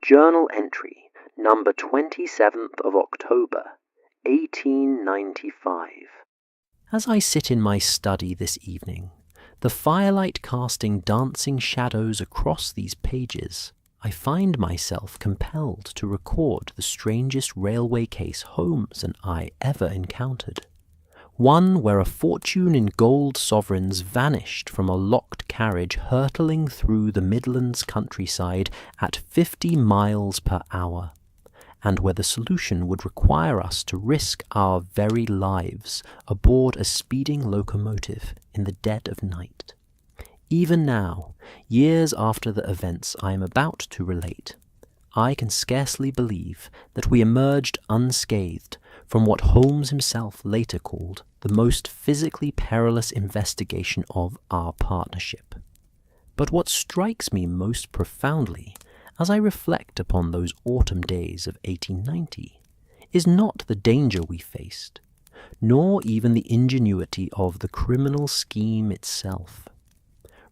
Journal entry number 27th of October, 1895. As I sit in my study this evening, the firelight casting dancing shadows across these pages, I find myself compelled to record the strangest railway case Holmes and I ever encountered. One where a fortune in gold sovereigns vanished from a locked carriage hurtling through the Midlands countryside at 50 miles per hour, and where the solution would require us to risk our very lives aboard a speeding locomotive in the dead of night. Even now, years after the events I am about to relate, I can scarcely believe that we emerged unscathed from what Holmes himself later called the most physically perilous investigation of our partnership. But what strikes me most profoundly as I reflect upon those autumn days of 1890 is not the danger we faced, nor even the ingenuity of the criminal scheme itself.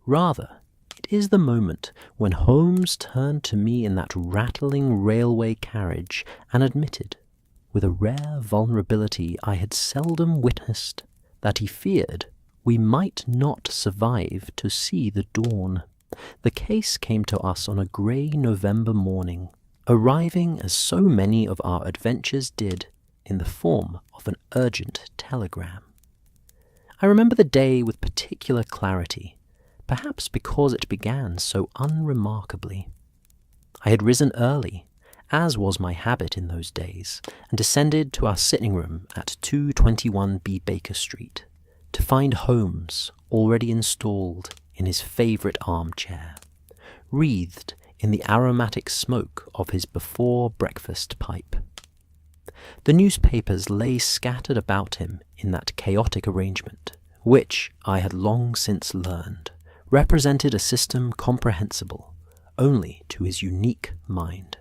Rather, it is the moment when Holmes turned to me in that rattling railway carriage and admitted, with a rare vulnerability I had seldom witnessed, that he feared we might not survive to see the dawn. The case came to us on a grey November morning, arriving as so many of our adventures did, in the form of an urgent telegram. I remember the day with particular clarity, perhaps because it began so unremarkably. I had risen early, as was my habit in those days, and descended to our sitting room at 221B Baker Street, to find Holmes already installed in his favourite armchair, wreathed in the aromatic smoke of his before-breakfast pipe. The newspapers lay scattered about him in that chaotic arrangement, which, I had long since learned, represented a system comprehensible only to his unique mind.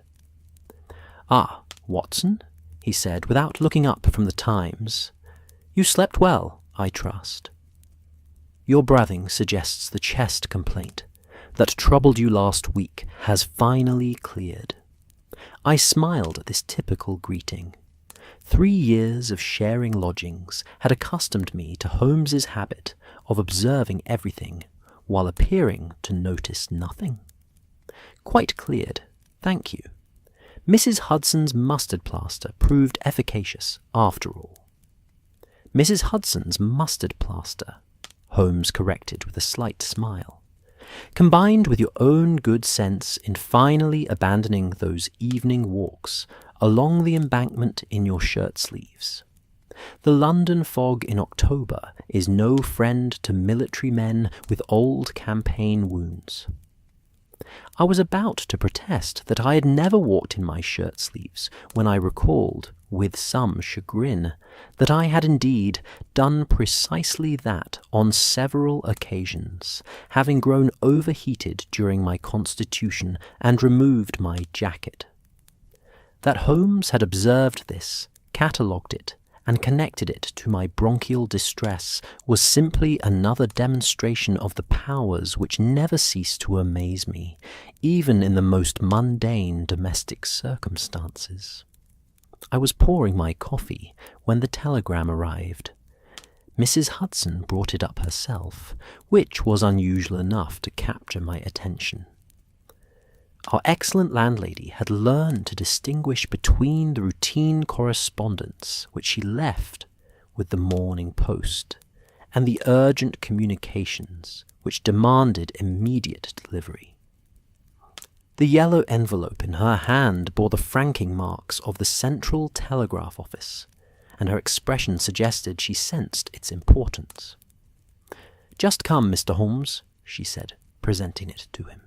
"Ah, Watson," he said, without looking up from the Times. "You slept well, I trust. Your breathing suggests the chest complaint that troubled you last week has finally cleared." I smiled at this typical greeting. 3 years of sharing lodgings had accustomed me to Holmes's habit of observing everything while appearing to notice nothing. "Quite cleared, thank you. Mrs. Hudson's mustard plaster proved efficacious after all." "Mrs. Hudson's mustard plaster," Holmes corrected with a slight smile, "combined with your own good sense in finally abandoning those evening walks along the embankment in your shirt-sleeves. The London fog in October is no friend to military men with old campaign wounds." I was about to protest that I had never walked in my shirt-sleeves when I recalled, with some chagrin, that I had indeed done precisely that on several occasions, having grown overheated during my constitution and removed my jacket. That Holmes had observed this, catalogued it, and connected it to my bronchial distress was simply another demonstration of the powers which never cease to amaze me, even in the most mundane domestic circumstances. I was pouring my coffee when the telegram arrived. Mrs. Hudson brought it up herself, which was unusual enough to capture my attention. Our excellent landlady had learned to distinguish between the routine correspondence which she left with the Morning Post and the urgent communications which demanded immediate delivery. The yellow envelope in her hand bore the franking marks of the Central Telegraph Office, and her expression suggested she sensed its importance. "Just come, Mr. Holmes," she said, presenting it to him.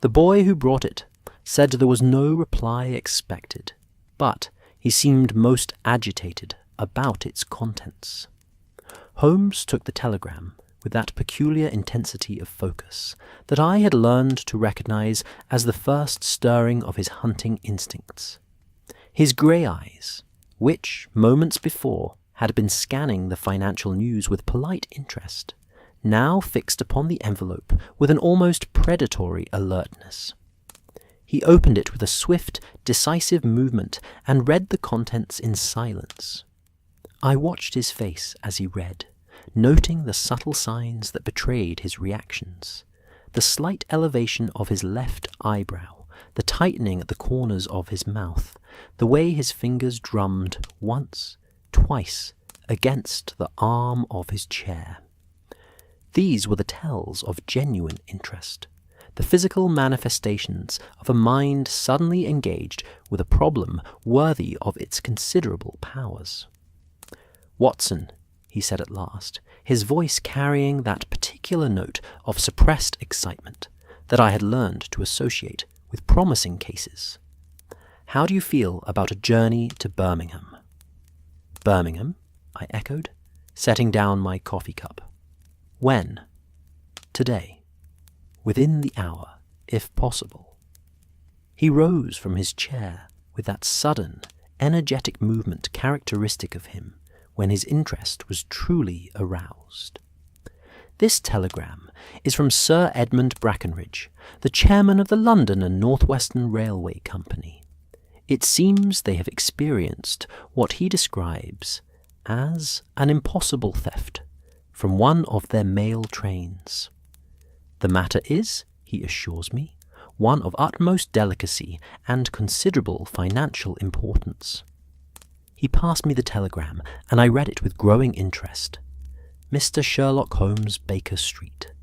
The boy who brought it said there was no reply expected, but he seemed most agitated about its contents. Holmes took the telegram with that peculiar intensity of focus that I had learned to recognize as the first stirring of his hunting instincts. His grey eyes, which moments before had been scanning the financial news with polite interest, now fixed upon the envelope with an almost predatory alertness. He opened it with a swift, decisive movement and read the contents in silence. I watched his face as he read, noting the subtle signs that betrayed his reactions. The slight elevation of his left eyebrow, the tightening at the corners of his mouth, the way his fingers drummed once, twice, against the arm of his chair. These were the tells of genuine interest, the physical manifestations of a mind suddenly engaged with a problem worthy of its considerable powers. "Watson," he said at last, his voice carrying that particular note of suppressed excitement that I had learned to associate with promising cases. "How do you feel about a journey to Birmingham?" "Birmingham?" I echoed, setting down my coffee cup. "When?" "Today. Within the hour, if possible." He rose from his chair with that sudden, energetic movement characteristic of him when his interest was truly aroused. "This telegram is from Sir Edmund Brackenridge, the chairman of the London and North Western Railway Company. It seems they have experienced what he describes as an impossible theft from one of their mail trains. The matter is, he assures me, one of utmost delicacy and considerable financial importance." He passed me the telegram, and I read it with growing interest. "Mr. Sherlock Holmes, Baker Street.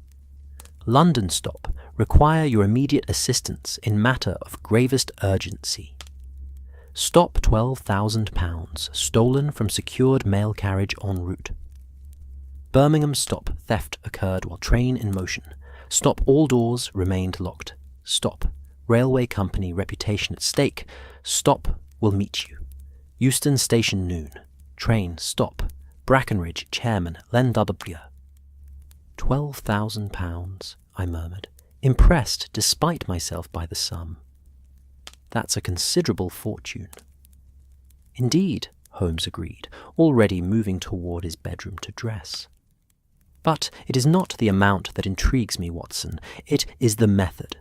London stop. Require your immediate assistance in matter of gravest urgency. Stop £12,000, stolen from secured mail carriage en route. Birmingham stop. Theft occurred while train in motion. Stop. All doors remained locked. Stop. Railway company reputation at stake. Stop. Will meet you. Euston Station noon. Train. Stop. Brackenridge, chairman, Len-W. £12,000, I murmured, impressed despite myself by the sum. "That's a considerable fortune." "Indeed," Holmes agreed, already moving toward his bedroom to dress. "But it is not the amount that intrigues me, Watson. It is the method.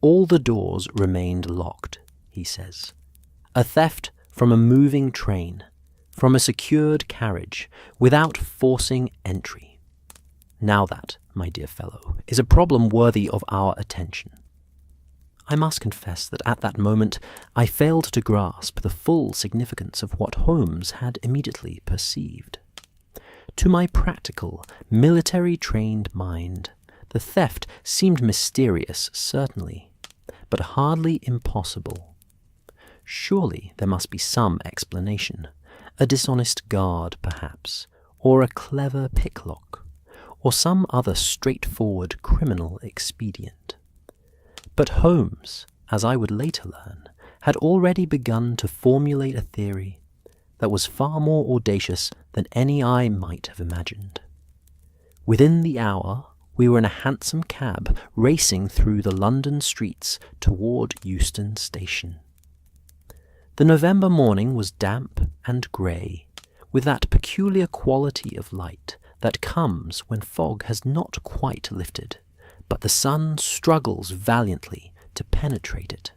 All the doors remained locked," he says. "A theft from a moving train, from a secured carriage, without forcing entry. Now that, my dear fellow, is a problem worthy of our attention." I must confess that at that moment I failed to grasp the full significance of what Holmes had immediately perceived. To my practical, military-trained mind, the theft seemed mysterious, certainly, but hardly impossible. Surely there must be some explanation, a dishonest guard, perhaps, or a clever picklock, or some other straightforward criminal expedient. But Holmes, as I would later learn, had already begun to formulate a theory that was far more audacious than any I might have imagined. Within the hour, we were in a hansom cab racing through the London streets toward Euston Station. The November morning was damp and grey, with that peculiar quality of light that comes when fog has not quite lifted, but the sun struggles valiantly to penetrate it.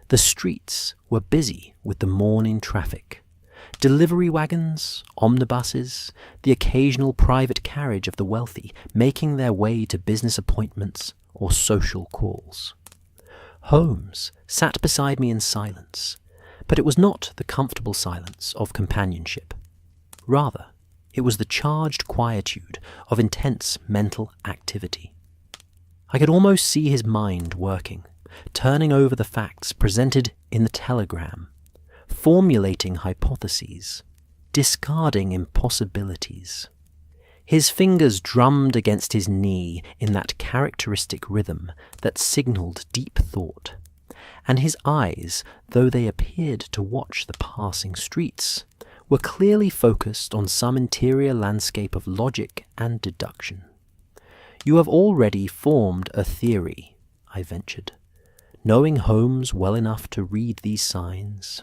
The streets were busy with the morning traffic. Delivery wagons, omnibuses, the occasional private carriage of the wealthy making their way to business appointments or social calls. Holmes sat beside me in silence, but it was not the comfortable silence of companionship. Rather, it was the charged quietude of intense mental activity. I could almost see his mind working, turning over the facts presented in the telegram, formulating hypotheses, discarding impossibilities. His fingers drummed against his knee in that characteristic rhythm that signalled deep thought, and his eyes, though they appeared to watch the passing streets, were clearly focused on some interior landscape of logic and deduction. "You have already formed a theory," I ventured, knowing Holmes well enough to read these signs.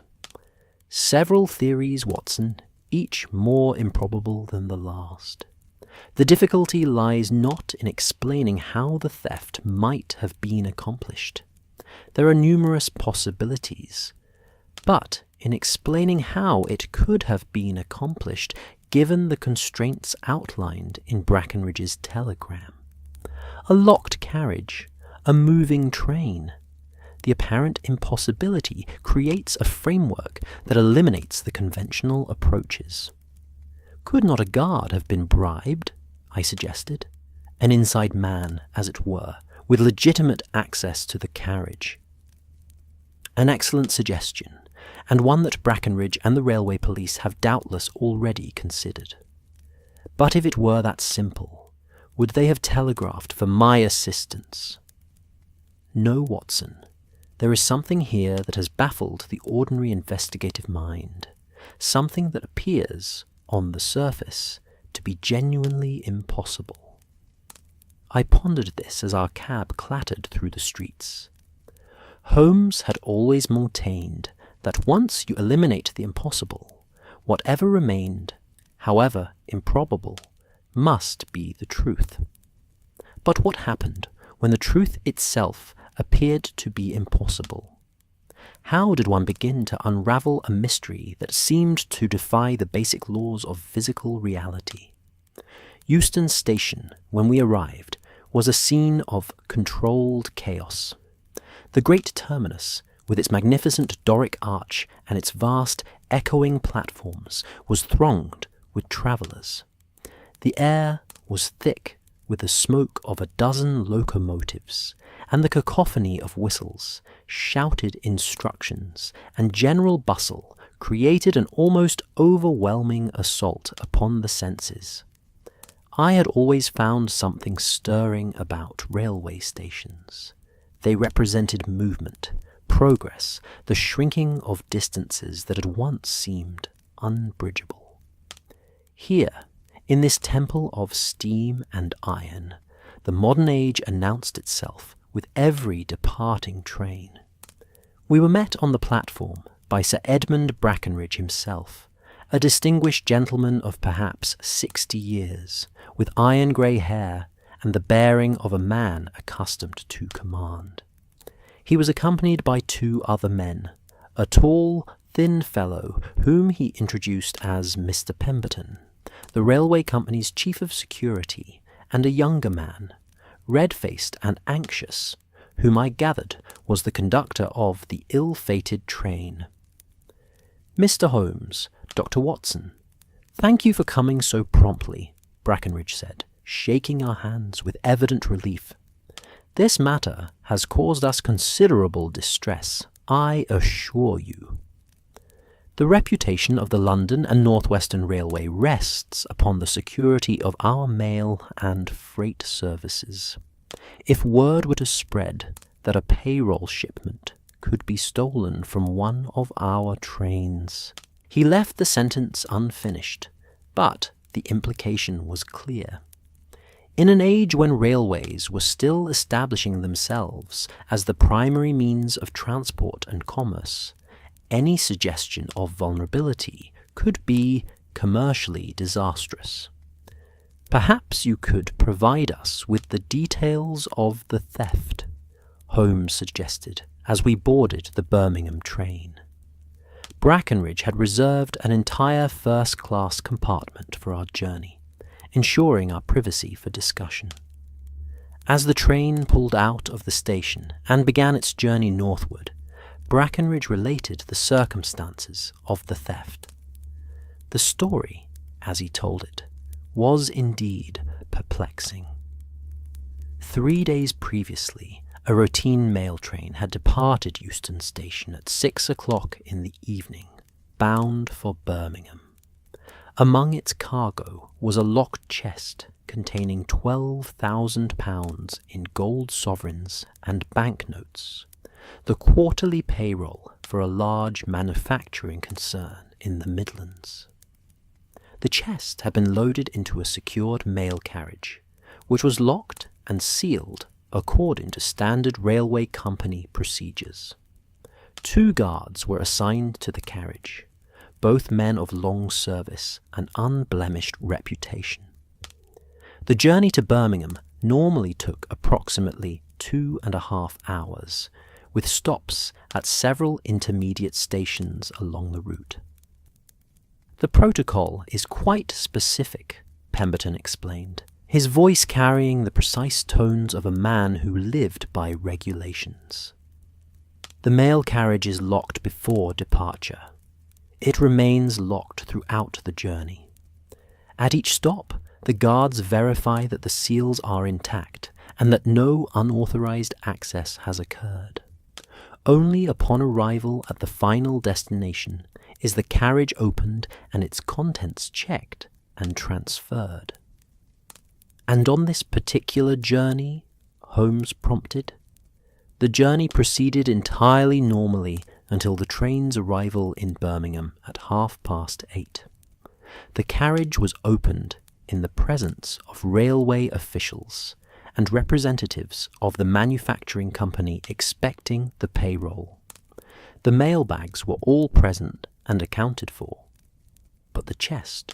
"Several theories, Watson, each more improbable than the last. The difficulty lies not in explaining how the theft might have been accomplished, There are numerous possibilities, but in explaining how it could have been accomplished given the constraints outlined in Brackenridge's telegram. A locked carriage, a moving train. The apparent impossibility creates a framework that eliminates the conventional approaches. Could not a guard have been bribed? I suggested. An inside man, as it were, with legitimate access to the carriage. An excellent suggestion, and one that Brackenridge and the railway police have doubtless already considered. But if it were that simple, would they have telegraphed for my assistance? No, Watson. There is something here that has baffled the ordinary investigative mind, something that appears, on the surface, to be genuinely impossible. I pondered this as our cab clattered through the streets. Holmes had always maintained that once you eliminate the impossible, whatever remained, however improbable, must be the truth. But what happened when the truth itself appeared to be impossible? How did one begin to unravel a mystery that seemed to defy the basic laws of physical reality? Euston Station, when we arrived, was a scene of controlled chaos. The great terminus, with its magnificent Doric arch and its vast, echoing platforms, was thronged with travellers. The air was thick with the smoke of a dozen locomotives, and the cacophony of whistles, shouted instructions, and general bustle created an almost overwhelming assault upon the senses. I had always found something stirring about railway stations. They represented movement, progress, the shrinking of distances that had once seemed unbridgeable. Here, in this temple of steam and iron, the modern age announced itself with every departing train. We were met on the platform by Sir Edmund Brackenridge himself, a distinguished gentleman of perhaps 60 years, with iron-grey hair and the bearing of a man accustomed to command. He was accompanied by two other men, a tall, thin fellow whom he introduced as Mr. Pemberton, the railway company's chief of security, and a younger man, red-faced and anxious, whom I gathered was the conductor of the ill-fated train. "Mr. Holmes, Dr. Watson, thank you for coming so promptly," Brackenridge said, shaking our hands with evident relief. "This matter has caused us considerable distress, I assure you. The reputation of the London and North Western Railway rests upon the security of our mail and freight services. If word were to spread that a payroll shipment could be stolen from one of our trains—" He left the sentence unfinished, but the implication was clear. In an age when railways were still establishing themselves as the primary means of transport and commerce, any suggestion of vulnerability could be commercially disastrous. "Perhaps you could provide us with the details of the theft," Holmes suggested as we boarded the Birmingham train. Brackenridge had reserved an entire first-class compartment for our journey, ensuring our privacy for discussion. As the train pulled out of the station and began its journey northward, Brackenridge related the circumstances of the theft. The story, as he told it, was indeed perplexing. 3 days previously, a routine mail train had departed Euston Station at 6 o'clock in the evening, bound for Birmingham. Among its cargo was a locked chest containing £12,000 in gold sovereigns and banknotes, the quarterly payroll for a large manufacturing concern in the Midlands. The chest had been loaded into a secured mail carriage, which was locked and sealed according to standard railway company procedures. 2 guards were assigned to the carriage, both men of long service and unblemished reputation. The journey to Birmingham normally took approximately 2.5 hours, with stops at several intermediate stations along the route. The protocol is quite specific, Pemberton explained, his voice carrying the precise tones of a man who lived by regulations. The mail carriage is locked before departure. It remains locked throughout the journey. At each stop, the guards verify that the seals are intact and that no unauthorized access has occurred. Only upon arrival at the final destination is the carriage opened and its contents checked and transferred. And on this particular journey, Holmes prompted, the journey proceeded entirely normally until the train's arrival in Birmingham at 8:30. The carriage was opened in the presence of railway officials and representatives of the manufacturing company expecting the payroll. The mailbags were all present and accounted for. But the chest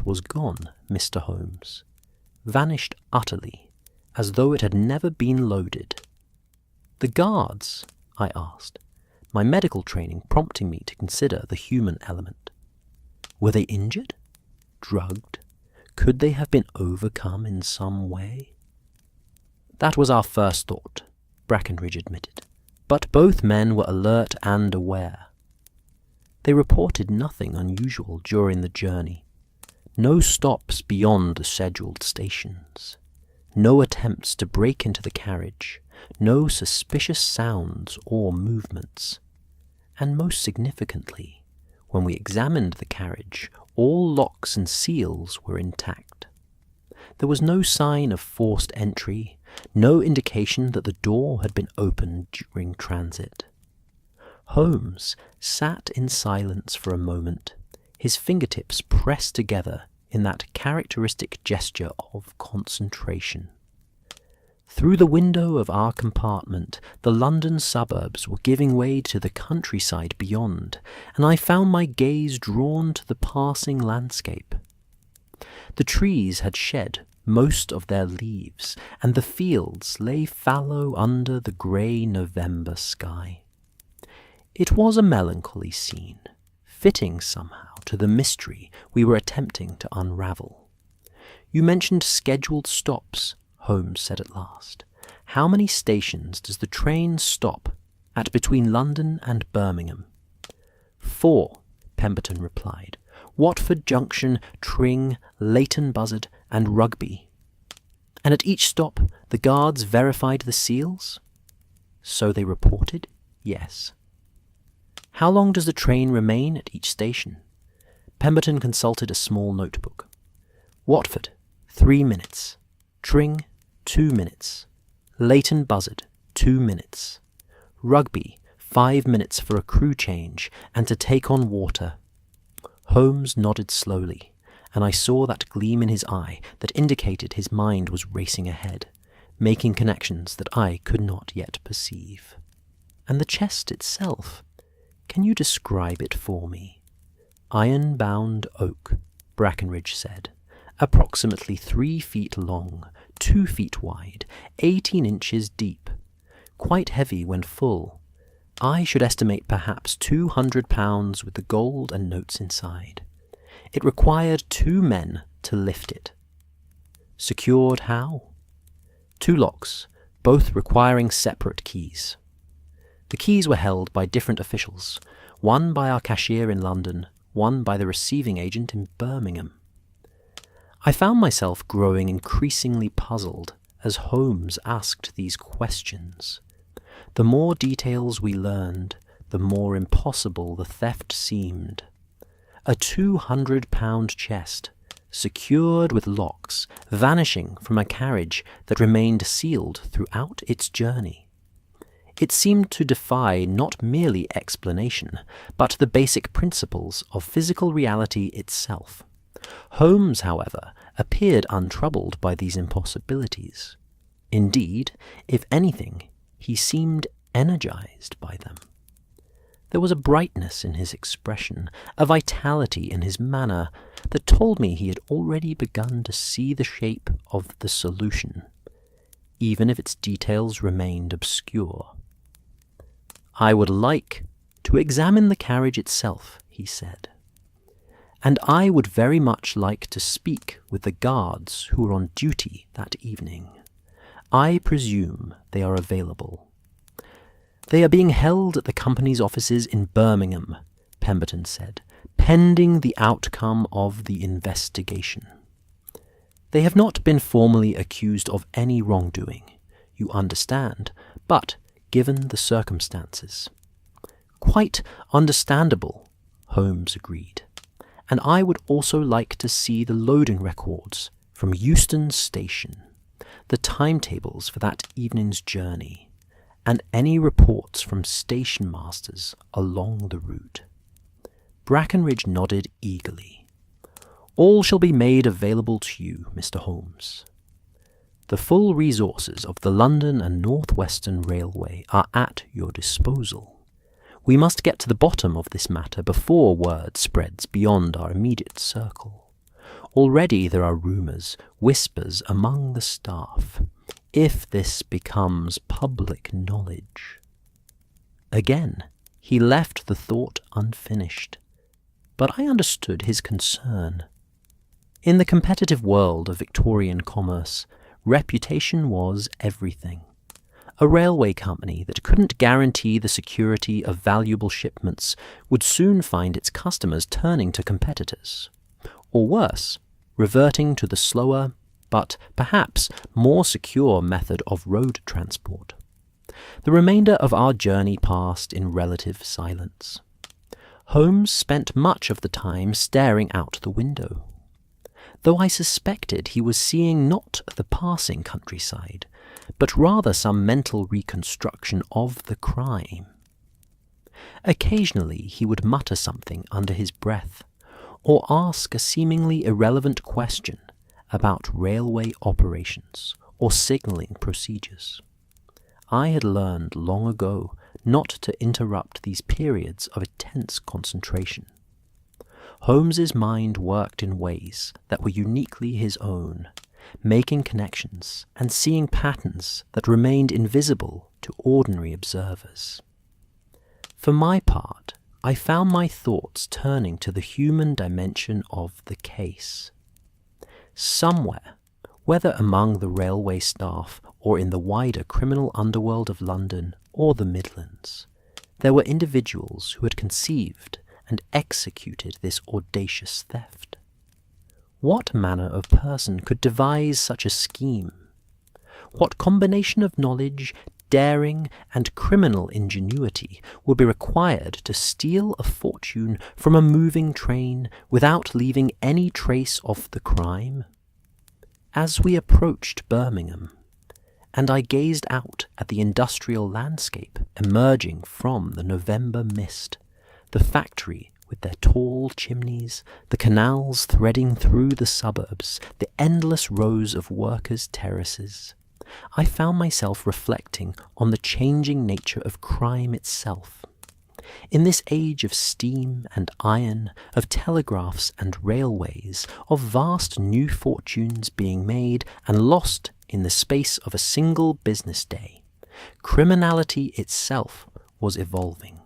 was gone, Mr. Holmes, vanished utterly, as though it had never been loaded. The guards, I asked, my medical training prompting me to consider the human element. Were they injured? Drugged? Could they have been overcome in some way? That was our first thought, Brackenridge admitted, but both men were alert and aware. They reported nothing unusual during the journey. No stops beyond the scheduled stations. No attempts to break into the carriage. No suspicious sounds or movements. And most significantly, when we examined the carriage, all locks and seals were intact. There was no sign of forced entry, no indication that the door had been opened during transit. Holmes sat in silence for a moment, his fingertips pressed together in that characteristic gesture of concentration. Through the window of our compartment, the London suburbs were giving way to the countryside beyond, and I found my gaze drawn to the passing landscape. The trees had shed most of their leaves, and the fields lay fallow under the grey November sky. It was a melancholy scene, fitting somehow to the mystery we were attempting to unravel. "You mentioned scheduled stops," Holmes said at last. "How many stations does the train stop at between London and Birmingham?" "4, Pemberton replied. "Watford Junction, Tring, Leighton Buzzard, and Rugby." "And at each stop the guards verified the seals?" "So they reported, yes." "How long does the train remain at each station?" Pemberton consulted a small notebook. "Watford, 3 minutes. Tring, 2 minutes. Leighton Buzzard, 2 minutes. Rugby, 5 minutes for a crew change and to take on water." Holmes nodded slowly, and I saw that gleam in his eye that indicated his mind was racing ahead, making connections that I could not yet perceive. "And the chest itself? Can you describe it for me?" "Iron-bound oak," Brackenridge said, "approximately 3 feet long, 2 feet wide, 18 inches deep, quite heavy when full. I should estimate perhaps 200 pounds with the gold and notes inside. It required 2 men to lift it." "Secured how?" "2 locks, both requiring separate keys. The keys were held by different officials, one by our cashier in London, one by the receiving agent in Birmingham." I found myself growing increasingly puzzled as Holmes asked these questions. The more details we learned, the more impossible the theft seemed. A 200-pound chest, secured with locks, vanishing from a carriage that remained sealed throughout its journey. It seemed to defy not merely explanation, but the basic principles of physical reality itself. Holmes, however, appeared untroubled by these impossibilities. Indeed, if anything, he seemed energized by them. There was a brightness in his expression, a vitality in his manner, that told me he had already begun to see the shape of the solution, even if its details remained obscure. "I would like to examine the carriage itself," he said. "And I would very much like to speak with the guards who were on duty that evening. I presume they are available." "They are being held at the company's offices in Birmingham," Pemberton said, "pending the outcome of the investigation. They have not been formally accused of any wrongdoing, you understand, but given the circumstances." "Quite understandable," Holmes agreed. "And I would also like to see the loading records from Euston Station, the timetables for that evening's journey, and any reports from station masters along the route." Brackenridge nodded eagerly. "All shall be made available to you, Mr. Holmes. The full resources of the London and North Western Railway are at your disposal. We must get to the bottom of this matter before word spreads beyond our immediate circle. Already there are rumours, whispers among the staff. If this becomes public knowledge—" Again, he left the thought unfinished, but I understood his concern. In the competitive world of Victorian commerce, reputation was everything. A railway company that couldn't guarantee the security of valuable shipments would soon find its customers turning to competitors, or worse, reverting to the slower, but perhaps more secure method of road transport. The remainder of our journey passed in relative silence. Holmes spent much of the time staring out the window, though I suspected he was seeing not the passing countryside, but rather some mental reconstruction of the crime. Occasionally he would mutter something under his breath, or ask a seemingly irrelevant question about railway operations or signalling procedures. I had learned long ago not to interrupt these periods of intense concentration. Holmes's mind worked in ways that were uniquely his own, making connections and seeing patterns that remained invisible to ordinary observers. For my part, I found my thoughts turning to the human dimension of the case. Somewhere, whether among the railway staff or in the wider criminal underworld of London or the Midlands, there were individuals who had conceived and executed this audacious theft. What manner of person could devise such a scheme? What combination of knowledge, daring, and criminal ingenuity would be required to steal a fortune from a moving train without leaving any trace of the crime? As we approached Birmingham, and I gazed out at the industrial landscape emerging from the November mist, the factory with their tall chimneys, the canals threading through the suburbs, the endless rows of workers' terraces, I found myself reflecting on the changing nature of crime itself. In this age of steam and iron, of telegraphs and railways, of vast new fortunes being made and lost in the space of a single business day, criminality itself was evolving.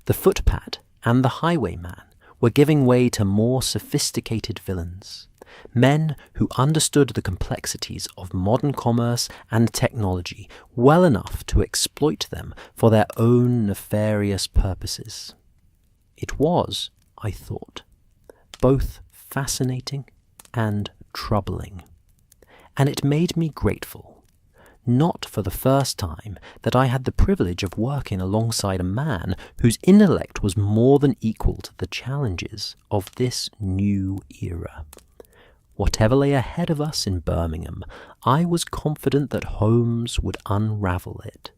The footpad and the highwayman were giving way to more sophisticated villains, men who understood the complexities of modern commerce and technology well enough to exploit them for their own nefarious purposes. It was, I thought, both fascinating and troubling, and it made me grateful, not for the first time, that I had the privilege of working alongside a man whose intellect was more than equal to the challenges of this new era. Whatever lay ahead of us in Birmingham, I was confident that Holmes would unravel it.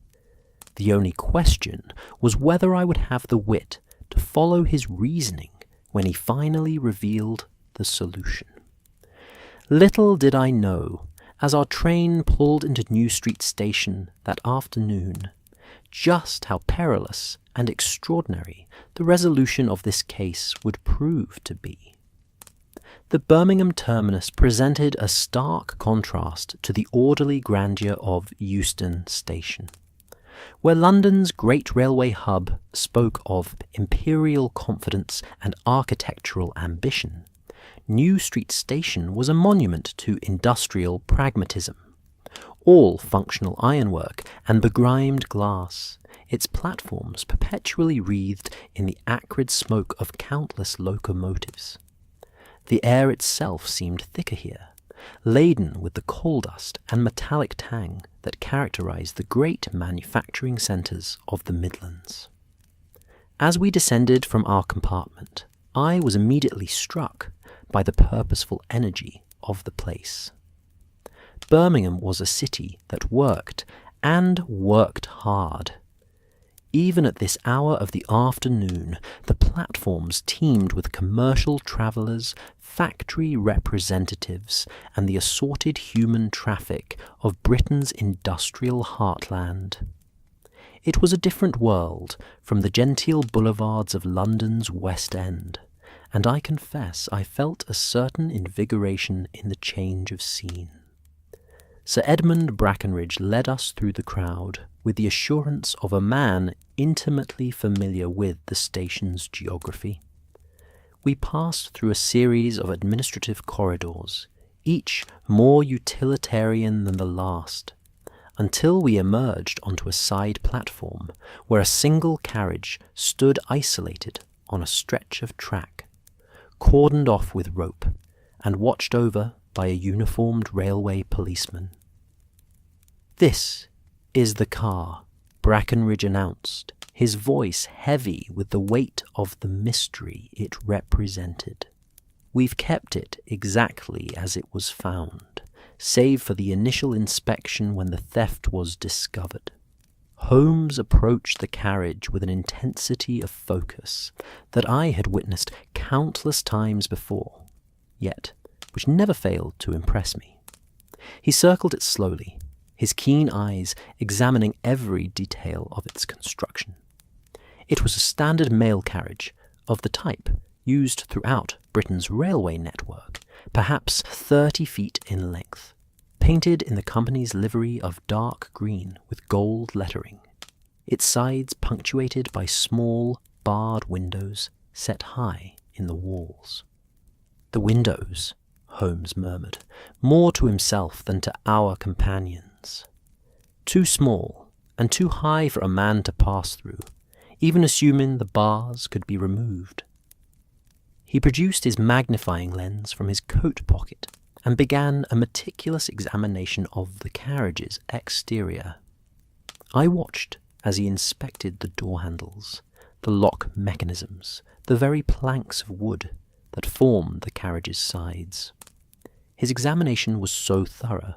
The only question was whether I would have the wit to follow his reasoning when he finally revealed the solution. Little did I know, as our train pulled into New Street Station that afternoon, just how perilous and extraordinary the resolution of this case would prove to be. The Birmingham terminus presented a stark contrast to the orderly grandeur of Euston Station. Where London's great railway hub spoke of imperial confidence and architectural ambition, New Street Station was a monument to industrial pragmatism. All functional ironwork and begrimed glass, its platforms perpetually wreathed in the acrid smoke of countless locomotives. The air itself seemed thicker here, laden with the coal dust and metallic tang that characterized the great manufacturing centres of the Midlands. As we descended from our compartment, I was immediately struck by the purposeful energy of the place. Birmingham was a city that worked, and worked hard. Even at this hour of the afternoon, the platforms teemed with commercial travellers, factory representatives, and the assorted human traffic of Britain's industrial heartland. It was a different world from the genteel boulevards of London's West End, and I confess I felt a certain invigoration in the change of scene. Sir Edmund Brackenridge led us through the crowd with the assurance of a man intimately familiar with the station's geography. We passed through a series of administrative corridors, each more utilitarian than the last, until we emerged onto a side platform where a single carriage stood isolated on a stretch of track, cordoned off with rope and watched over by a uniformed railway policeman. "This is the car," Brackenridge announced, his voice heavy with the weight of the mystery it represented. "We've kept it exactly as it was found, save for the initial inspection when the theft was discovered." Holmes approached the carriage with an intensity of focus that I had witnessed countless times before, yet which never failed to impress me. He circled it slowly, his keen eyes examining every detail of its construction. It was a standard mail carriage of the type used throughout Britain's railway network, perhaps 30 feet in length, painted in the company's livery of dark green with gold lettering, its sides punctuated by small, barred windows set high in the walls. "The windows," Holmes murmured, more to himself than to our companions. "Too small and too high for a man to pass through, even assuming the bars could be removed." He produced his magnifying lens from his coat pocket and began a meticulous examination of the carriage's exterior. I watched as he inspected the door handles, the lock mechanisms, the very planks of wood that formed the carriage's sides. His examination was so thorough,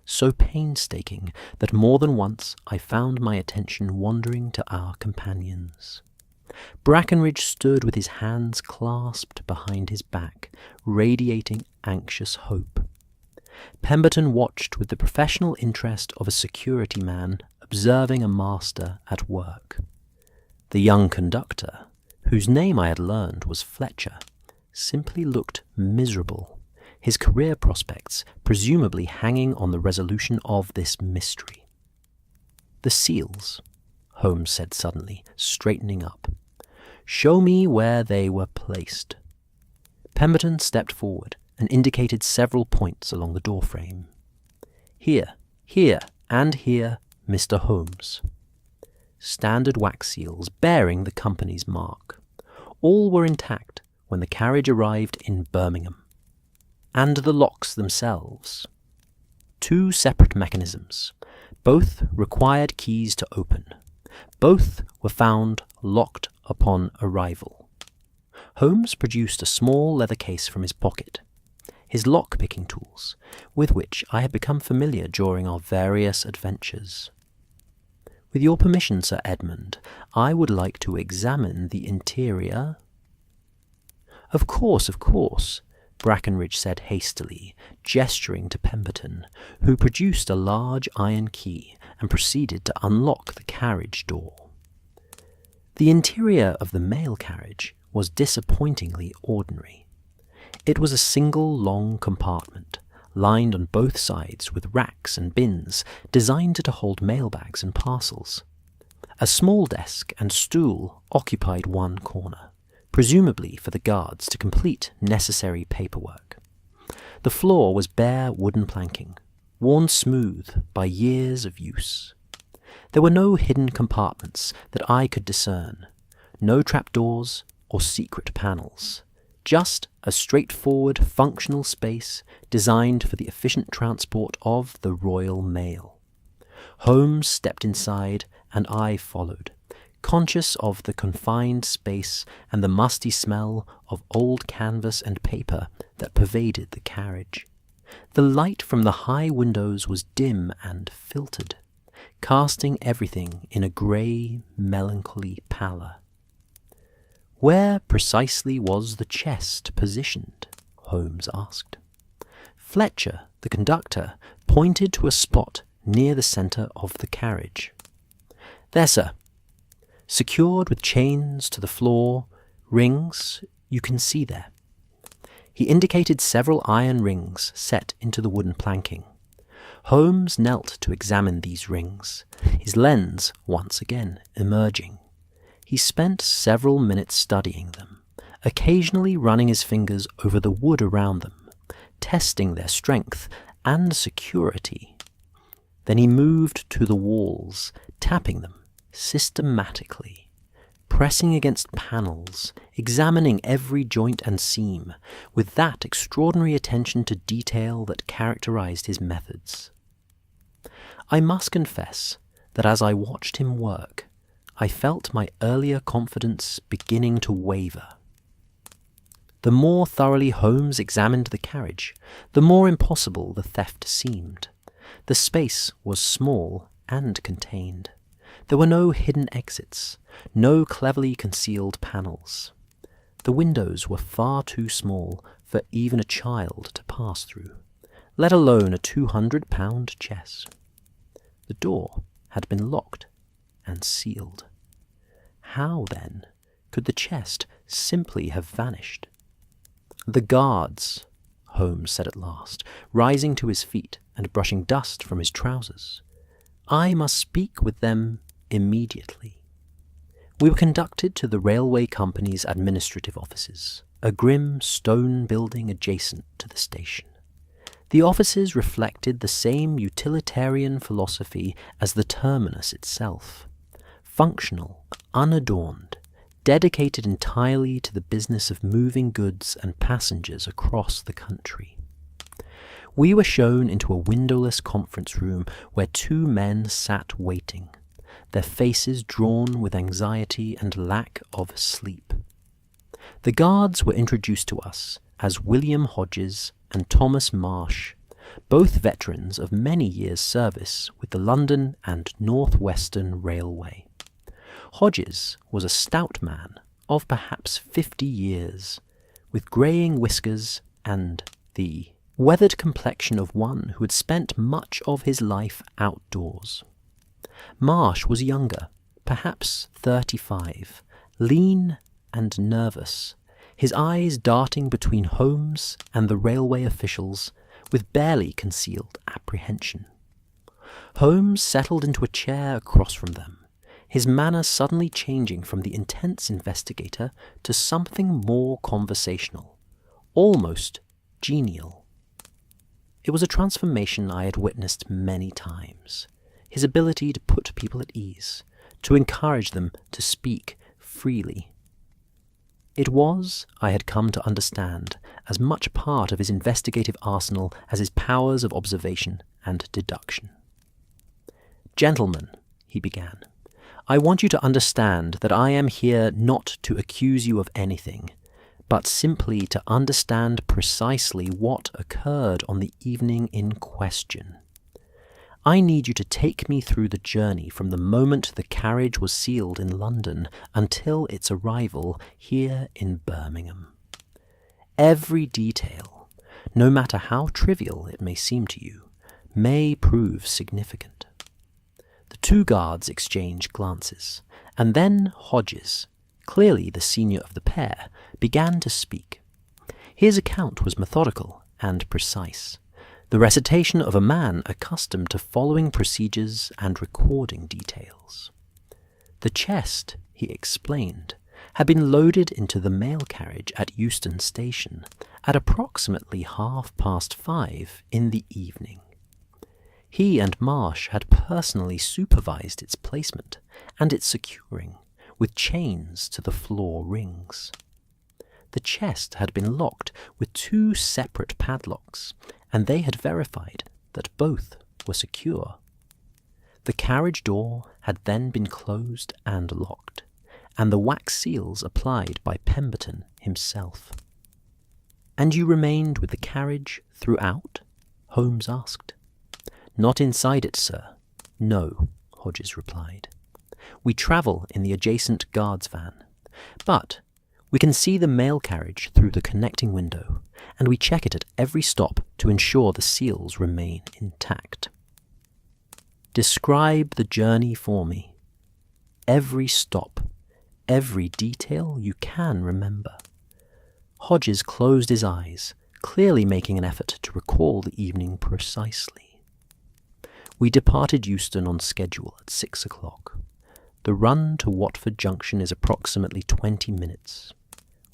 so painstaking, that more than once I found my attention wandering to our companions. Brackenridge stood with his hands clasped behind his back, radiating anxious hope. Pemberton watched with the professional interest of a security man observing a master at work. The young conductor, whose name I had learned was Fletcher, simply looked miserable, his career prospects presumably hanging on the resolution of this mystery. "The seals," Holmes said suddenly, straightening up. "Show me where they were placed." Pemberton stepped forward and indicated several points along the doorframe. "Here, here, and here, Mr. Holmes." Standard wax seals bearing the company's mark. All were intact when the carriage arrived in Birmingham. And the locks themselves. 2 separate mechanisms. Both required keys to open. Both were found locked upon arrival. Holmes produced a small leather case from his pocket, his lock-picking tools, with which I had become familiar during our various adventures. "With your permission, Sir Edmund, I would like to examine the interior." Of course," Brackenridge said hastily, gesturing to Pemberton, who produced a large iron key and proceeded to unlock the carriage door. The interior of the mail carriage was disappointingly ordinary. It was a single long compartment, lined on both sides with racks and bins designed to hold mailbags and parcels. A small desk and stool occupied one corner, presumably for the guards to complete necessary paperwork. The floor was bare wooden planking, worn smooth by years of use. There were no hidden compartments that I could discern, no trapdoors or secret panels, just a straightforward, functional space designed for the efficient transport of the Royal Mail. Holmes stepped inside and I followed, conscious of the confined space and the musty smell of old canvas and paper that pervaded the carriage. The light from the high windows was dim and filtered, casting everything in a grey, melancholy pallor. Where precisely was the chest positioned? Holmes asked. Fletcher, the conductor, pointed to a spot near the centre of the carriage. There, sir. Secured with chains to the floor, rings you can see there. He indicated several iron rings set into the wooden planking. Holmes knelt to examine these rings, his lens once again emerging. He spent several minutes studying them, occasionally running his fingers over the wood around them, testing their strength and security. Then he moved to the walls, tapping them systematically, pressing against panels, examining every joint and seam, with that extraordinary attention to detail that characterized his methods. I must confess that as I watched him work, I felt my earlier confidence beginning to waver. The more thoroughly Holmes examined the carriage, the more impossible the theft seemed. The space was small and contained. There were no hidden exits, no cleverly concealed panels. The windows were far too small for even a child to pass through, let alone a 200-pound chest. The door had been locked and sealed. How, then, could the chest simply have vanished? The guards, Holmes said at last, rising to his feet and brushing dust from his trousers. I must speak with them immediately. We were conducted to the railway company's administrative offices, a grim stone building adjacent to the station. The offices reflected the same utilitarian philosophy as the terminus itself, functional, unadorned, dedicated entirely to the business of moving goods and passengers across the country. We were shown into a windowless conference room where two men sat waiting, their faces drawn with anxiety and lack of sleep. The guards were introduced to us as William Hodges and Thomas Marsh, both veterans of many years' service with the London and North Western Railway. Hodges was a stout man of perhaps 50 years, with greying whiskers and the weathered complexion of one who had spent much of his life outdoors. Marsh was younger, perhaps 35, lean and nervous, his eyes darting between Holmes and the railway officials with barely concealed apprehension. Holmes settled into a chair across from them, his manner suddenly changing from the intense investigator to something more conversational, almost genial. It was a transformation I had witnessed many times, his ability to put people at ease, to encourage them to speak freely. It was, I had come to understand, as much part of his investigative arsenal as his powers of observation and deduction. "Gentlemen," he began, "I want you to understand that I am here not to accuse you of anything, but simply to understand precisely what occurred on the evening in question. I need you to take me through the journey from the moment the carriage was sealed in London until its arrival here in Birmingham. Every detail, no matter how trivial it may seem to you, may prove significant." The two guards exchanged glances, and then Hodges, clearly the senior of the pair, began to speak. His account was methodical and precise, the recitation of a man accustomed to following procedures and recording details. The chest, he explained, had been loaded into the mail carriage at Euston Station at approximately 5:30 in the evening. He and Marsh had personally supervised its placement and its securing with chains to the floor rings. The chest had been locked with 2 separate padlocks, and they had verified that both were secure. The carriage door had then been closed and locked, and the wax seals applied by Pemberton himself. "And you remained with the carriage throughout?" Holmes asked. "Not inside it, sir. No," Hodges replied. "We travel in the adjacent guard's van, but we can see the mail carriage through the connecting window, and we check it at every stop to ensure the seals remain intact." "Describe the journey for me. Every stop, every detail you can remember." Hodges closed his eyes, clearly making an effort to recall the evening precisely. "We departed Euston on schedule at 6 o'clock. The run to Watford Junction is approximately 20 minutes.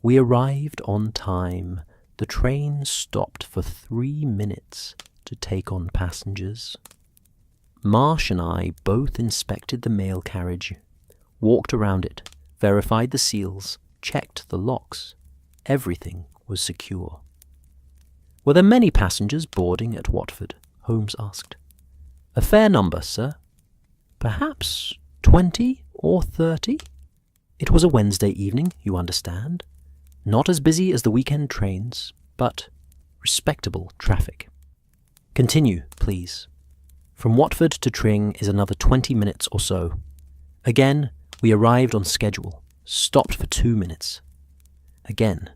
We arrived on time. The train stopped for 3 minutes to take on passengers. Marsh and I both inspected the mail carriage, walked around it, verified the seals, checked the locks. Everything was secure." "Were there many passengers boarding at Watford?" Holmes asked. "A fair number, sir. Perhaps 20 or 30. It was a Wednesday evening, you understand. Not as busy as the weekend trains, but respectable traffic. Continue, please. From Watford to Tring is another 20 minutes or so. Again, we arrived on schedule, stopped for 2 minutes. Again,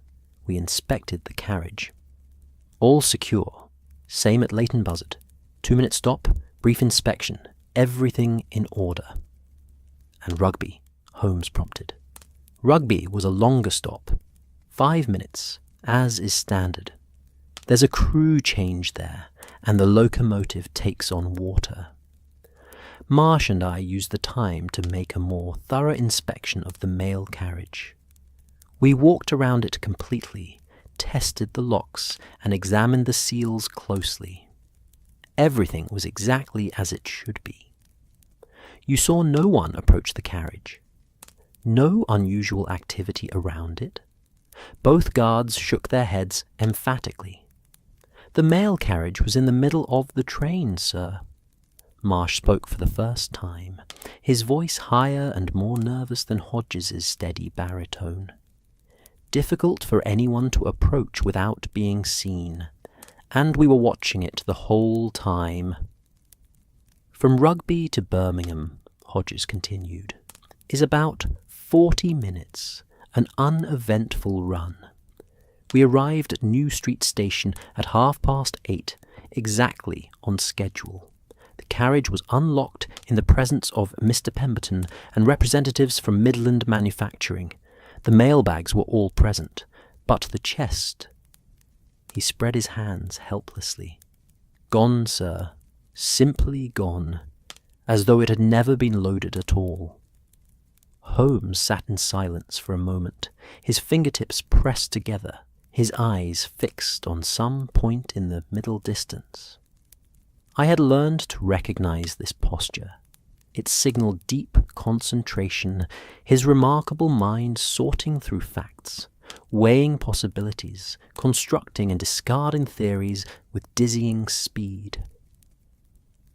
we inspected the carriage. All secure. Same at Leighton Buzzard. 2-minute stop, brief inspection, everything in order." "And Rugby," Holmes prompted. "Rugby was a longer stop. 5 minutes, as is standard. There's a crew change there, and the locomotive takes on water." Marsh and I used the time to make a more thorough inspection of the mail carriage. We walked around it completely, tested the locks, and examined the seals closely. Everything was exactly as it should be. "You saw no one approach the carriage? No unusual activity around it?" Both guards shook their heads emphatically. "The mail carriage was in the middle of the train, sir." Marsh spoke for the first time, his voice higher and more nervous than Hodges's steady baritone. "Difficult for anyone to approach without being seen, and we were watching it the whole time." "From Rugby to Birmingham," Hodges continued, "is about 40 minutes, an uneventful run. We arrived at New Street Station at 8:30, exactly on schedule. The carriage was unlocked in the presence of Mr. Pemberton and representatives from Midland Manufacturing. The mailbags were all present, but the chest—" He spread his hands helplessly. "Gone, sir. Simply gone, as though it had never been loaded at all." Holmes sat in silence for a moment, his fingertips pressed together, his eyes fixed on some point in the middle distance. I had learned to recognize this posture. It signaled deep concentration, his remarkable mind sorting through facts, weighing possibilities, constructing and discarding theories with dizzying speed.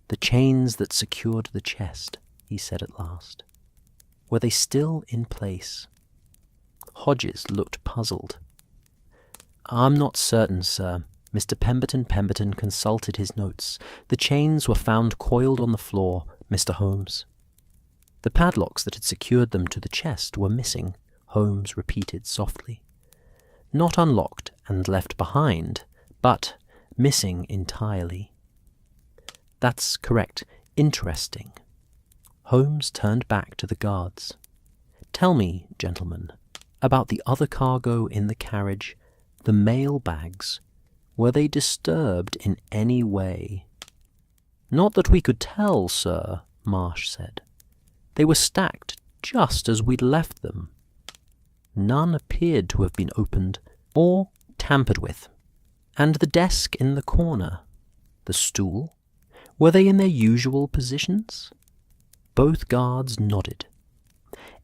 "The chains that secured the chest," he said at last. "Were they still in place?" Hodges looked puzzled. "I'm not certain, sir. Mr. Pemberton consulted his notes. The chains were found coiled on the floor, Mr. Holmes." "The padlocks that had secured them to the chest were missing," Holmes repeated softly. "Not unlocked and left behind, but missing entirely." "That's correct. Interesting." Holmes turned back to the guards. "Tell me, gentlemen, about the other cargo in the carriage, the mail bags. Were they disturbed in any way?" "Not that we could tell, sir," Marsh said. "They were stacked just as we'd left them. None appeared to have been opened or tampered with. And the desk in the corner, the stool, were they in their usual positions? Both guards nodded.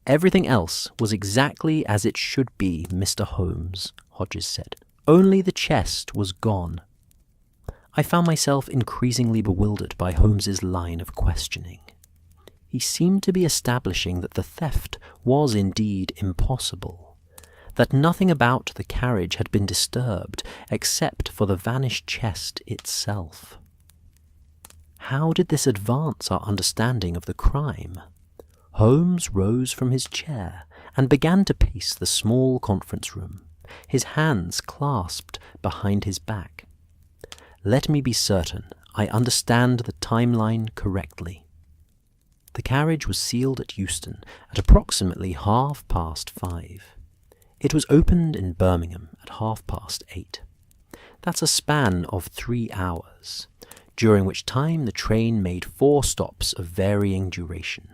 Everything else was exactly as it should be, Mr. Holmes, Hodges said. Only the chest was gone. I found myself increasingly bewildered by Holmes's line of questioning. He seemed to be establishing that the theft was indeed impossible, that nothing about the carriage had been disturbed except for the vanished chest itself. How did this advance our understanding of the crime? Holmes rose from his chair and began to pace the small conference room, his hands clasped behind his back. Let me be certain I understand the timeline correctly. The carriage was sealed at Euston at approximately 5:30. It was opened in Birmingham at 8:30. That's a span of 3 hours, during which time the train made 4 stops of varying duration.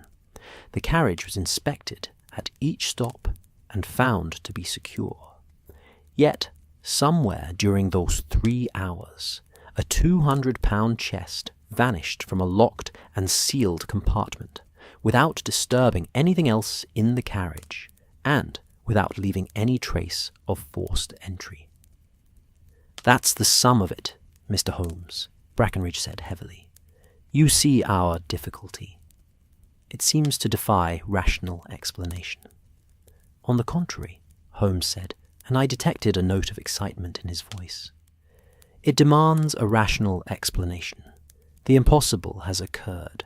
The carriage was inspected at each stop and found to be secure. Yet, somewhere during those 3 hours, a 200-pound chest vanished from a locked and sealed compartment, without disturbing anything else in the carriage, and without leaving any trace of forced entry. That's the sum of it, Mr. Holmes, Brackenridge said heavily. You see our difficulty. It seems to defy rational explanation. On the contrary, Holmes said, and I detected a note of excitement in his voice. It demands a rational explanation. The impossible has occurred.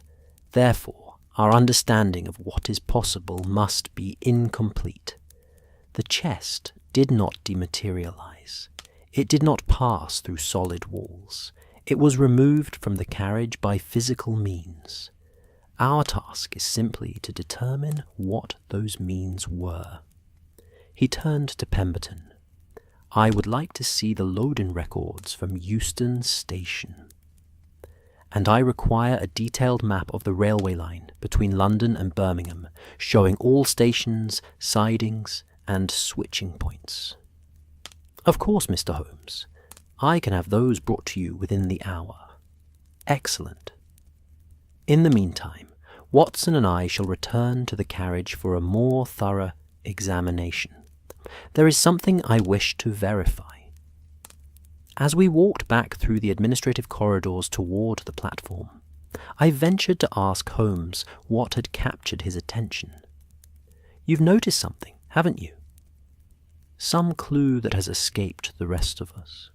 Therefore, our understanding of what is possible must be incomplete. The chest did not dematerialize. It did not pass through solid walls. It was removed from the carriage by physical means. Our task is simply to determine what those means were. He turned to Pemberton. I would like to see the load-in records from Euston Station. And I require a detailed map of the railway line between London and Birmingham, showing all stations, sidings, and switching points. Of course, Mr. Holmes. I can have those brought to you within the hour. Excellent. In the meantime, Watson and I shall return to the carriage for a more thorough examination. There is something I wish to verify. As we walked back through the administrative corridors toward the platform, I ventured to ask Holmes what had captured his attention. You've noticed something, haven't you? Some clue that has escaped the rest of us.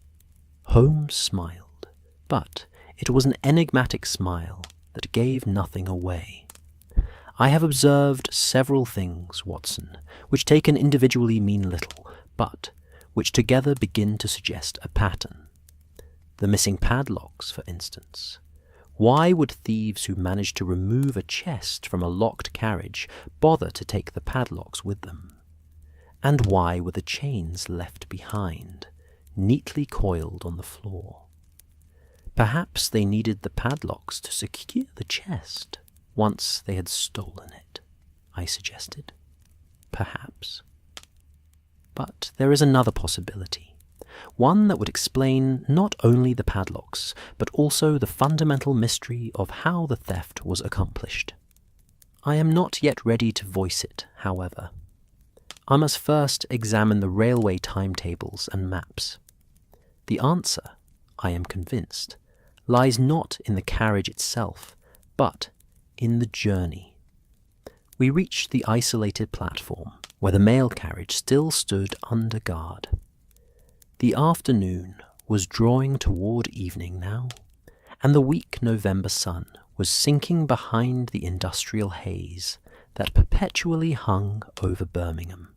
Holmes smiled, but it was an enigmatic smile that gave nothing away. I have observed several things, Watson, which taken individually mean little, but which together begin to suggest a pattern. The missing padlocks, for instance. Why would thieves who managed to remove a chest from a locked carriage bother to take the padlocks with them? And why were the chains left behind, neatly coiled on the floor? Perhaps they needed the padlocks to secure the chest once they had stolen it, I suggested. Perhaps. But there is another possibility, one that would explain not only the padlocks, but also the fundamental mystery of how the theft was accomplished. I am not yet ready to voice it, however. I must first examine the railway timetables and maps. The answer, I am convinced, lies not in the carriage itself, but in the journey. We reached the isolated platform, where the mail carriage still stood under guard. The afternoon was drawing toward evening now, and the weak November sun was sinking behind the industrial haze that perpetually hung over Birmingham.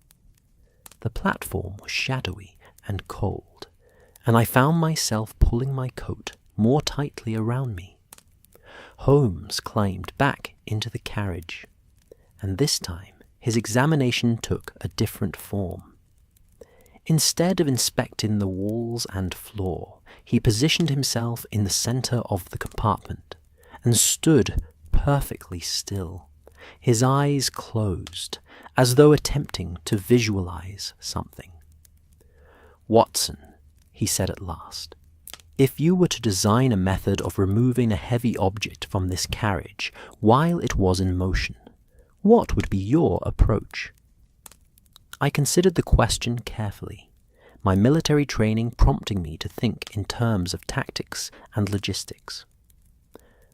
The platform was shadowy and cold, and I found myself pulling my coat more tightly around me. Holmes climbed back into the carriage, and this time his examination took a different form. Instead of inspecting the walls and floor, he positioned himself in the center of the compartment and stood perfectly still, His eyes closed, as though attempting to visualize something. "Watson," he said at last, "if you were to design a method of removing a heavy object from this carriage while it was in motion, what would be your approach?" I considered the question carefully, my military training prompting me to think in terms of tactics and logistics.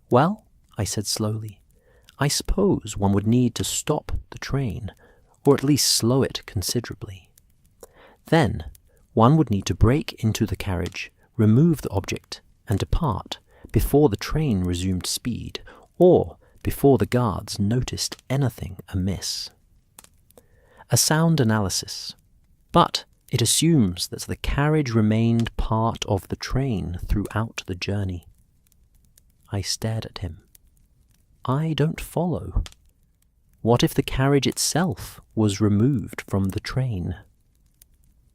"Well," I said slowly, "I suppose one would need to stop the train, or at least slow it considerably. Then one would need to break into the carriage, remove the object, and depart before the train resumed speed, or before the guards noticed anything amiss." A sound analysis, but it assumes that the carriage remained part of the train throughout the journey. I stared at him. I don't follow. What if the carriage itself was removed from the train?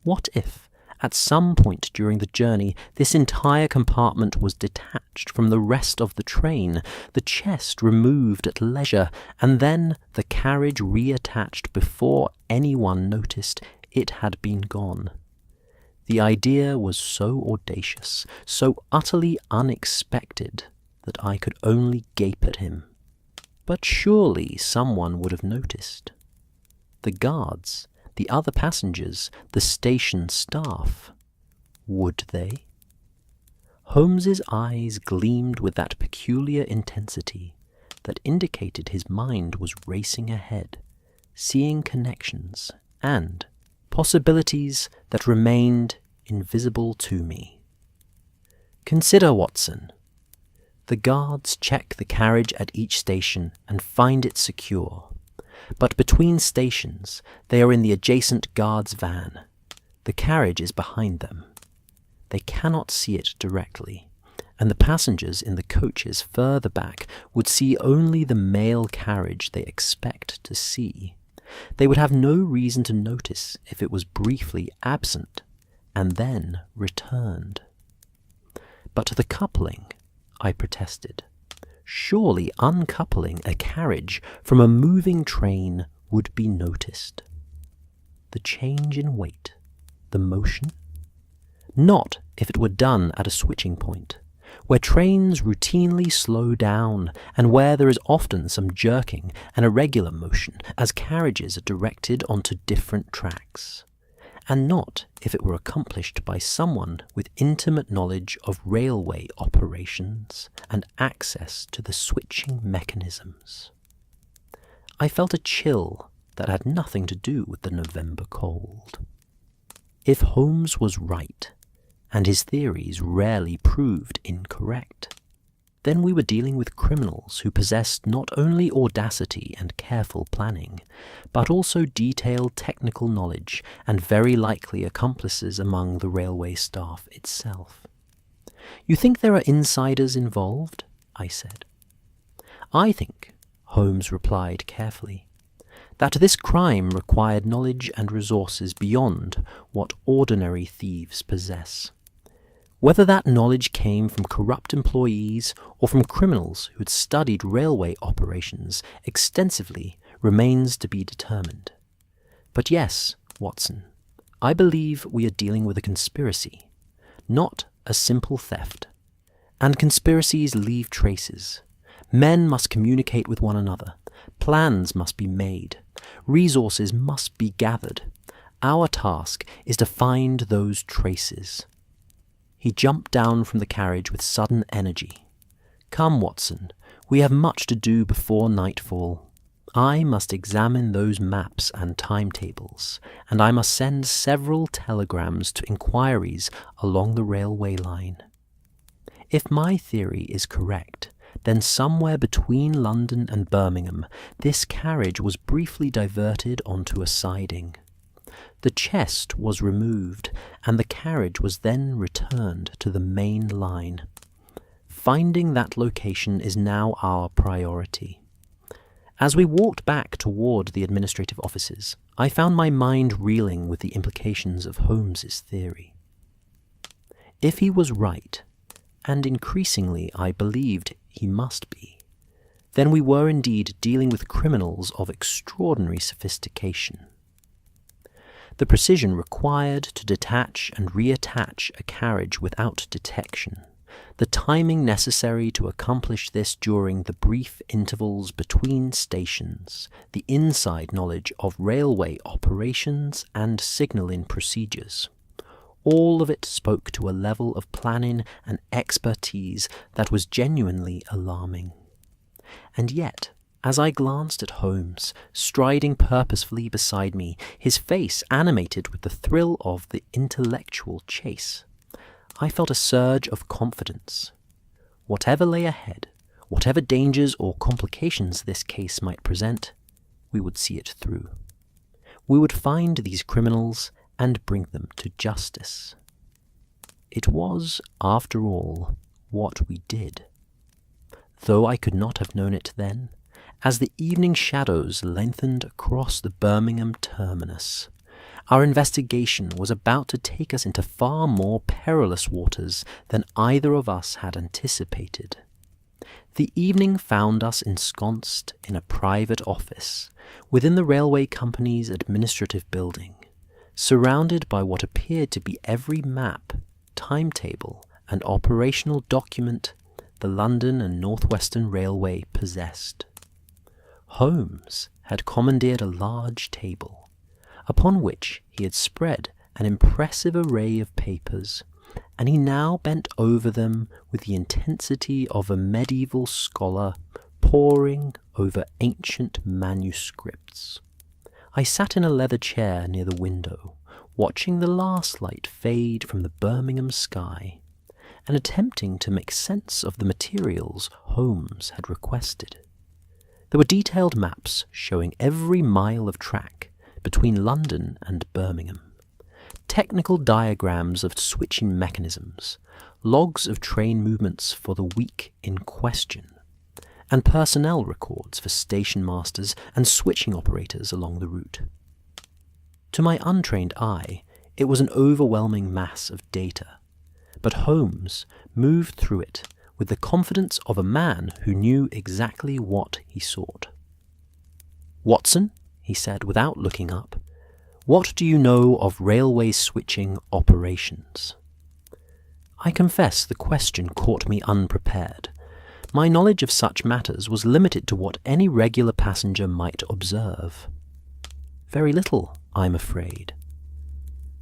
What if, at some point during the journey, this entire compartment was detached from the rest of the train, the chest removed at leisure, and then the carriage reattached before anyone noticed it had been gone? The idea was so audacious, so utterly unexpected, that I could only gape at him. But surely someone would have noticed. The guards, the other passengers, the station staff. Would they? Holmes's eyes gleamed with that peculiar intensity that indicated his mind was racing ahead, seeing connections and possibilities that remained invisible to me. "Consider, Watson. The guards check the carriage at each station and find it secure. But between stations, they are in the adjacent guard's van. The carriage is behind them. They cannot see it directly, and the passengers in the coaches further back would see only the mail carriage they expect to see. They would have no reason to notice if it was briefly absent and then returned." "But the coupling," I protested. "Surely uncoupling a carriage from a moving train would be noticed. The change in weight, the motion? Not if it were done at a switching point, where trains routinely slow down and where there is often some jerking and irregular motion as carriages are directed onto different tracks. And not if it were accomplished by someone with intimate knowledge of railway operations and access to the switching mechanisms." I felt a chill that had nothing to do with the November cold. If Holmes was right, and his theories rarely proved incorrect, then we were dealing with criminals who possessed not only audacity and careful planning, but also detailed technical knowledge and very likely accomplices among the railway staff itself. "You think there are insiders involved?" I said. "I think," Holmes replied carefully, "that this crime required knowledge and resources beyond what ordinary thieves possess. Whether that knowledge came from corrupt employees or from criminals who had studied railway operations extensively remains to be determined. But yes, Watson, I believe we are dealing with a conspiracy, not a simple theft. And conspiracies leave traces. Men must communicate with one another. Plans must be made. Resources must be gathered. Our task is to find those traces." He jumped down from the carriage with sudden energy. "Come, Watson, we have much to do before nightfall. I must examine those maps and timetables, and I must send several telegrams to inquiries along the railway line. If my theory is correct, then somewhere between London and Birmingham, this carriage was briefly diverted onto a siding. The chest was removed, and the carriage was then returned to the main line. Finding that location is now our priority." As we walked back toward the administrative offices, I found my mind reeling with the implications of Holmes's theory. If he was right, and increasingly I believed he must be, then we were indeed dealing with criminals of extraordinary sophistication. The precision required to detach and reattach a carriage without detection, the timing necessary to accomplish this during the brief intervals between stations, the inside knowledge of railway operations and signalling procedures. All of it spoke to a level of planning and expertise that was genuinely alarming. And yet, as I glanced at Holmes, striding purposefully beside me, his face animated with the thrill of the intellectual chase, I felt a surge of confidence. Whatever lay ahead, whatever dangers or complications this case might present, we would see it through. We would find these criminals and bring them to justice. It was, after all, what we did. Though I could not have known it then, as the evening shadows lengthened across the Birmingham terminus, our investigation was about to take us into far more perilous waters than either of us had anticipated. The evening found us ensconced in a private office within the railway company's administrative building, surrounded by what appeared to be every map, timetable, and operational document the London and North Western Railway possessed. Holmes had commandeered a large table, upon which he had spread an impressive array of papers, and he now bent over them with the intensity of a medieval scholar poring over ancient manuscripts. I sat in a leather chair near the window, watching the last light fade from the Birmingham sky, and attempting to make sense of the materials Holmes had requested. There were detailed maps showing every mile of track between London and Birmingham, technical diagrams of switching mechanisms, logs of train movements for the week in question, and personnel records for station masters and switching operators along the route. To my untrained eye, it was an overwhelming mass of data, but Holmes moved through it with the confidence of a man who knew exactly what he sought. "Watson," he said without looking up, "what do you know of railway switching operations?" I confess the question caught me unprepared. My knowledge of such matters was limited to what any regular passenger might observe. Very little, I'm afraid.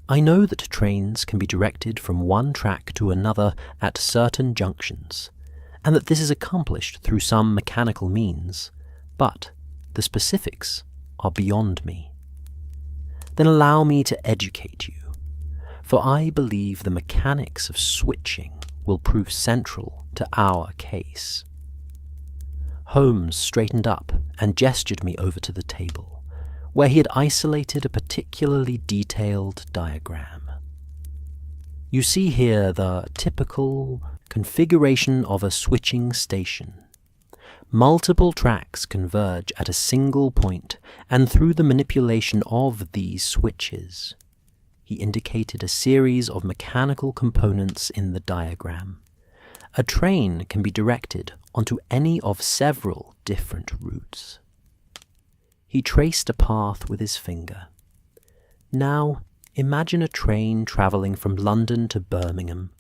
I know that trains can be directed from one track to another at certain junctions, and that this is accomplished through some mechanical means, but the specifics are beyond me. Then allow me to educate you, for I believe the mechanics of switching will prove central to our case. Holmes straightened up and gestured me over to the table, where he had isolated a particularly detailed diagram. You see here the typical configuration of a switching station. Multiple tracks converge at a single point, and through the manipulation of these switches, he indicated a series of mechanical components in the diagram. A train can be directed onto any of several different routes. He traced a path with his finger. Now, imagine a train travelling from London to Birmingham.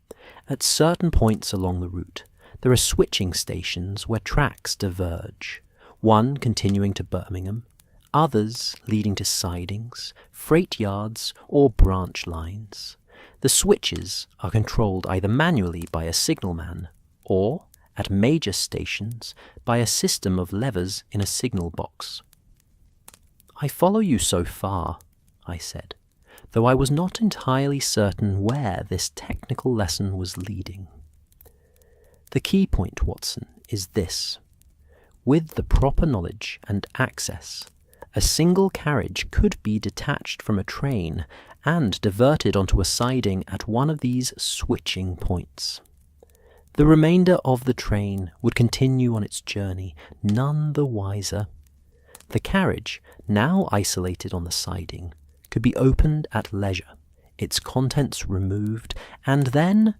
At certain points along the route, there are switching stations where tracks diverge, one continuing to Birmingham, others leading to sidings, freight yards, or branch lines. The switches are controlled either manually by a signalman or, at major stations, by a system of levers in a signal box. "I follow you so far," I said, though I was not entirely certain where this technical lesson was leading. "The key point, Watson, is this. With the proper knowledge and access, a single carriage could be detached from a train and diverted onto a siding at one of these switching points. The remainder of the train would continue on its journey, none the wiser. The carriage, now isolated on the siding, could be opened at leisure, its contents removed, and then,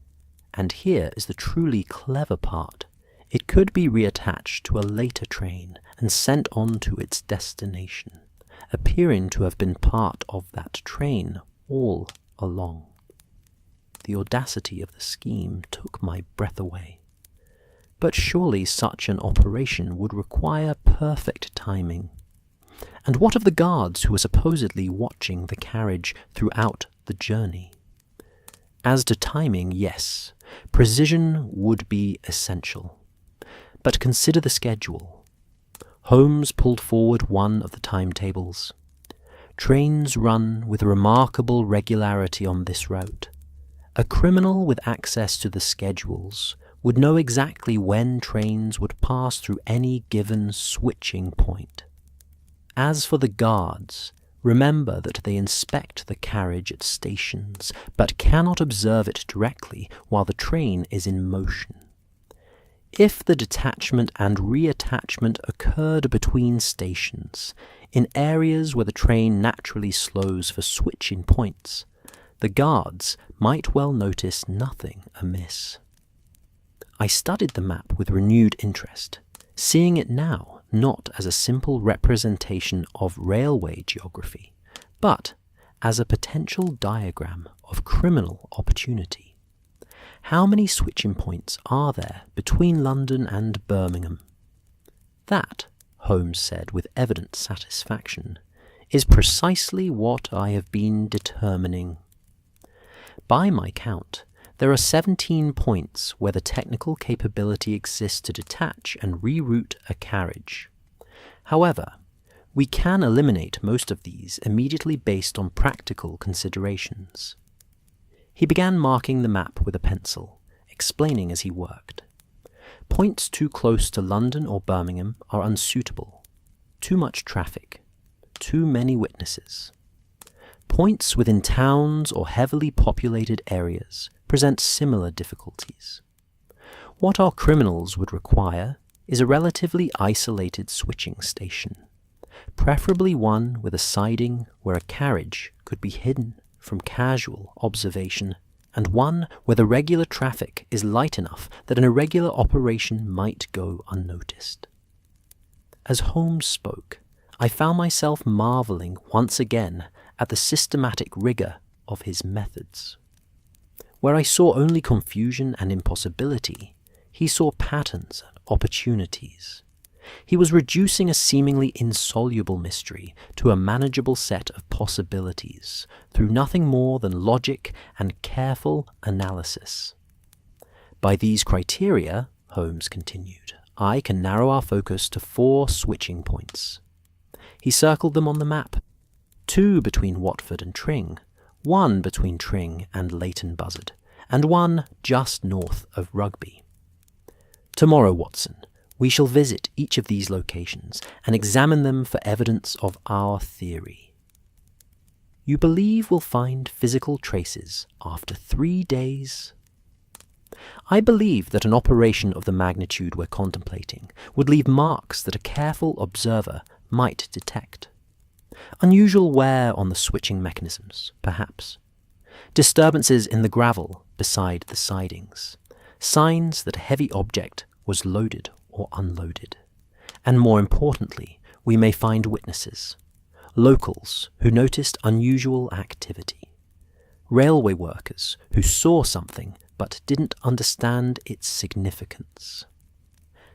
and here is the truly clever part, It could be reattached to a later train and sent on to its destination, appearing to have been part of that train all along. The audacity of the scheme took my breath away. But surely such an operation would require perfect timing. And what of the guards who were supposedly watching the carriage throughout the journey? As to timing, yes, precision would be essential. But consider the schedule. Holmes pulled forward one of the timetables. Trains run with remarkable regularity on this route. A criminal with access to the schedules would know exactly when trains would pass through any given switching point. As for the guards, remember that they inspect the carriage at stations, but cannot observe it directly while the train is in motion. If the detachment and reattachment occurred between stations, in areas where the train naturally slows for switching points, the guards might well notice nothing amiss. I studied the map with renewed interest, seeing it now not as a simple representation of railway geography, but as a potential diagram of criminal opportunity. How many switching points are there between London and Birmingham? That, Holmes said with evident satisfaction, is precisely what I have been determining. By my count, there are 17 points where the technical capability exists to detach and reroute a carriage. However, we can eliminate most of these immediately based on practical considerations. He began marking the map with a pencil, explaining as he worked. Points too close to London or Birmingham are unsuitable. Too much traffic. Too many witnesses. Points within towns or heavily populated areas present similar difficulties. What our criminals would require is a relatively isolated switching station, preferably one with a siding where a carriage could be hidden from casual observation, and one where the regular traffic is light enough that an irregular operation might go unnoticed. As Holmes spoke, I found myself marvelling once again at the systematic rigour of his methods. Where I saw only confusion and impossibility, he saw patterns and opportunities. He was reducing a seemingly insoluble mystery to a manageable set of possibilities through nothing more than logic and careful analysis. By these criteria, Holmes continued, I can narrow our focus to 4 switching points. He circled them on the map. 2 between Watford and Tring, 1 between Tring and Leighton Buzzard, and 1 just north of Rugby. Tomorrow, Watson, we shall visit each of these locations and examine them for evidence of our theory. You believe we'll find physical traces after 3 days? I believe that an operation of the magnitude we're contemplating would leave marks that a careful observer might detect. Unusual wear on the switching mechanisms, perhaps. Disturbances in the gravel beside the sidings. Signs that a heavy object was loaded or unloaded. And more importantly, we may find witnesses. Locals who noticed unusual activity. Railway workers who saw something but didn't understand its significance.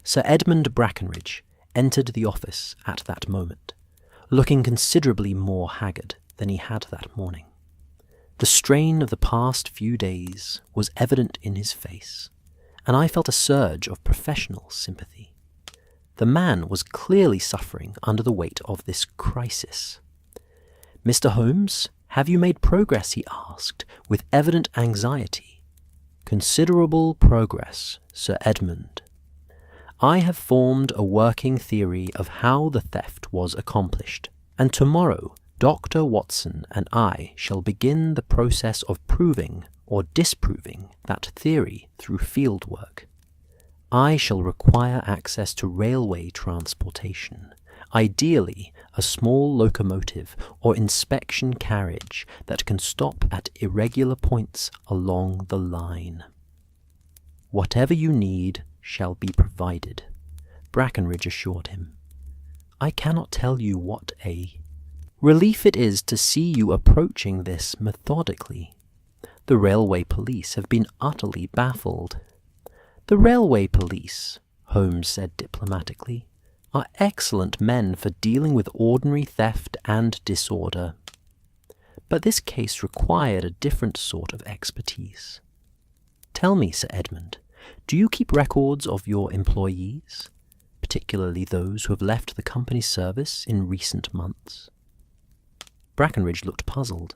Sir Edmund Brackenridge entered the office at that moment, looking considerably more haggard than he had that morning. The strain of the past few days was evident in his face, and I felt a surge of professional sympathy. The man was clearly suffering under the weight of this crisis. "Mr. Holmes, have you made progress?" he asked, with evident anxiety. "Considerable progress, Sir Edmund. I have formed a working theory of how the theft was accomplished, and tomorrow Dr. Watson and I shall begin the process of proving or disproving that theory through field work. I shall require access to railway transportation, ideally a small locomotive or inspection carriage that can stop at irregular points along the line. Whatever you need shall be provided," Brackenridge assured him. "I cannot tell you what a relief it is to see you approaching this methodically. The railway police have been utterly baffled." "The railway police," Holmes said diplomatically, "are excellent men for dealing with ordinary theft and disorder. But this case required a different sort of expertise. Tell me, Sir Edmund, do you keep records of your employees, particularly those who have left the company's service in recent months?" Brackenridge looked puzzled.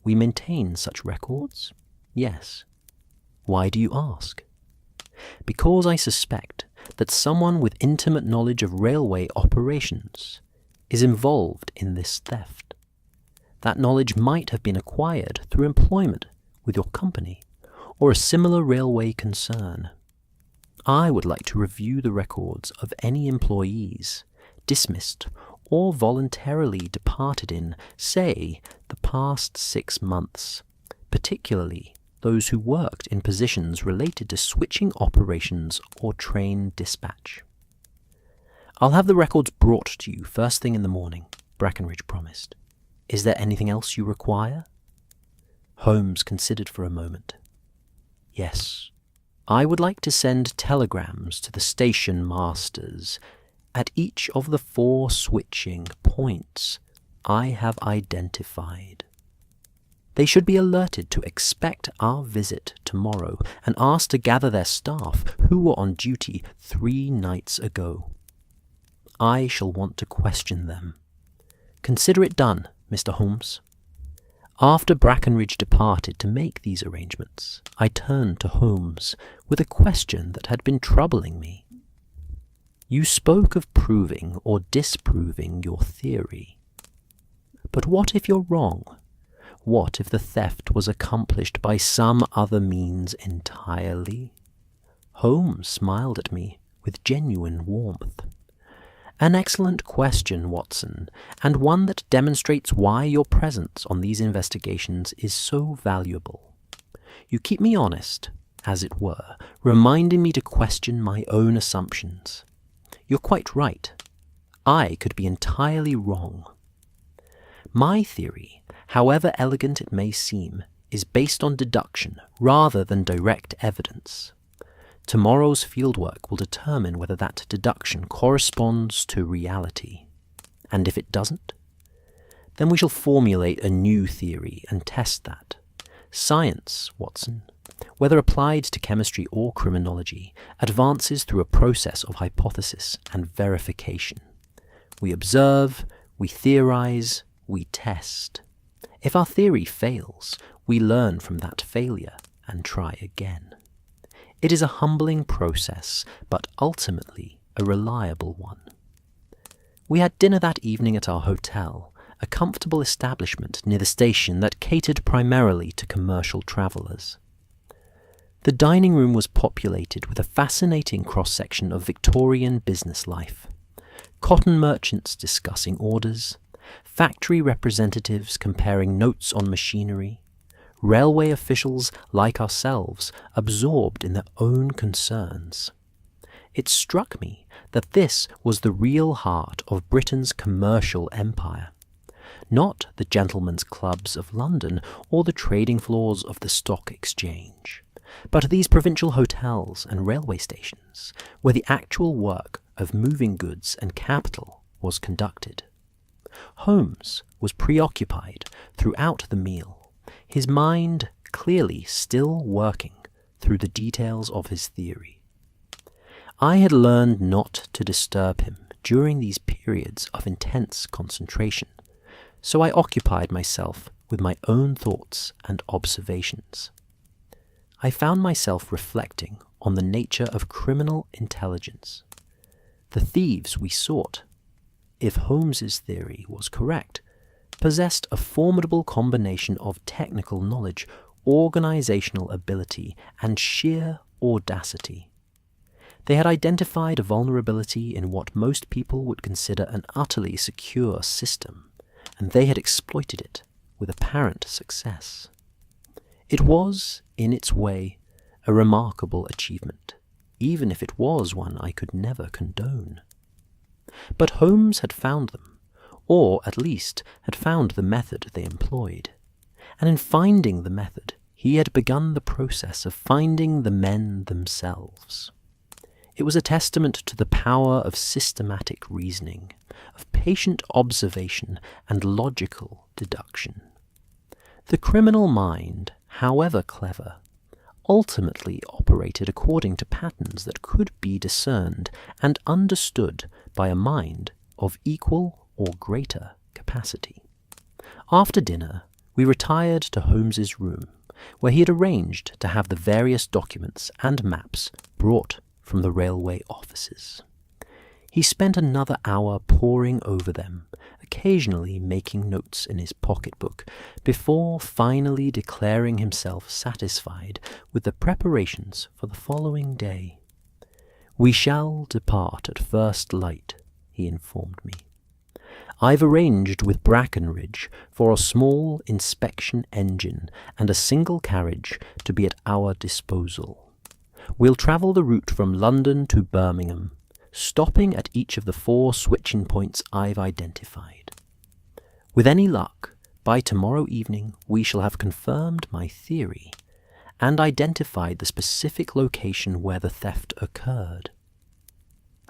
"We maintain such records? Yes. Why do you ask?" "Because I suspect that someone with intimate knowledge of railway operations is involved in this theft. That knowledge might have been acquired through employment with your company or a similar railway concern. I would like to review the records of any employees dismissed or voluntarily departed in, say, the past 6 months, particularly those who worked in positions related to switching operations or train dispatch." "I'll have the records brought to you first thing in the morning," Brackenridge promised. "Is there anything else you require?" Holmes considered for a moment. "Yes, I would like to send telegrams to the station masters at each of the 4 switching points I have identified. They should be alerted to expect our visit tomorrow and asked to gather their staff who were on duty 3 nights ago. I shall want to question them. Consider it done, Mr. Holmes." After Brackenridge departed to make these arrangements, I turned to Holmes with a question that had been troubling me. "You spoke of proving or disproving your theory. But what if you're wrong? What if the theft was accomplished by some other means entirely?" Holmes smiled at me with genuine warmth. "An excellent question, Watson, and one that demonstrates why your presence on these investigations is so valuable. You keep me honest, as it were, reminding me to question my own assumptions. You're quite right. I could be entirely wrong. My theory, however elegant it may seem, is based on deduction rather than direct evidence. Tomorrow's fieldwork will determine whether that deduction corresponds to reality. And if it doesn't, then we shall formulate a new theory and test that. Science, Watson, whether applied to chemistry or criminology, advances through a process of hypothesis and verification. We observe, we theorize, we test. If our theory fails, we learn from that failure and try again. It is a humbling process, but ultimately a reliable one. We had dinner that evening at our hotel, a comfortable establishment near the station that catered primarily to commercial travellers. The dining room was populated with a fascinating cross-section of Victorian business life. Cotton merchants discussing orders, factory representatives comparing notes on machinery, railway officials like ourselves absorbed in their own concerns. It struck me that this was the real heart of Britain's commercial empire, not the gentlemen's clubs of London or the trading floors of the stock exchange, but these provincial hotels and railway stations where the actual work of moving goods and capital was conducted. Holmes was preoccupied throughout the meal, his mind clearly still working through the details of his theory. I had learned not to disturb him during these periods of intense concentration, so I occupied myself with my own thoughts and observations. I found myself reflecting on the nature of criminal intelligence. The thieves we sought, if Holmes's theory was correct, possessed a formidable combination of technical knowledge, organizational ability, and sheer audacity. They had identified a vulnerability in what most people would consider an utterly secure system, and they had exploited it with apparent success. It was, in its way, a remarkable achievement, even if it was one I could never condone. But Holmes had found them, or at least had found the method they employed, and in finding the method, he had begun the process of finding the men themselves. It was a testament to the power of systematic reasoning, of patient observation and logical deduction. The criminal mind, however clever, ultimately operated according to patterns that could be discerned and understood by a mind of equal or greater capacity. After dinner, we retired to Holmes's room, where he had arranged to have the various documents and maps brought from the railway offices. He spent another hour poring over them, occasionally making notes in his pocketbook, before finally declaring himself satisfied with the preparations for the following day. "We shall depart at first light," he informed me. "I've arranged with Brackenridge for a small inspection engine and a single carriage to be at our disposal. We'll travel the route from London to Birmingham, stopping at each of the 4 switching points I've identified. With any luck, by tomorrow evening we shall have confirmed my theory and identified the specific location where the theft occurred.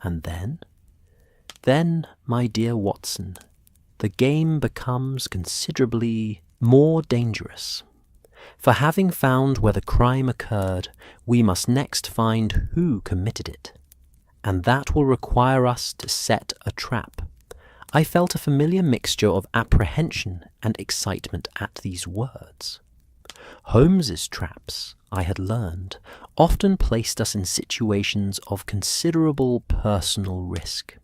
And then, my dear Watson, the game becomes considerably more dangerous. For having found where the crime occurred, we must next find who committed it. And that will require us to set a trap." I felt a familiar mixture of apprehension and excitement at these words. Holmes's traps, I had learned, often placed us in situations of considerable personal risk.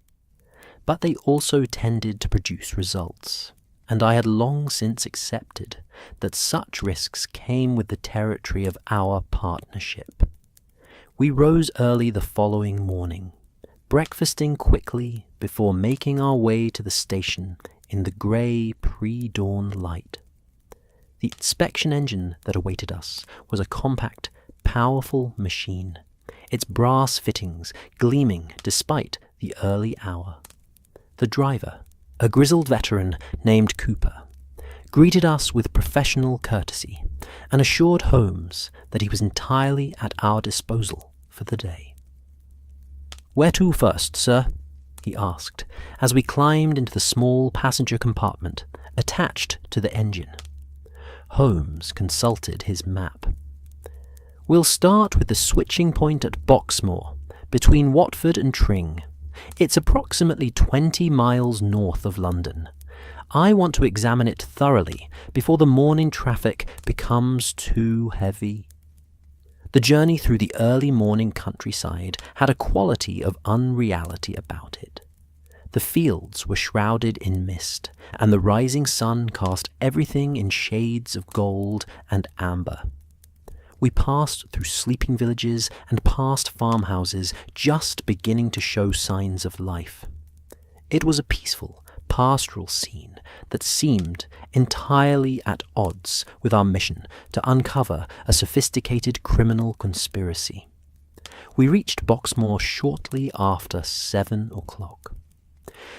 But they also tended to produce results, and I had long since accepted that such risks came with the territory of our partnership. We rose early the following morning, breakfasting quickly before making our way to the station in the grey pre-dawn light. The inspection engine that awaited us was a compact, powerful machine, its brass fittings gleaming despite the early hour. The driver, a grizzled veteran named Cooper, greeted us with professional courtesy and assured Holmes that he was entirely at our disposal for the day. "Where to first, sir?" he asked, as we climbed into the small passenger compartment attached to the engine. Holmes consulted his map. "We'll start with the switching point at Boxmoor, between Watford and Tring. It's approximately 20 miles north of London. I want to examine it thoroughly before the morning traffic becomes too heavy." The journey through the early morning countryside had a quality of unreality about it. The fields were shrouded in mist, and the rising sun cast everything in shades of gold and amber. We passed through sleeping villages and past farmhouses just beginning to show signs of life. It was a peaceful, pastoral scene that seemed entirely at odds with our mission to uncover a sophisticated criminal conspiracy. We reached Boxmoor shortly after 7 o'clock.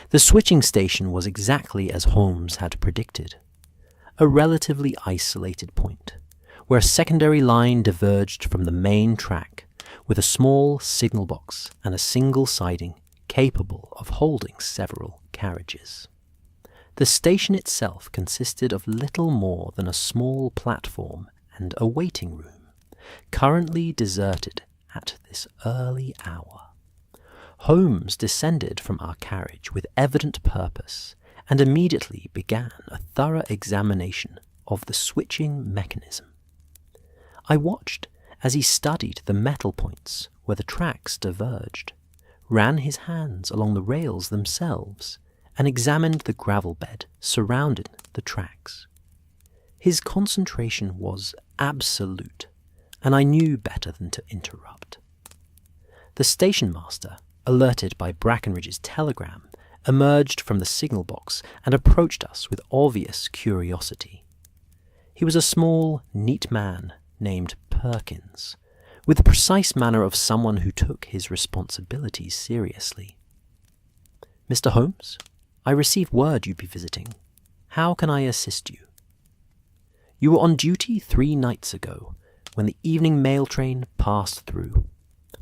The switching station was exactly as Holmes had predicted, a relatively isolated point, where a secondary line diverged from the main track, with a small signal box and a single siding capable of holding several carriages. The station itself consisted of little more than a small platform and a waiting room, currently deserted at this early hour. Holmes descended from our carriage with evident purpose and immediately began a thorough examination of the switching mechanism. I watched as he studied the metal points where the tracks diverged, ran his hands along the rails themselves, and examined the gravel bed surrounding the tracks. His concentration was absolute, and I knew better than to interrupt. The station master, alerted by Brackenridge's telegram, emerged from the signal box and approached us with obvious curiosity. He was a small, neat man named Perkins, with the precise manner of someone who took his responsibilities seriously. "Mr. Holmes, I received word you'd be visiting. How can I assist you?" "You were on duty 3 nights ago, when the evening mail train passed through?"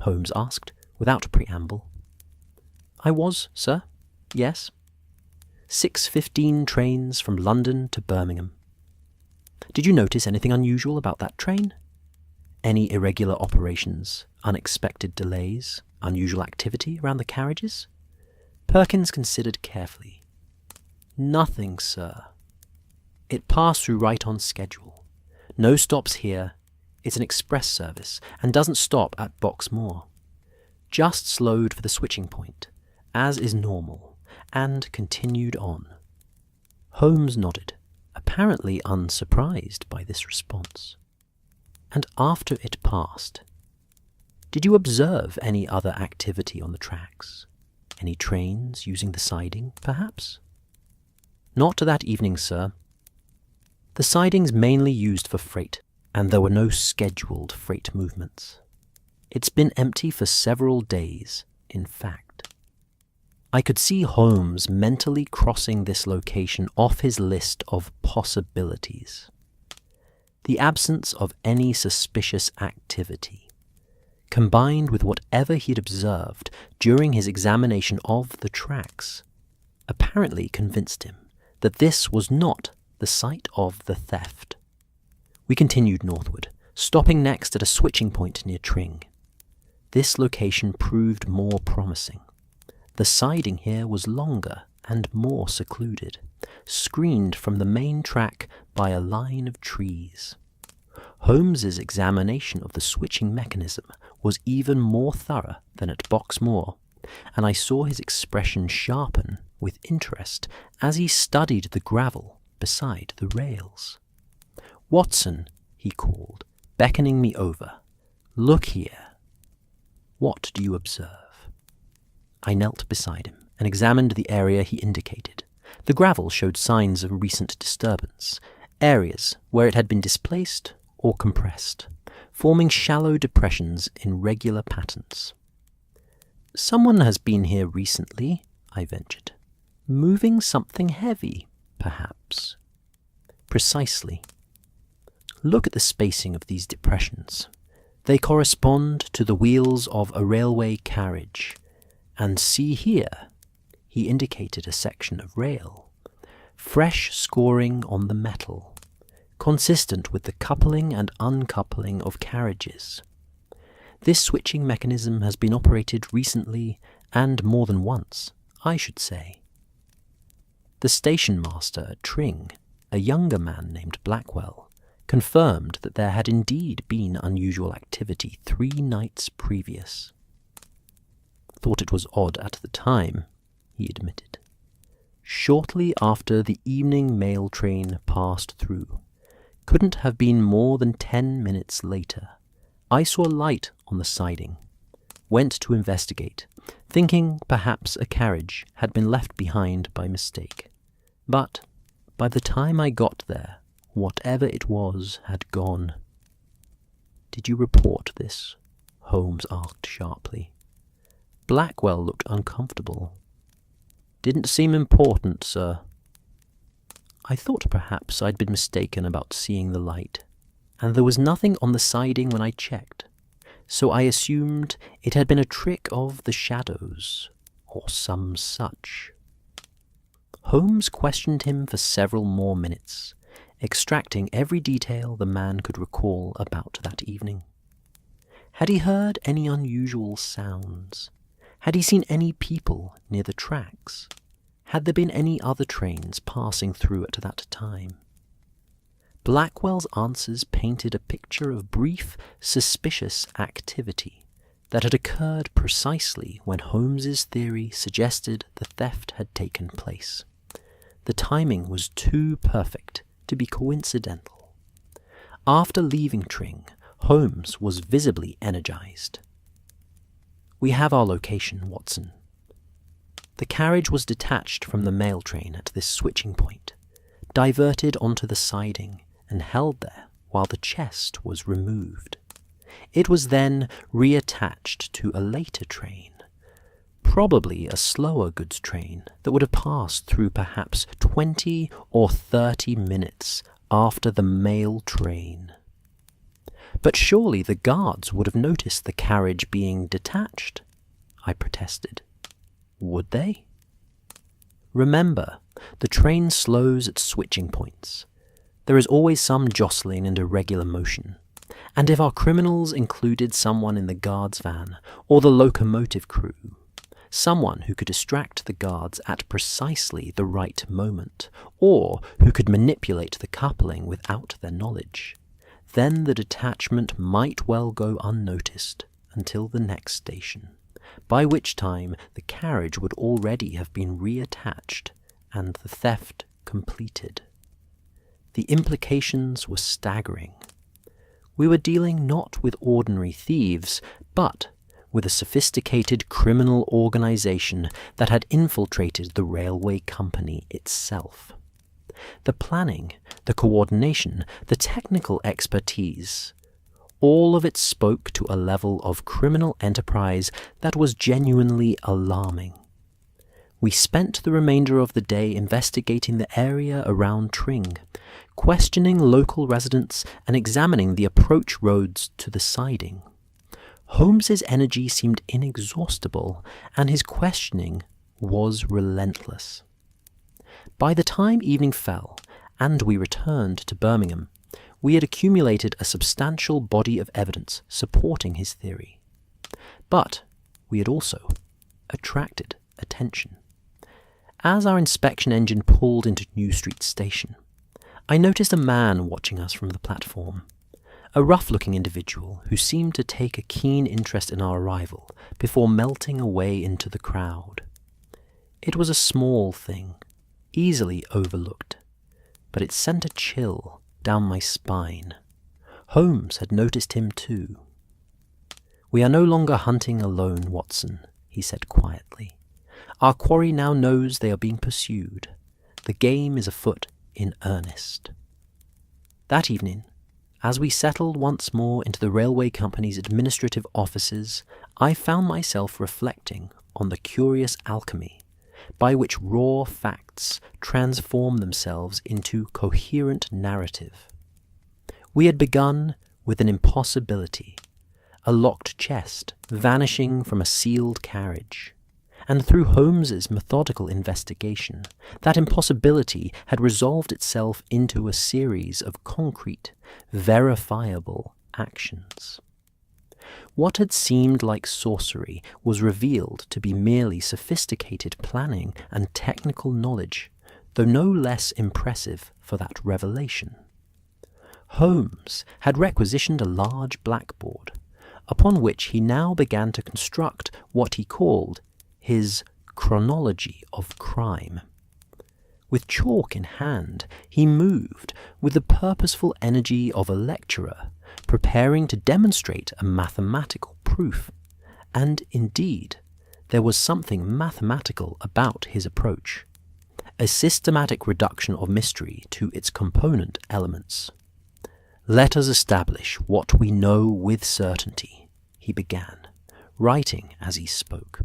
Holmes asked, without preamble. "I was, sir. Yes. 6:15 trains from London to Birmingham." "Did you notice anything unusual about that train? Any irregular operations, unexpected delays, unusual activity around the carriages?" Perkins considered carefully. "Nothing, sir. It passed through right on schedule. No stops here. It's an express service and doesn't stop at Boxmoor. Just slowed for the switching point, as is normal, and continued on." Holmes nodded, apparently unsurprised by this response. "And after it passed, did you observe any other activity on the tracks? Any trains using the siding, perhaps?" "Not that evening, sir. The siding's mainly used for freight, and there were no scheduled freight movements. It's been empty for several days, in fact." I could see Holmes mentally crossing this location off his list of possibilities. The absence of any suspicious activity, combined with whatever he'd observed during his examination of the tracks, apparently convinced him that this was not the site of the theft. We continued northward, stopping next at a switching point near Tring. This location proved more promising. The siding here was longer and more secluded, screened from the main track by a line of trees. Holmes's examination of the switching mechanism was even more thorough than at Boxmoor, and I saw his expression sharpen with interest as he studied the gravel beside the rails. "Watson," he called, beckoning me over, "look here. What do you observe?" I knelt beside him and examined the area he indicated. The gravel showed signs of recent disturbance, areas where it had been displaced or compressed, forming shallow depressions in regular patterns. "Someone has been here recently," I ventured. "Moving something heavy, perhaps?" "Precisely. Look at the spacing of these depressions. They correspond to the wheels of a railway carriage. And see here," he indicated a section of rail, "fresh scoring on the metal, consistent with the coupling and uncoupling of carriages. This switching mechanism has been operated recently, and more than once, I should say." The station master at Tring, a younger man named Blackwell, confirmed that there had indeed been unusual activity 3 nights previous. "Thought it was odd at the time," he admitted. "Shortly after the evening mail train passed through, couldn't have been more than 10 minutes later, I saw a light on the siding, went to investigate, thinking perhaps a carriage had been left behind by mistake. But by the time I got there, whatever it was had gone." "Did you report this?" Holmes asked sharply. Blackwell looked uncomfortable. "Didn't seem important, sir." I thought perhaps I'd been mistaken about seeing the light, and there was nothing on the siding when I checked, so I assumed it had been a trick of the shadows, or some such. Holmes questioned him for several more minutes, extracting every detail the man could recall about that evening. Had he heard any unusual sounds? Had he seen any people near the tracks? Had there been any other trains passing through at that time? Blackwell's answers painted a picture of brief, suspicious activity that had occurred precisely when Holmes's theory suggested the theft had taken place. The timing was too perfect to be coincidental. After leaving Tring, Holmes was visibly energized. "We have our location, Watson. The carriage was detached from the mail train at this switching point, diverted onto the siding, and held there while the chest was removed. It was then reattached to a later train, probably a slower goods train that would have passed through perhaps 20 or 30 minutes after the mail train. But surely the guards would have noticed the carriage being detached, I protested. Would they? Remember, the train slows at switching points. There is always some jostling and irregular motion. And if our criminals included someone in the guards' van or the locomotive crew, someone who could distract the guards at precisely the right moment, or who could manipulate the coupling without their knowledge, then the detachment might well go unnoticed until the next station, by which time the carriage would already have been reattached and the theft completed. The implications were staggering. We were dealing not with ordinary thieves, but with a sophisticated criminal organization that had infiltrated the railway company itself. The planning, the coordination, the technical expertise, all of it spoke to a level of criminal enterprise that was genuinely alarming. We spent the remainder of the day investigating the area around Tring, questioning local residents and examining the approach roads to the siding. Holmes's energy seemed inexhaustible, and his questioning was relentless. By the time evening fell, and we returned to Birmingham, we had accumulated a substantial body of evidence supporting his theory. But we had also attracted attention. As our inspection engine pulled into New Street Station, I noticed a man watching us from the platform. A rough-looking individual who seemed to take a keen interest in our arrival before melting away into the crowd. It was a small thing, easily overlooked, but it sent a chill down my spine. Holmes had noticed him too. "We are no longer hunting alone, Watson," he said quietly. "Our quarry now knows they are being pursued. The game is afoot in earnest." That evening, as we settled once more into the railway company's administrative offices, I found myself reflecting on the curious alchemy by which raw facts transform themselves into coherent narrative. We had begun with an impossibility, a locked chest vanishing from a sealed carriage, and through Holmes's methodical investigation, that impossibility had resolved itself into a series of concrete, verifiable actions. What had seemed like sorcery was revealed to be merely sophisticated planning and technical knowledge, though no less impressive for that revelation. Holmes had requisitioned a large blackboard, upon which he now began to construct what he called his chronology of crime. With chalk in hand, he moved with the purposeful energy of a lecturer, preparing to demonstrate a mathematical proof. And indeed, there was something mathematical about his approach, a systematic reduction of mystery to its component elements. "Let us establish what we know with certainty," he began, writing as he spoke.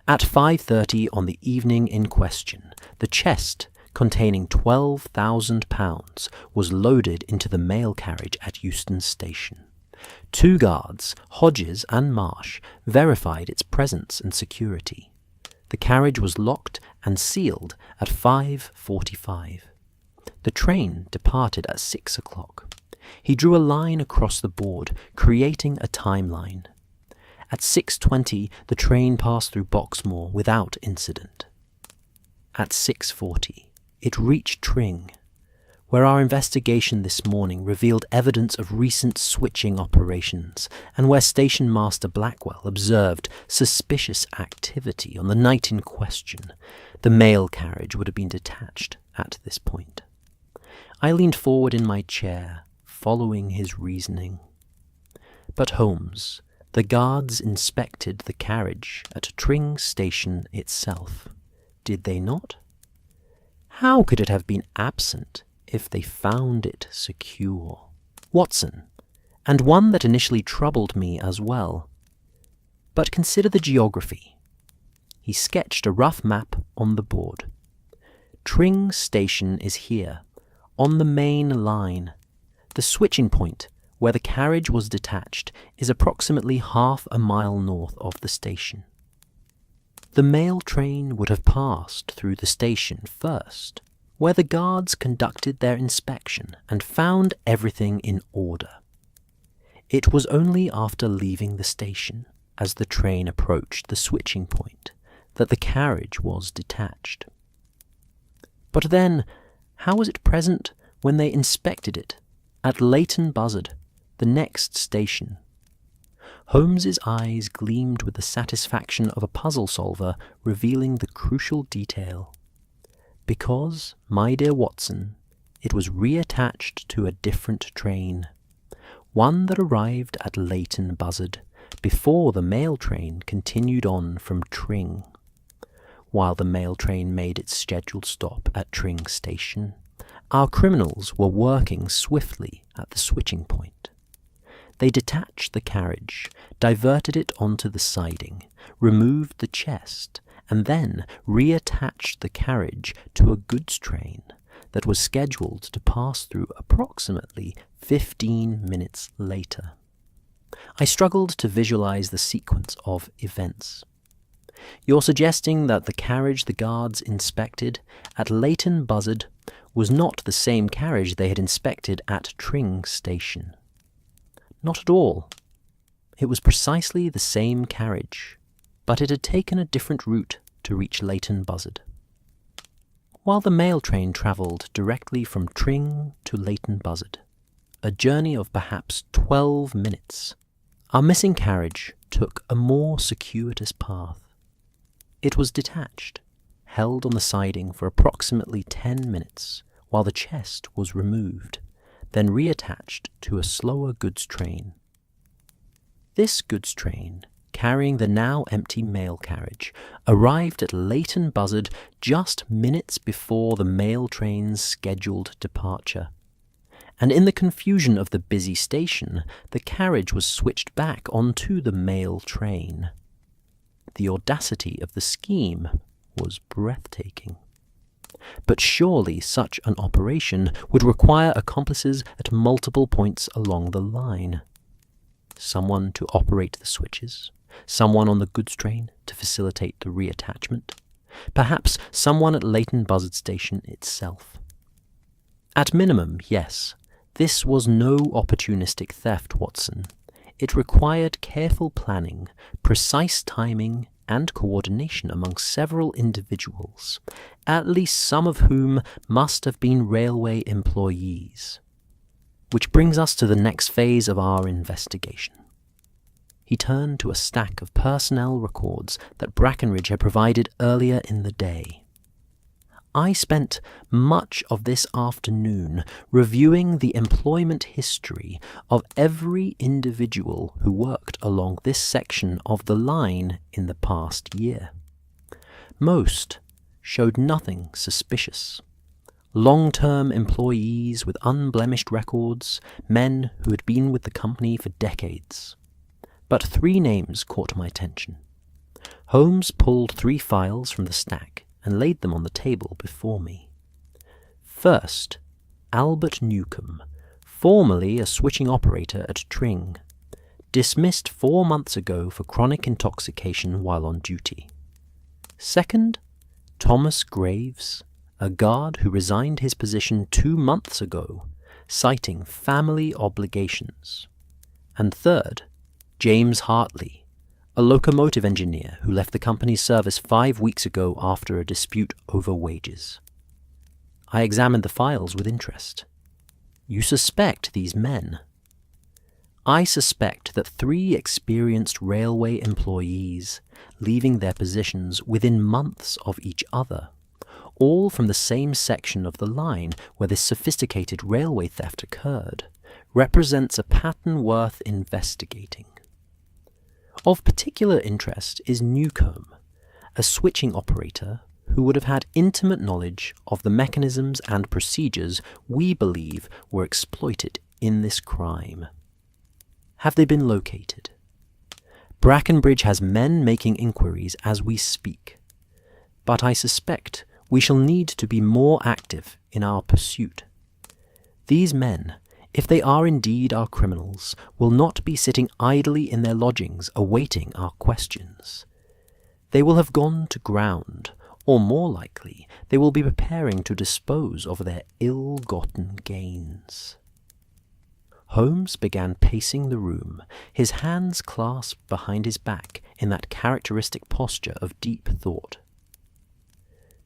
At 5:30 on the evening in question, the chest containing £12,000 was loaded into the mail carriage at Euston Station. 2 guards, Hodges and Marsh, verified its presence and security. The carriage was locked and sealed at 5:45. The train departed at 6 o'clock. He drew a line across the board, creating a timeline. At 6:20, the train passed through Boxmoor without incident. At 6:40, it reached Tring, where our investigation this morning revealed evidence of recent switching operations, and where Station Master Blackwell observed suspicious activity on the night in question. The mail carriage would have been detached at this point. I leaned forward in my chair, following his reasoning. But Holmes, the guards inspected the carriage at Tring Station itself, did they not? How could it have been absent if they found it secure? Watson, and one that initially troubled me as well. But consider the geography. He sketched a rough map on the board. Tring Station is here, on the main line. The switching point, where the carriage was detached, is approximately half a mile north of the station. The mail train would have passed through the station first, where the guards conducted their inspection and found everything in order. It was only after leaving the station, as the train approached the switching point, that the carriage was detached. But then, how was it present when they inspected it at Leighton Buzzard, the next station? Holmes's eyes gleamed with the satisfaction of a puzzle solver revealing the crucial detail. Because, my dear Watson, it was reattached to a different train, one that arrived at Leighton Buzzard before the mail train continued on from Tring. While the mail train made its scheduled stop at Tring Station, our criminals were working swiftly at the switching point. They detached the carriage, diverted it onto the siding, removed the chest, and then reattached the carriage to a goods train that was scheduled to pass through approximately 15 minutes later. I struggled to visualize the sequence of events. You're suggesting that the carriage the guards inspected at Leighton Buzzard was not the same carriage they had inspected at Tring Station. Not at all. It was precisely the same carriage, but it had taken a different route to reach Leighton Buzzard. While the mail train travelled directly from Tring to Leighton Buzzard, a journey of perhaps 12 minutes, our missing carriage took a more circuitous path. It was detached, held on the siding for approximately 10 minutes while the chest was removed, then reattached to a slower goods train. This goods train, carrying the now empty mail carriage, arrived at Leighton Buzzard just minutes before the mail train's scheduled departure. And in the confusion of the busy station, the carriage was switched back onto the mail train. The audacity of the scheme was breathtaking. But surely such an operation would require accomplices at multiple points along the line. Someone to operate the switches, someone on the goods train to facilitate the reattachment, perhaps someone at Leighton Buzzard Station itself. At minimum, yes, this was no opportunistic theft, Watson. It required careful planning, precise timing, and coordination among several individuals, at least some of whom must have been railway employees. Which brings us to the next phase of our investigation. He turned to a stack of personnel records that Brackenridge had provided earlier in the day. I spent much of this afternoon reviewing the employment history of every individual who worked along this section of the line in the past year. Most showed nothing suspicious. Long-term employees with unblemished records, men who had been with the company for decades. But 3 names caught my attention. Holmes pulled 3 files from the stack and laid them on the table before me. First, Albert Newcomb, formerly a switching operator at Tring, dismissed 4 months ago for chronic intoxication while on duty. Second, Thomas Graves, a guard who resigned his position 2 months ago, citing family obligations. And third, James Hartley, a locomotive engineer who left the company's service 5 weeks ago after a dispute over wages. I examined the files with interest. You suspect these men? I suspect that 3 experienced railway employees, leaving their positions within months of each other, all from the same section of the line where this sophisticated railway theft occurred, represents a pattern worth investigating. Of particular interest is Newcomb, a switching operator who would have had intimate knowledge of the mechanisms and procedures we believe were exploited in this crime. Have they been located? Brackenbridge has men making inquiries as we speak, but I suspect we shall need to be more active in our pursuit. These men, if they are indeed our criminals, will not be sitting idly in their lodgings awaiting our questions. They will have gone to ground, or more likely, they will be preparing to dispose of their ill-gotten gains. Holmes began pacing the room, his hands clasped behind his back in that characteristic posture of deep thought.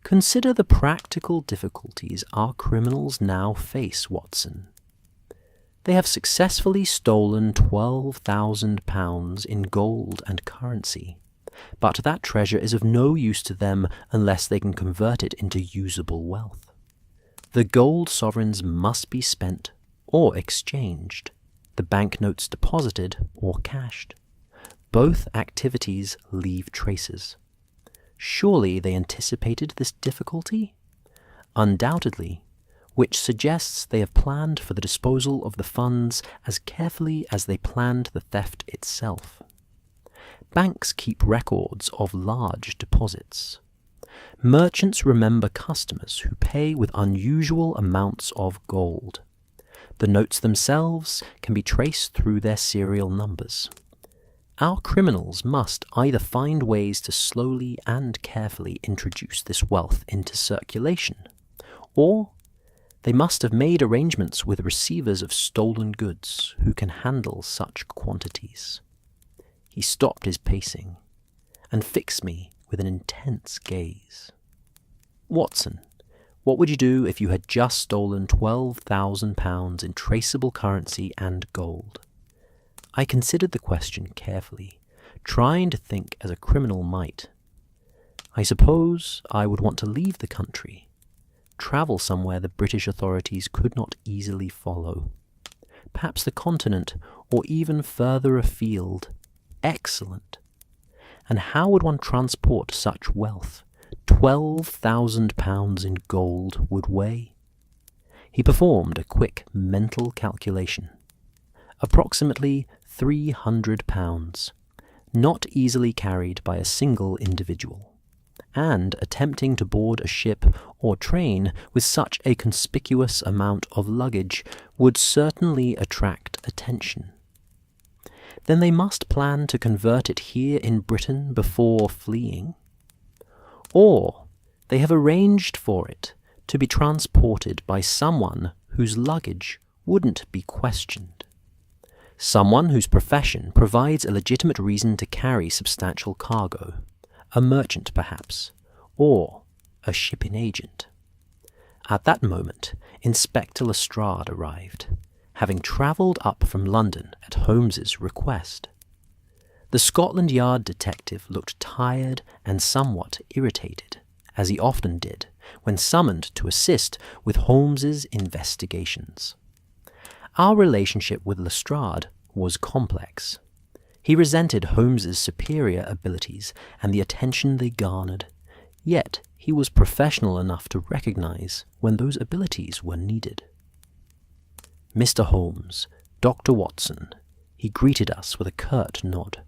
Consider the practical difficulties our criminals now face, Watson. They have successfully stolen £12,000 in gold and currency, but that treasure is of no use to them unless they can convert it into usable wealth. The gold sovereigns must be spent or exchanged, the banknotes deposited or cashed. Both activities leave traces. Surely they anticipated this difficulty? Undoubtedly, which suggests they have planned for the disposal of the funds as carefully as they planned the theft itself. Banks keep records of large deposits. Merchants remember customers who pay with unusual amounts of gold. The notes themselves can be traced through their serial numbers. Our criminals must either find ways to slowly and carefully introduce this wealth into circulation, or they must have made arrangements with receivers of stolen goods who can handle such quantities. He stopped his pacing and fixed me with an intense gaze. Watson, what would you do if you had just stolen £12,000 in traceable currency and gold? I considered the question carefully, trying to think as a criminal might. I suppose I would want to leave the country, travel somewhere the British authorities could not easily follow. Perhaps the continent, or even further afield. Excellent. And how would one transport such wealth? £12,000 in gold would weigh. He performed a quick mental calculation. Approximately £300, not easily carried by a single individual, and attempting to board a ship or train with such a conspicuous amount of luggage would certainly attract attention. Then they must plan to convert it here in Britain before fleeing. Or they have arranged for it to be transported by someone whose luggage wouldn't be questioned. Someone whose profession provides a legitimate reason to carry substantial cargo. A merchant perhaps, or a shipping agent. At that moment, Inspector Lestrade arrived, having travelled up from London at Holmes's request. The Scotland Yard detective looked tired and somewhat irritated, as he often did when summoned to assist with Holmes's investigations. Our relationship with Lestrade was complex. He resented Holmes's superior abilities and the attention they garnered, yet he was professional enough to recognize when those abilities were needed. "Mr. Holmes, Dr. Watson," he greeted us with a curt nod.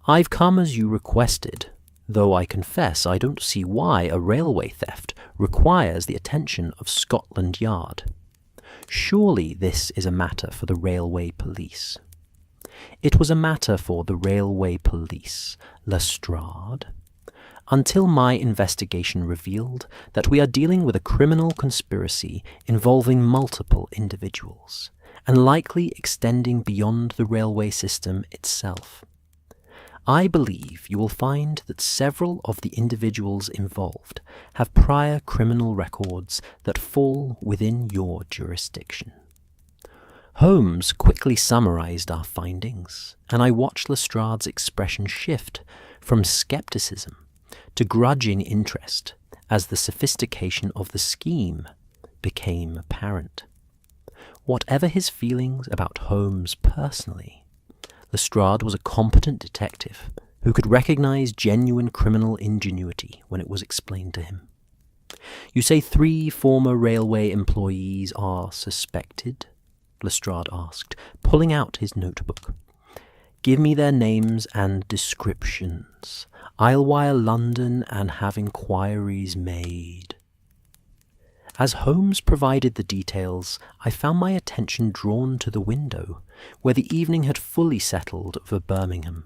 "I've come as you requested, though I confess I don't see why a railway theft requires the attention of Scotland Yard. Surely this is a matter for the railway police." It was a matter for the railway police, Lestrade, until my investigation revealed that we are dealing with a criminal conspiracy involving multiple individuals, and likely extending beyond the railway system itself. I believe you will find that several of the individuals involved have prior criminal records that fall within your jurisdiction. Holmes quickly summarized our findings, and I watched Lestrade's expression shift from skepticism to grudging interest as the sophistication of the scheme became apparent. Whatever his feelings about Holmes personally, Lestrade was a competent detective who could recognize genuine criminal ingenuity when it was explained to him. "You say 3 former railway employees are suspected?" Lestrade asked, pulling out his notebook. "Give me their names and descriptions. I'll wire London and have inquiries made." As Holmes provided the details, I found my attention drawn to the window, where the evening had fully settled over Birmingham.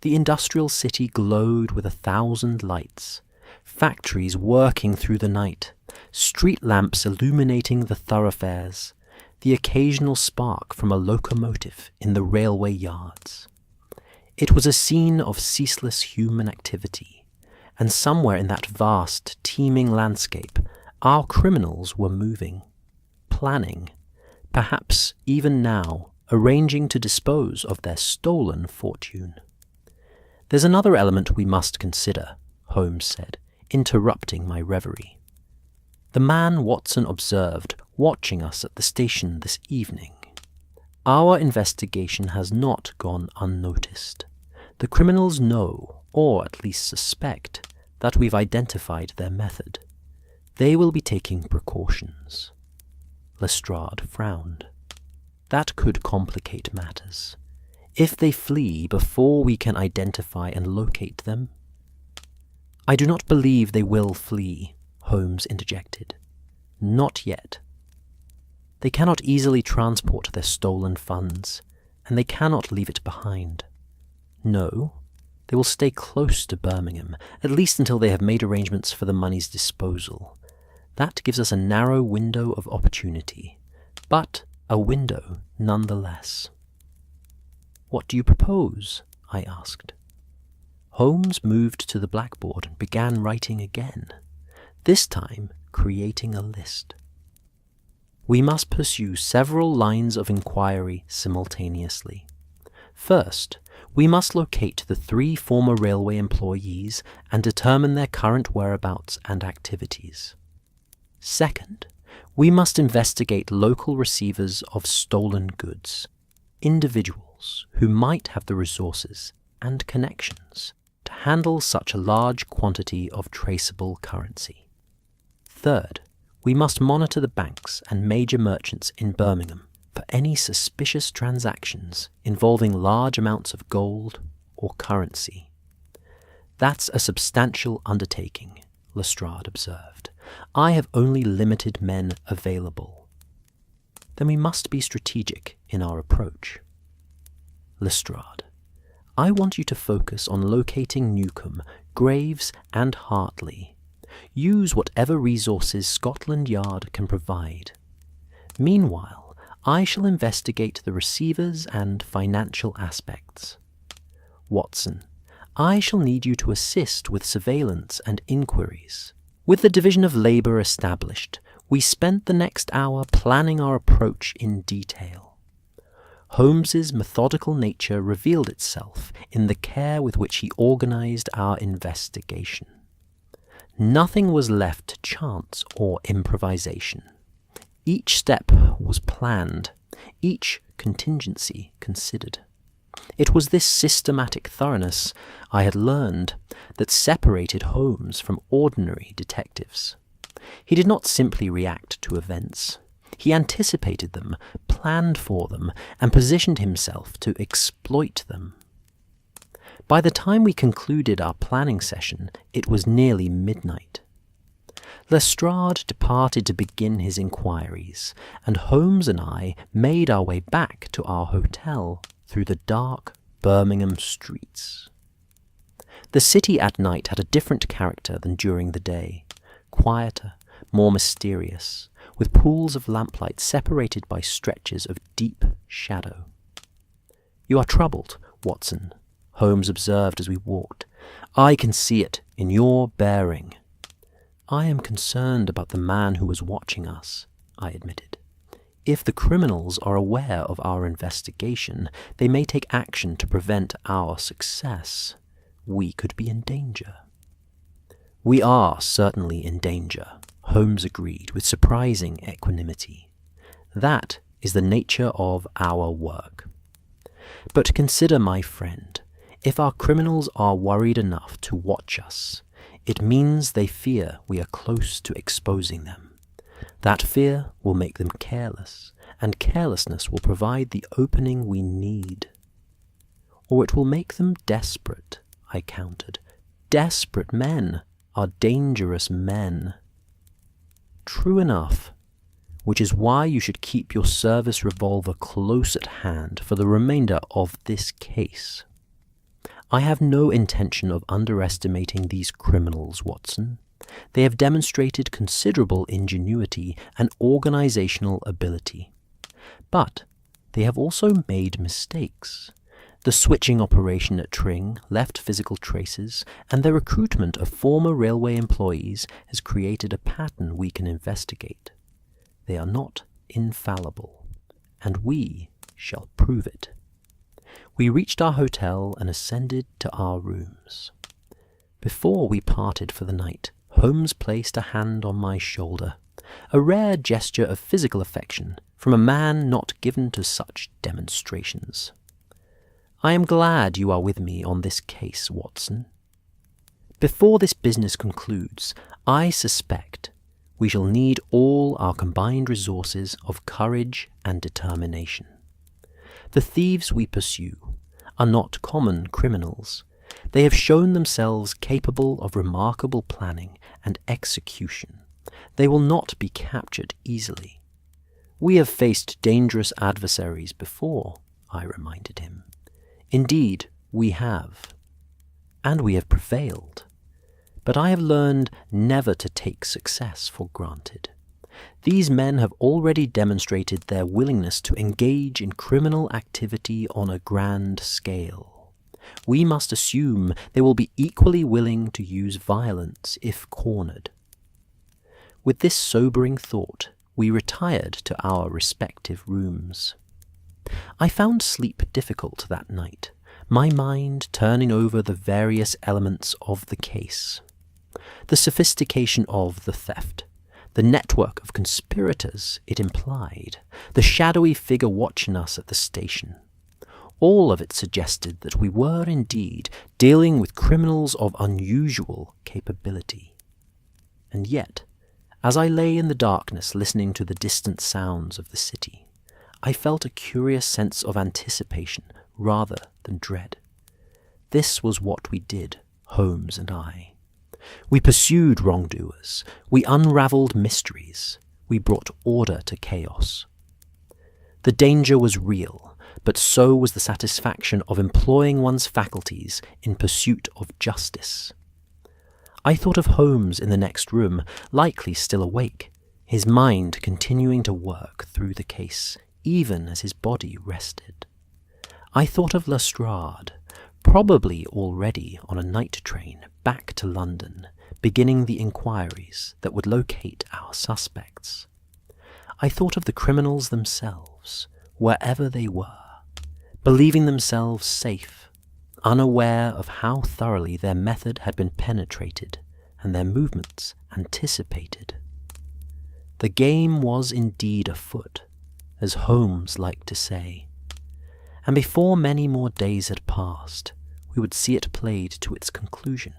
The industrial city glowed with 1,000 lights, factories working through the night, street lamps illuminating the thoroughfares, the occasional spark from a locomotive in the railway yards. It was a scene of ceaseless human activity, and somewhere in that vast, teeming landscape, our criminals were moving, planning, perhaps even now arranging to dispose of their stolen fortune. "There's another element we must consider," Holmes said, interrupting my reverie. "The man Watson observed watching us at the station this evening. Our investigation has not gone unnoticed. The criminals know, or at least suspect, that we've identified their method. They will be taking precautions." Lestrade frowned. "That could complicate matters. If they flee before we can identify and locate them—" "I do not believe they will flee," Holmes interjected. "Not yet. They cannot easily transport their stolen funds, and they cannot leave it behind. No, they will stay close to Birmingham, at least until they have made arrangements for the money's disposal. That gives us a narrow window of opportunity, but a window nonetheless." "What do you propose?" I asked. Holmes moved to the blackboard and began writing again, this time creating a list. "We must pursue several lines of inquiry simultaneously. First, we must locate the 3 former railway employees and determine their current whereabouts and activities. Second, we must investigate local receivers of stolen goods, individuals who might have the resources and connections to handle such a large quantity of traceable currency. Third, we must monitor the banks and major merchants in Birmingham for any suspicious transactions involving large amounts of gold or currency." "That's a substantial undertaking," Lestrade observed. "I have only limited men available." "Then we must be strategic in our approach." "Lestrade, I want you to focus on locating Newcombe, Graves, and Hartley. Use whatever resources Scotland Yard can provide. Meanwhile, I shall investigate the receivers and financial aspects. Watson, I shall need you to assist with surveillance and inquiries. With the division of labour established, we spent the next hour planning our approach in detail. Holmes's methodical nature revealed itself in the care with which he organised our investigation. Nothing was left to chance or improvisation. Each step was planned, each contingency considered. It was this systematic thoroughness, I had learned, that separated Holmes from ordinary detectives. He did not simply react to events. He anticipated them, planned for them, and positioned himself to exploit them. By the time we concluded our planning session, it was nearly midnight. Lestrade departed to begin his inquiries, and Holmes and I made our way back to our hotel through the dark Birmingham streets. The city at night had a different character than during the day, quieter, more mysterious, with pools of lamplight separated by stretches of deep shadow. "You are troubled, Watson," Holmes observed as we walked. "I can see it in your bearing." "I am concerned about the man who was watching us," I admitted. "If the criminals are aware of our investigation, they may take action to prevent our success. We could be in danger." "We are certainly in danger," Holmes agreed with surprising equanimity. "That is the nature of our work. But consider, my friend, if our criminals are worried enough to watch us, it means they fear we are close to exposing them. That fear will make them careless, and carelessness will provide the opening we need. Or it will make them desperate, I countered. Desperate men are dangerous men. True enough, which is why you should keep your service revolver close at hand for the remainder of this case. I have no intention of underestimating these criminals, Watson. They have demonstrated considerable ingenuity and organizational ability. But they have also made mistakes. The switching operation at Tring left physical traces, and the recruitment of former railway employees has created a pattern we can investigate. They are not infallible, and we shall prove it. We reached our hotel and ascended to our rooms. Before we parted for the night, Holmes placed a hand on my shoulder, a rare gesture of physical affection from a man not given to such demonstrations. I am glad you are with me on this case, Watson. Before this business concludes, I suspect we shall need all our combined resources of courage and determination. The thieves we pursue are not common criminals. They have shown themselves capable of remarkable planning and execution. They will not be captured easily. We have faced dangerous adversaries before, I reminded him. Indeed, we have. And we have prevailed. But I have learned never to take success for granted. These men have already demonstrated their willingness to engage in criminal activity on a grand scale. We must assume they will be equally willing to use violence if cornered. With this sobering thought, we retired to our respective rooms. I found sleep difficult that night, my mind turning over the various elements of the case. The sophistication of the theft, the network of conspirators it implied, the shadowy figure watching us at the station. All of it suggested that we were indeed dealing with criminals of unusual capability. And yet, as I lay in the darkness listening to the distant sounds of the city, I felt a curious sense of anticipation rather than dread. This was what we did, Holmes and I. We pursued wrongdoers. We unravelled mysteries. We brought order to chaos. The danger was real, but so was the satisfaction of employing one's faculties in pursuit of justice. I thought of Holmes in the next room, likely still awake, his mind continuing to work through the case, even as his body rested. I thought of Lestrade, probably already on a night train back to London, beginning the inquiries that would locate our suspects. I thought of the criminals themselves, wherever they were, believing themselves safe, unaware of how thoroughly their method had been penetrated and their movements anticipated. The game was indeed afoot, as Holmes liked to say, and before many more days had passed, we would see it played to its conclusion.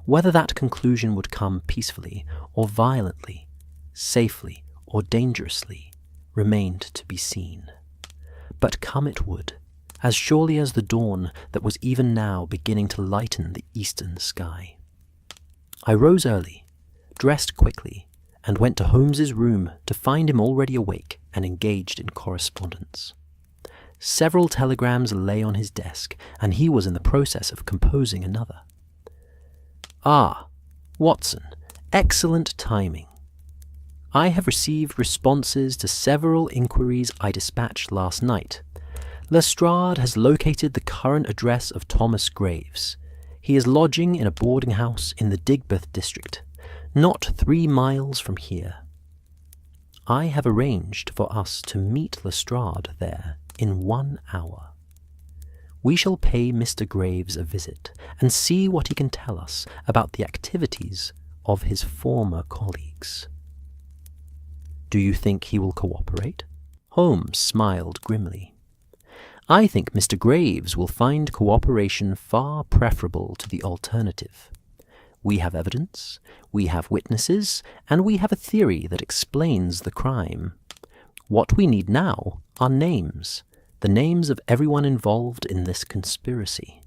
Whether that conclusion would come peacefully or violently, safely or dangerously, remained to be seen. But come it would, as surely as the dawn that was even now beginning to lighten the eastern sky. I rose early, dressed quickly, and went to Holmes's room to find him already awake and engaged in correspondence. Several telegrams lay on his desk, and he was in the process of composing another. Ah, Watson, excellent timing. I have received responses to several inquiries I dispatched last night. Lestrade has located the current address of Thomas Graves. He is lodging in a boarding house in the Digbeth district, not 3 miles from here. I have arranged for us to meet Lestrade there in 1 hour. We shall pay Mr. Graves a visit and see what he can tell us about the activities of his former colleagues. Do you think he will cooperate? Holmes smiled grimly. I think Mr. Graves will find cooperation far preferable to the alternative. We have evidence, we have witnesses, and we have a theory that explains the crime. What we need now are names, the names of everyone involved in this conspiracy.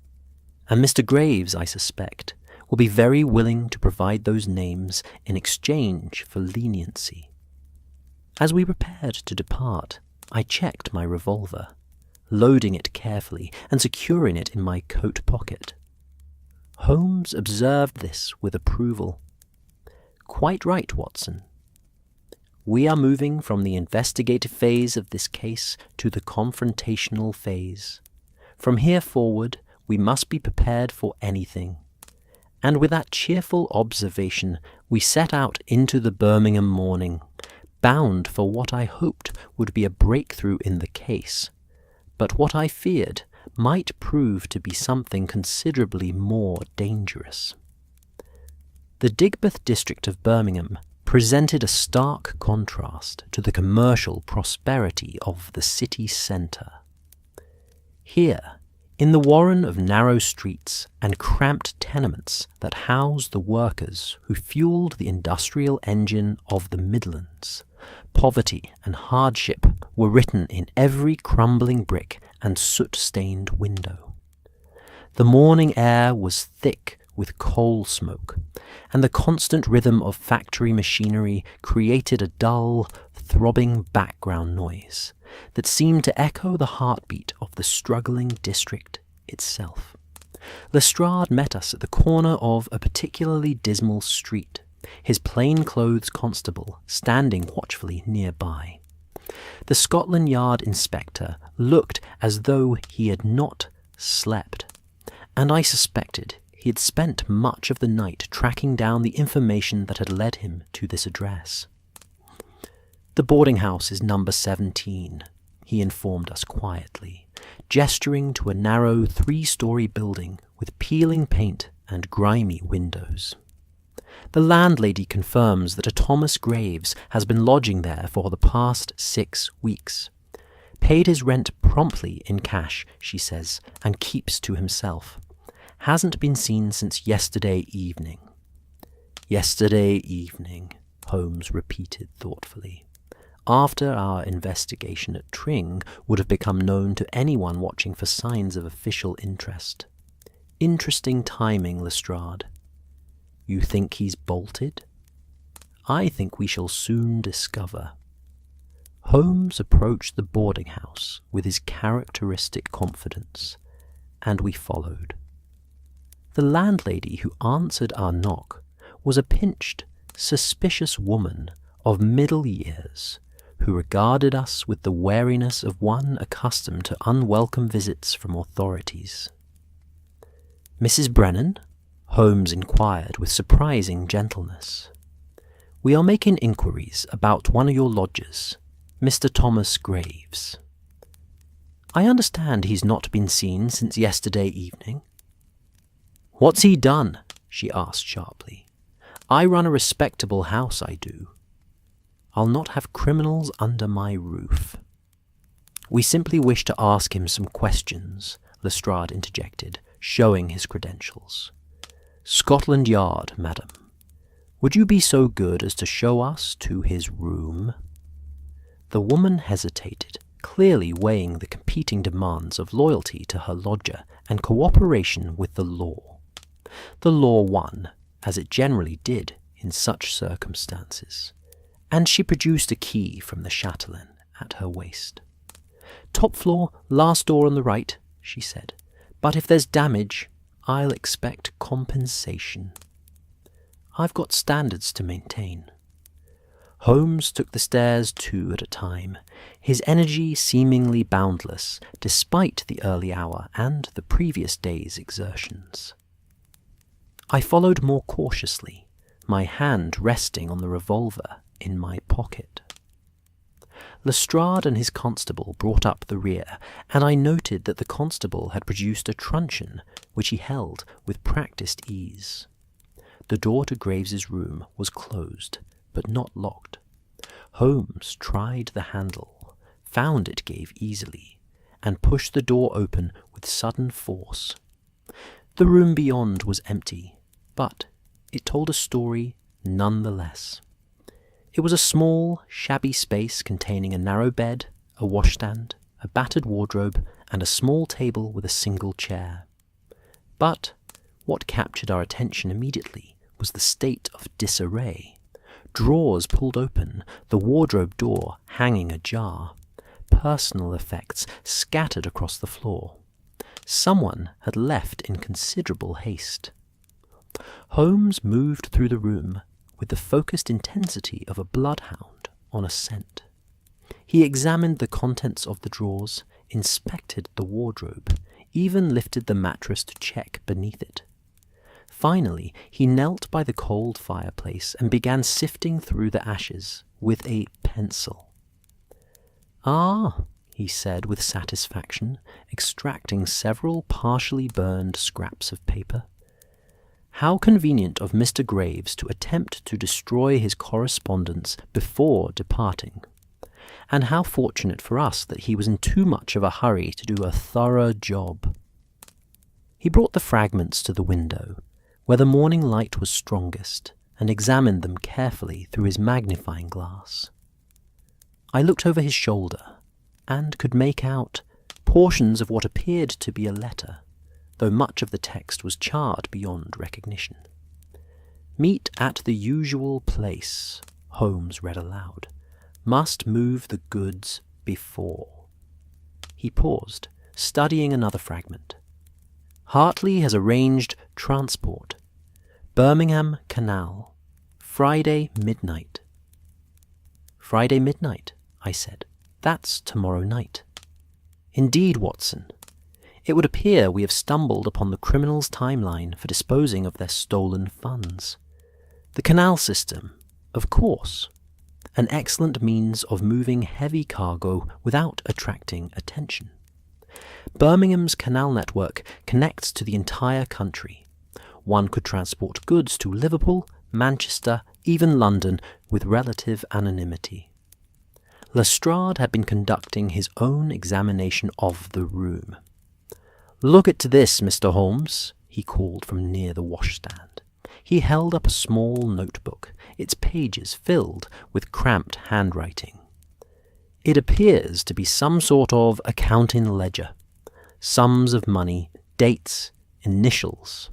And Mr. Graves, I suspect, will be very willing to provide those names in exchange for leniency. As we prepared to depart, I checked my revolver, loading it carefully and securing it in my coat pocket. Holmes observed this with approval. "Quite right, Watson. We are moving from the investigative phase of this case to the confrontational phase. From here forward, we must be prepared for anything." And with that cheerful observation, we set out into the Birmingham morning, bound for what I hoped would be a breakthrough in the case, but what I feared might prove to be something considerably more dangerous. The Digbeth district of Birmingham presented a stark contrast to the commercial prosperity of the city centre. Here, in the warren of narrow streets and cramped tenements that housed the workers who fueled the industrial engine of the Midlands, poverty and hardship were written in every crumbling brick and soot-stained window. The morning air was thick with coal smoke, and the constant rhythm of factory machinery created a dull, throbbing background noise that seemed to echo the heartbeat of the struggling district itself. Lestrade met us at the corner of a particularly dismal street, his plain-clothes constable standing watchfully nearby. The Scotland Yard inspector looked as though he had not slept, and I suspected he had spent much of the night tracking down the information that had led him to this address. "The boarding house is number 17, he informed us quietly, gesturing to a narrow 3-story building with peeling paint and grimy windows. "The landlady confirms that a Thomas Graves has been lodging there for the past 6 weeks. Paid his rent promptly in cash, she says, and keeps to himself. Hasn't been seen since yesterday evening." "Yesterday evening," Holmes repeated thoughtfully. "After our investigation at Tring would have become known to anyone watching for signs of official interest. Interesting timing, Lestrade. You think he's bolted? I think we shall soon discover." Holmes approached the boarding house with his characteristic confidence, and we followed. The landlady who answered our knock was a pinched, suspicious woman of middle years, who regarded us with the wariness of one accustomed to unwelcome visits from authorities. "Mrs. Brennan?" Holmes inquired with surprising gentleness. "We are making inquiries about one of your lodgers, Mr. Thomas Graves. I understand he's not been seen since yesterday evening." "What's he done?" she asked sharply. "I run a respectable house, I do. I'll not have criminals under my roof." "We simply wish to ask him some questions," Lestrade interjected, showing his credentials. "Scotland Yard, madam. Would you be so good as to show us to his room?" The woman hesitated, clearly weighing the competing demands of loyalty to her lodger and cooperation with the law. The law won, as it generally did in such circumstances, and she produced a key from the chatelaine at her waist. "Top floor, last door on the right," she said. "But if there's damage, I'll expect compensation. I've got standards to maintain." Holmes took the stairs 2 at a time, his energy seemingly boundless despite the early hour and the previous day's exertions. I followed more cautiously, my hand resting on the revolver in my pocket. Lestrade and his constable brought up the rear, and I noted that the constable had produced a truncheon, which he held with practised ease. The door to Graves's room was closed, but not locked. Holmes tried the handle, found it gave easily, and pushed the door open with sudden force. The room beyond was empty, but it told a story none the less. It was a small, shabby space containing a narrow bed, a washstand, a battered wardrobe, and a small table with a single chair. But what captured our attention immediately was the state of disarray. Drawers pulled open, the wardrobe door hanging ajar, personal effects scattered across the floor. Someone had left in considerable haste. Holmes moved through the room with the focused intensity of a bloodhound on a scent. He examined the contents of the drawers, inspected the wardrobe, even lifted the mattress to check beneath it. Finally, he knelt by the cold fireplace and began sifting through the ashes with a pencil. "Ah," he said with satisfaction, extracting several partially burned scraps of paper. "How convenient of Mr. Graves to attempt to destroy his correspondence before departing. And how fortunate for us that he was in too much of a hurry to do a thorough job." He brought the fragments to the window, where the morning light was strongest, and examined them carefully through his magnifying glass. I looked over his shoulder, and could make out portions of what appeared to be a letter, though much of the text was charred beyond recognition. "Meet at the usual place," Holmes read aloud. "Must move the goods before." He paused, studying another fragment. "Hartley has arranged transport. Birmingham Canal. Friday midnight." "Friday midnight," I said. "That's tomorrow night." "Indeed, Watson. It would appear we have stumbled upon the criminals' timeline for disposing of their stolen funds. The canal system, of course. An excellent means of moving heavy cargo without attracting attention. Birmingham's canal network connects to the entire country. One could transport goods to Liverpool, Manchester, even London, with relative anonymity. Lestrade had been conducting his own examination of the room. "Look at this, Mr. Holmes," he called from near the washstand. He held up a small notebook, its pages filled with cramped handwriting. "It appears to be some sort of accounting ledger. Sums of money, dates, initials."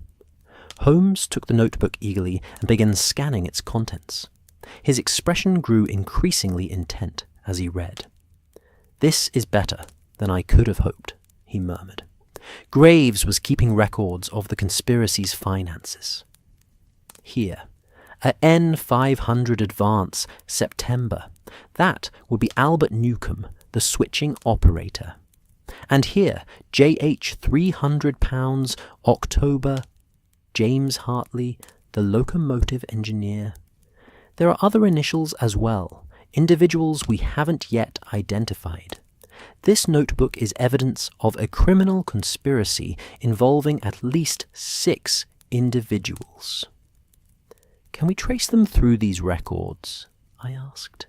Holmes took the notebook eagerly and began scanning its contents. His expression grew increasingly intent as he read. "This is better than I could have hoped," he murmured. "Graves was keeping records of the conspiracy's finances. Here, a N500 advance, September. That would be Albert Newcomb, the switching operator. And here, JH £300, October, James Hartley, the locomotive engineer. There are other initials as well, individuals we haven't yet identified. This notebook is evidence of a criminal conspiracy involving at least 6 individuals." "Can we trace them through these records?" I asked.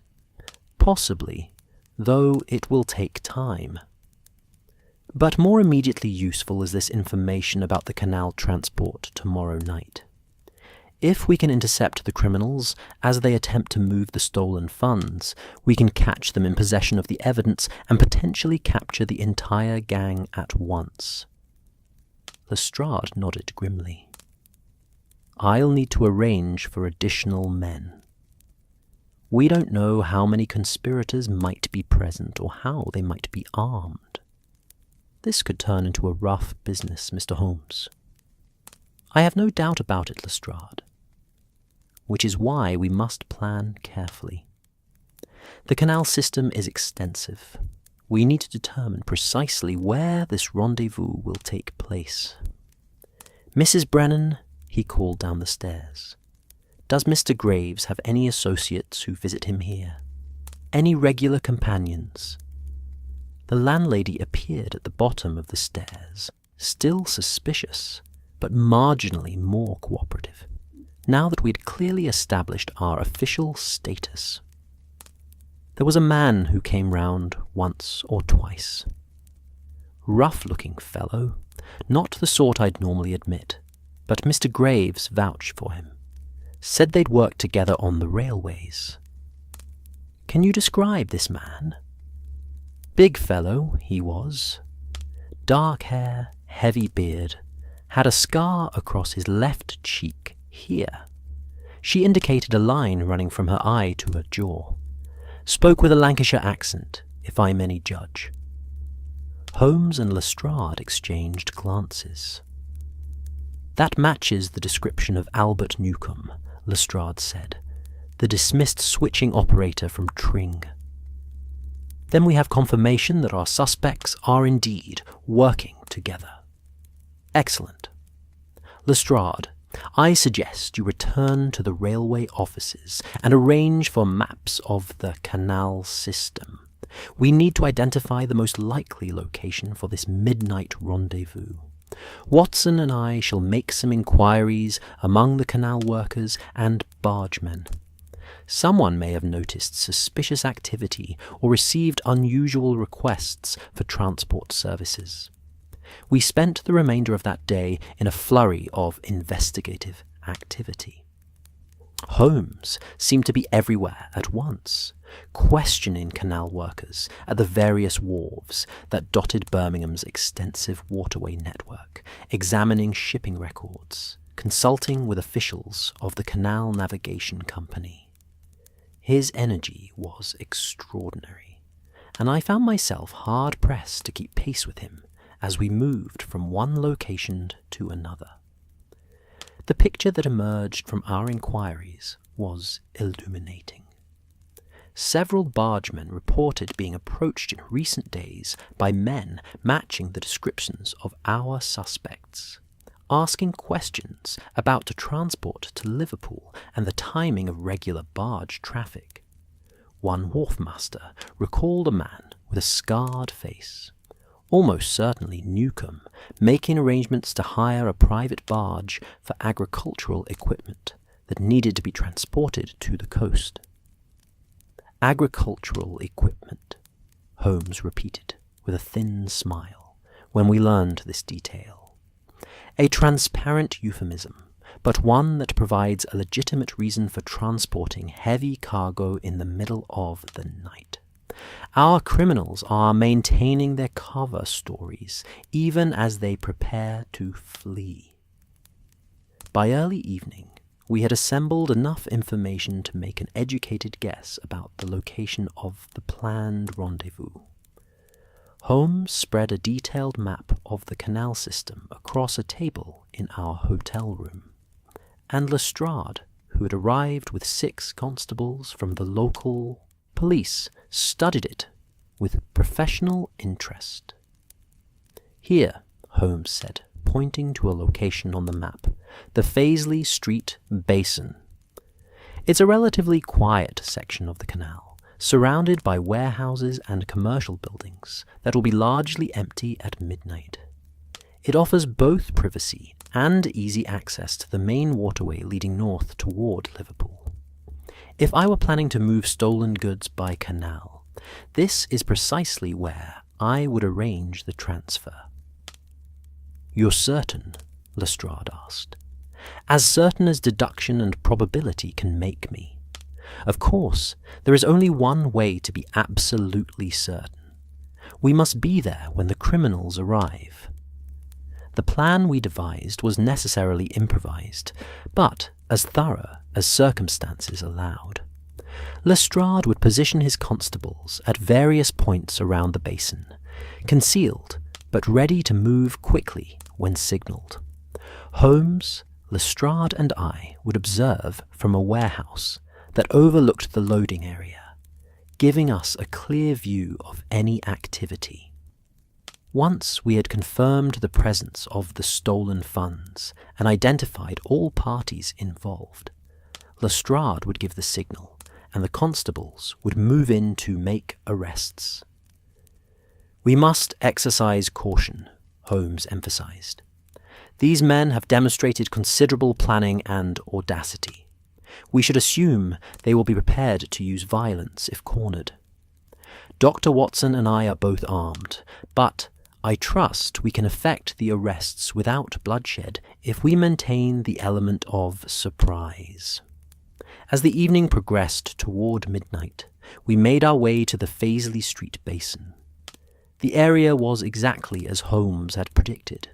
"Possibly, though it will take time. But more immediately useful is this information about the canal transport tomorrow night. If we can intercept the criminals as they attempt to move the stolen funds, we can catch them in possession of the evidence and potentially capture the entire gang at once." Lestrade nodded grimly. "I'll need to arrange for additional men. We don't know how many conspirators might be present or how they might be armed. This could turn into a rough business, Mr. Holmes." "I have no doubt about it, Lestrade. Which is why we must plan carefully. The canal system is extensive. We need to determine precisely where this rendezvous will take place. Mrs. Brennan," he called down the stairs, "does Mr. Graves have any associates who visit him here? Any regular companions?" The landlady appeared at the bottom of the stairs, still suspicious, but marginally more cooperative, now that we had clearly established our official status. There was a man who came round once or twice. Rough-looking fellow, not the sort I'd normally admit, but Mr. Graves vouched for him. Said they'd worked together on the railways. Can you describe this man?" "Big fellow, he was. Dark hair, heavy beard, had a scar across his left cheek here." She indicated a line running from her eye to her jaw. "Spoke with a Lancashire accent, if I'm any judge." Holmes and Lestrade exchanged glances. "That matches the description of Albert Newcombe," Lestrade said, "the dismissed switching operator from Tring." "Then we have confirmation that our suspects are indeed working together." "Excellent. Lestrade, I suggest you return to the railway offices and arrange for maps of the canal system. We need to identify the most likely location for this midnight rendezvous. Watson and I shall make some inquiries among the canal workers and bargemen. Someone may have noticed suspicious activity or received unusual requests for transport services. We spent the remainder of that day in a flurry of investigative activity. Holmes seemed to be everywhere at once, questioning canal workers at the various wharves that dotted Birmingham's extensive waterway network, examining shipping records, consulting with officials of the Canal Navigation Company. His energy was extraordinary, and I found myself hard-pressed to keep pace with him as we moved from one location to another. The picture that emerged from our inquiries was illuminating. Several bargemen reported being approached in recent days by men matching the descriptions of our suspects, asking questions about the transport to Liverpool and the timing of regular barge traffic. One wharfmaster recalled a man with a scarred face, almost certainly Newcombe, making arrangements to hire a private barge for agricultural equipment that needed to be transported to the coast. "Agricultural equipment," Holmes repeated with a thin smile when we learned this detail. A transparent euphemism, but one that provides a legitimate reason for transporting heavy cargo in the middle of the night. Our criminals are maintaining their cover stories even as they prepare to flee. By early evening, we had assembled enough information to make an educated guess about the location of the planned rendezvous. Holmes spread a detailed map of the canal system across a table in our hotel room, and Lestrade, who had arrived with 6 constables from the local police, studied it with professional interest. "Here," Holmes said, pointing to a location on the map, "the Faisley Street Basin. It's a relatively quiet section of the canal, surrounded by warehouses and commercial buildings that will be largely empty at midnight. It offers both privacy and easy access to the main waterway leading north toward Liverpool. If I were planning to move stolen goods by canal, this is precisely where I would arrange the transfer." "You're certain?" Lestrade asked. "As certain as deduction and probability can make me. Of course, there is only one way to be absolutely certain. We must be there when the criminals arrive." The plan we devised was necessarily improvised, but as thorough as circumstances allowed. Lestrade would position his constables at various points around the basin, concealed but ready to move quickly when signalled. Holmes, Lestrade and I would observe from a warehouse that overlooked the loading area, giving us a clear view of any activity. Once we had confirmed the presence of the stolen funds and identified all parties involved, Lestrade would give the signal, and the constables would move in to make arrests. "We must exercise caution," Holmes emphasized. "These men have demonstrated considerable planning and audacity. We should assume they will be prepared to use violence if cornered. Dr. Watson and I are both armed, but I trust we can effect the arrests without bloodshed if we maintain the element of surprise." As the evening progressed toward midnight, we made our way to the Faisley Street Basin. The area was exactly as Holmes had predicted.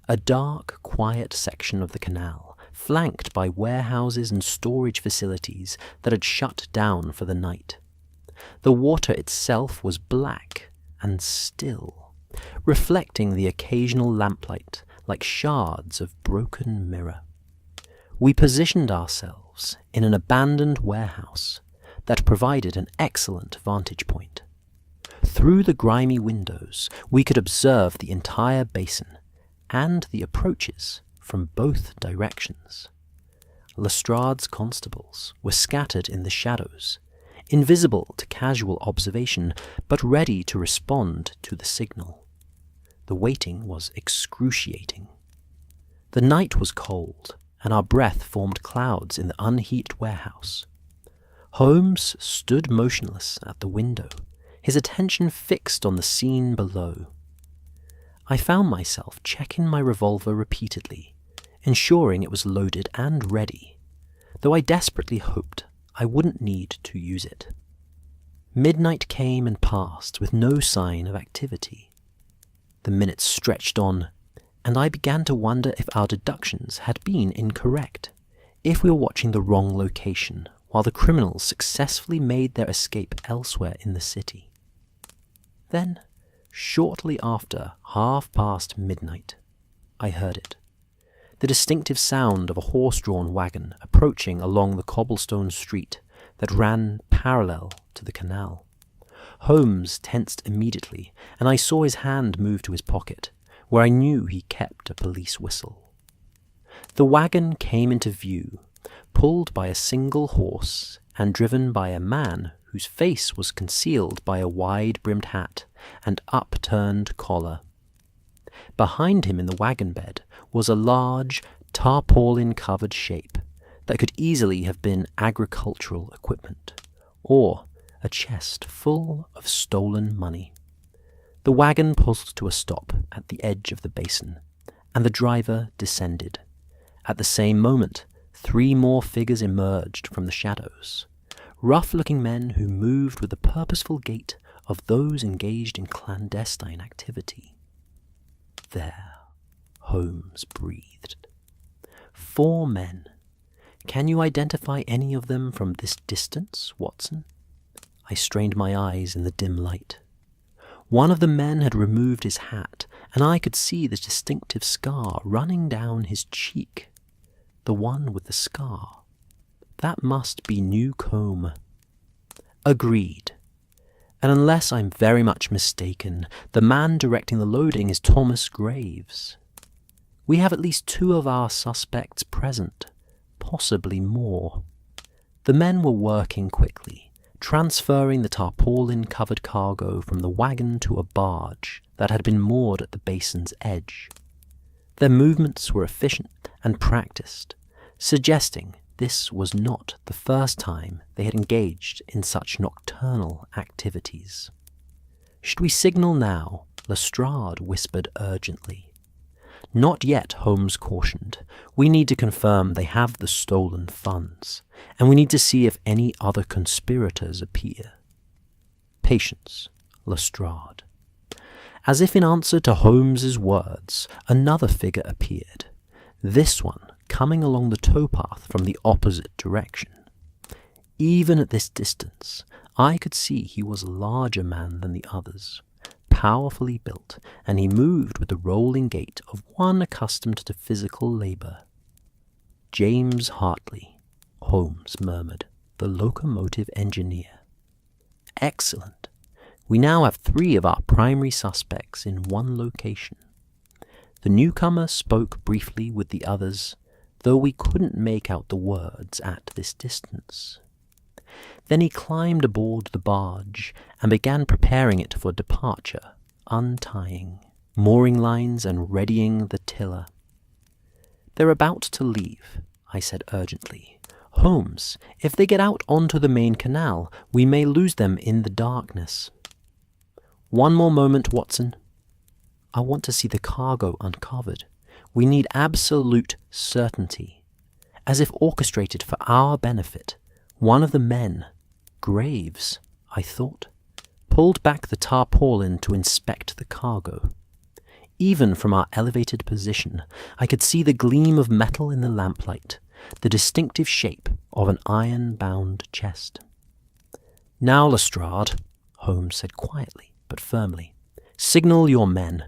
A dark, quiet section of the canal, flanked by warehouses and storage facilities that had shut down for the night. The water itself was black and still, reflecting the occasional lamplight like shards of broken mirror. We positioned ourselves in an abandoned warehouse that provided an excellent vantage point. Through the grimy windows, we could observe the entire basin and the approaches from both directions. Lestrade's constables were scattered in the shadows, invisible to casual observation, but ready to respond to the signal. The waiting was excruciating. The night was cold, and our breath formed clouds in the unheated warehouse. Holmes stood motionless at the window, his attention fixed on the scene below. I found myself checking my revolver repeatedly, ensuring it was loaded and ready, though I desperately hoped I wouldn't need to use it. Midnight came and passed with no sign of activity. The minutes stretched on, and I began to wonder if our deductions had been incorrect, if we were watching the wrong location while the criminals successfully made their escape elsewhere in the city. Then, shortly after midnight, I heard it. The distinctive sound of a horse-drawn wagon approaching along the cobblestone street that ran parallel to the canal. Holmes tensed immediately, and I saw his hand move to his pocket, where I knew he kept a police whistle. The wagon came into view, pulled by a single horse and driven by a man whose face was concealed by a wide-brimmed hat and upturned collar. Behind him in the wagon bed was a large, tarpaulin-covered shape that could easily have been agricultural equipment, or a chest full of stolen money. The wagon pulled to a stop at the edge of the basin, and the driver descended. At the same moment, 3 more figures emerged from the shadows, rough-looking men who moved with the purposeful gait of those engaged in clandestine activity. There, Holmes breathed. 4 men. Can you identify any of them from this distance, Watson? I strained my eyes in the dim light. One of the men had removed his hat, and I could see the distinctive scar running down his cheek. The one with the scar. That must be Newcomb. Agreed. And unless I'm very much mistaken, the man directing the loading is Thomas Graves. We have at least 2 of our suspects present, possibly more. The men were working quickly, transferring the tarpaulin-covered cargo from the wagon to a barge that had been moored at the basin's edge. Their movements were efficient and practiced, suggesting this was not the first time they had engaged in such nocturnal activities. "Should we signal now?" Lestrade whispered urgently. "Not yet," Holmes cautioned. "We need to confirm they have the stolen funds, and we need to see if any other conspirators appear." "Patience, Lestrade." As if in answer to Holmes's words, another figure appeared, this one coming along the towpath from the opposite direction. Even at this distance, I could see he was a larger man than the others, powerfully built, and he moved with the rolling gait of one accustomed to physical labor. "James Hartley," Holmes murmured, "the locomotive engineer." "Excellent. We now have 3 of our primary suspects in one location." The newcomer spoke briefly with the others, though we couldn't make out the words at this distance. Then he climbed aboard the barge and began preparing it for departure, untying mooring lines and readying the tiller. "They're about to leave," I said urgently. "Holmes, if they get out onto the main canal, we may lose them in the darkness." "One more moment, Watson. I want to see the cargo uncovered. We need absolute certainty. As if orchestrated for our benefit, one of the men, Graves, I thought, pulled back the tarpaulin to inspect the cargo. Even from our elevated position, I could see the gleam of metal in the lamplight, the distinctive shape of an iron-bound chest. "Now, Lestrade," Holmes said quietly but firmly, "signal your men.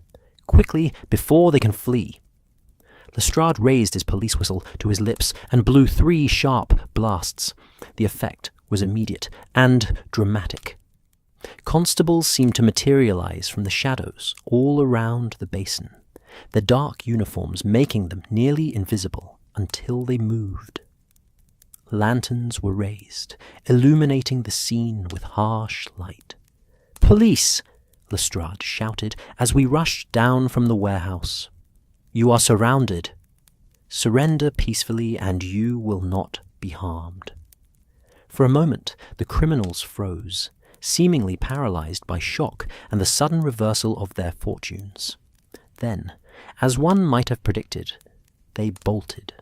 Quickly, before they can flee." Lestrade raised his police whistle to his lips and blew 3 sharp blasts. The effect was immediate and dramatic. Constables seemed to materialize from the shadows all around the basin, their dark uniforms making them nearly invisible until they moved. Lanterns were raised, illuminating the scene with harsh light. "Police!" Lestrade shouted as we rushed down from the warehouse. "You are surrounded. Surrender peacefully and you will not be harmed." For a moment, the criminals froze, seemingly paralyzed by shock and the sudden reversal of their fortunes. Then, as one might have predicted, they bolted.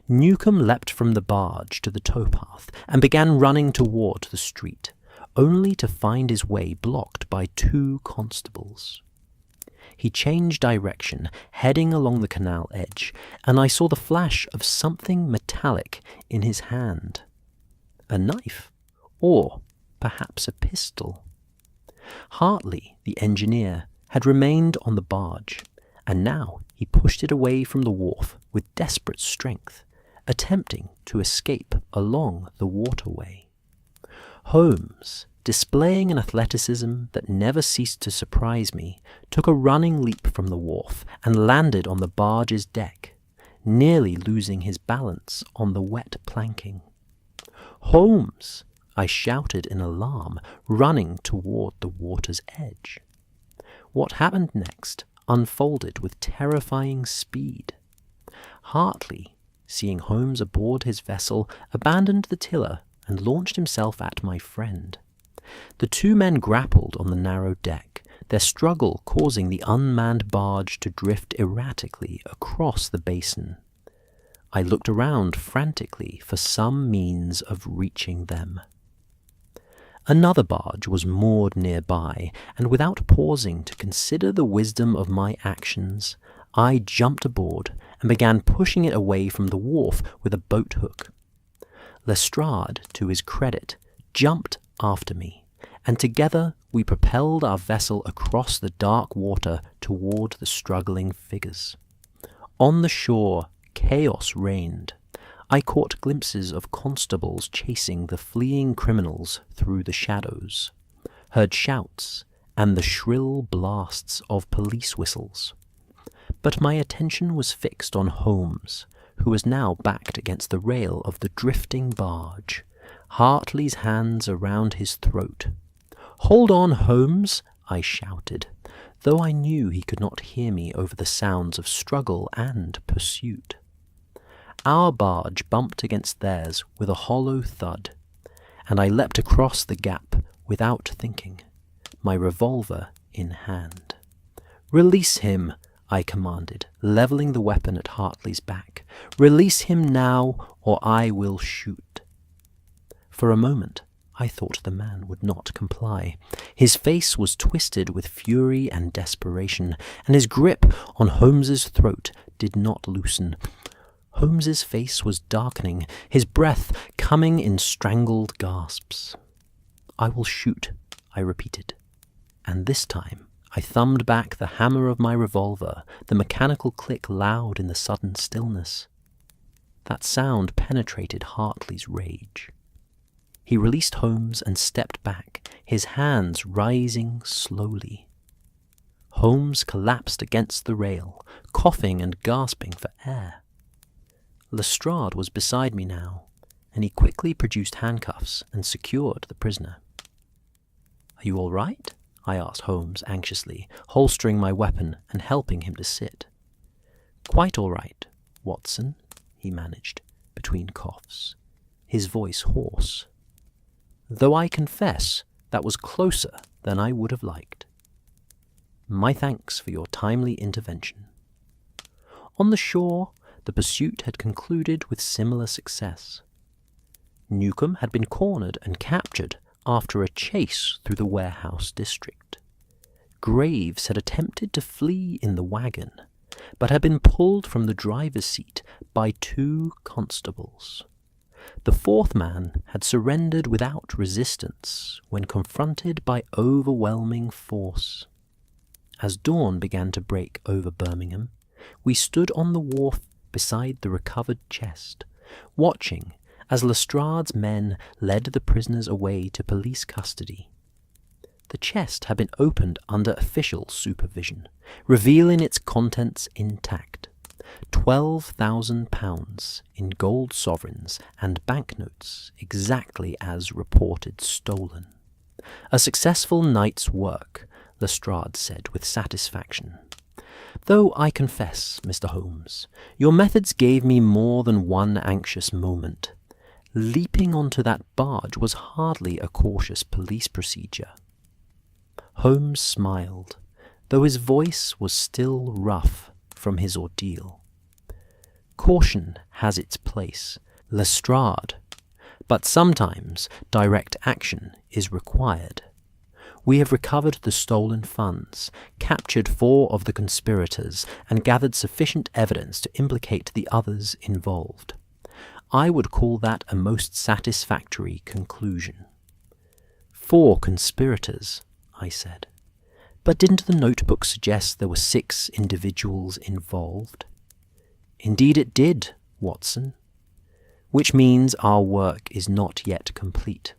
Newcomb leapt from the barge to the towpath and began running toward the street, only to find his way blocked by 2 constables. He changed direction, heading along the canal edge, and I saw the flash of something metallic in his hand. A knife, or perhaps a pistol. Hartley, the engineer, had remained on the barge, and now he pushed it away from the wharf with desperate strength, attempting to escape along the waterway. Holmes, displaying an athleticism that never ceased to surprise me, took a running leap from the wharf and landed on the barge's deck, nearly losing his balance on the wet planking. "Holmes!" I shouted in alarm, running toward the water's edge. What happened next unfolded with terrifying speed. Hartley, seeing Holmes aboard his vessel, abandoned the tiller and launched himself at my friend. The 2 men grappled on the narrow deck, their struggle causing the unmanned barge to drift erratically across the basin. I looked around frantically for some means of reaching them. Another barge was moored nearby, and without pausing to consider the wisdom of my actions, I jumped aboard and began pushing it away from the wharf with a boat hook. Lestrade, to his credit, jumped after me, and together we propelled our vessel across the dark water toward the struggling figures. On the shore, chaos reigned. I caught glimpses of constables chasing the fleeing criminals through the shadows, heard shouts and the shrill blasts of police whistles. But my attention was fixed on Holmes, who was now backed against the rail of the drifting barge, Hartley's hands around his throat. "Hold on, Holmes!" I shouted, though I knew he could not hear me over the sounds of struggle and pursuit. Our barge bumped against theirs with a hollow thud, and I leapt across the gap without thinking, my revolver in hand. "Release him!" I commanded, leveling the weapon at Hartley's back. "Release him now, or I will shoot." For a moment, I thought the man would not comply. His face was twisted with fury and desperation, and his grip on Holmes's throat did not loosen. Holmes's face was darkening, his breath coming in strangled gasps. "I will shoot," I repeated, and this time I thumbed back the hammer of my revolver, the mechanical click loud in the sudden stillness. That sound penetrated Hartley's rage. He released Holmes and stepped back, his hands rising slowly. Holmes collapsed against the rail, coughing and gasping for air. Lestrade was beside me now, and he quickly produced handcuffs and secured the prisoner. "Are you all right?" I asked Holmes anxiously, holstering my weapon and helping him to sit. "Quite all right, Watson," he managed, between coughs, his voice hoarse. "Though I confess that was closer than I would have liked. My thanks for your timely intervention." On the shore, the pursuit had concluded with similar success. Newcomb had been cornered and captured after a chase through the warehouse district. Graves had attempted to flee in the wagon, but had been pulled from the driver's seat by 2 constables. The 4th man had surrendered without resistance when confronted by overwhelming force. As dawn began to break over Birmingham, we stood on the wharf beside the recovered chest, watching as Lestrade's men led the prisoners away to police custody. The chest had been opened under official supervision, revealing its contents intact. £12,000 in gold sovereigns and banknotes, exactly as reported stolen. A successful night's work, Lestrade said with satisfaction. Though I confess, Mr. Holmes, your methods gave me more than one anxious moment. Leaping onto that barge was hardly a cautious police procedure. Holmes smiled, though his voice was still rough from his ordeal. Caution has its place, Lestrade, but sometimes direct action is required. We have recovered the stolen funds, captured 4 of the conspirators, and gathered sufficient evidence to implicate the others involved. I would call that a most satisfactory conclusion. 4 conspirators, I said. But didn't the notebook suggest there were 6 individuals involved? Indeed it did, Watson. Which means our work is not yet complete.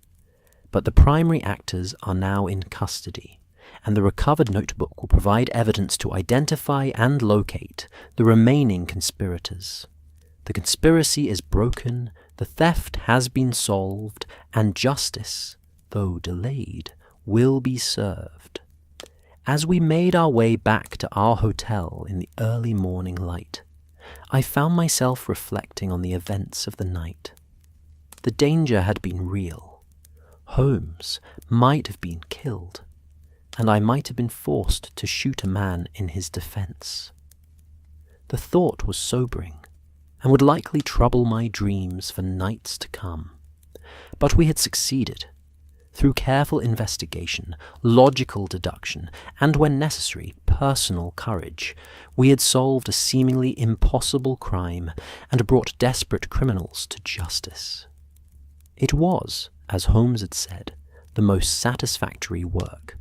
But the primary actors are now in custody, and the recovered notebook will provide evidence to identify and locate the remaining conspirators. The conspiracy is broken, the theft has been solved, and justice, though delayed, will be served. As we made our way back to our hotel in the early morning light, I found myself reflecting on the events of the night. The danger had been real. Holmes might have been killed, and I might have been forced to shoot a man in his defense. The thought was sobering, and would likely trouble my dreams for nights to come. But we had succeeded. Through careful investigation, logical deduction, and when necessary, personal courage, we had solved a seemingly impossible crime and brought desperate criminals to justice. It was, as Holmes had said, the most satisfactory work.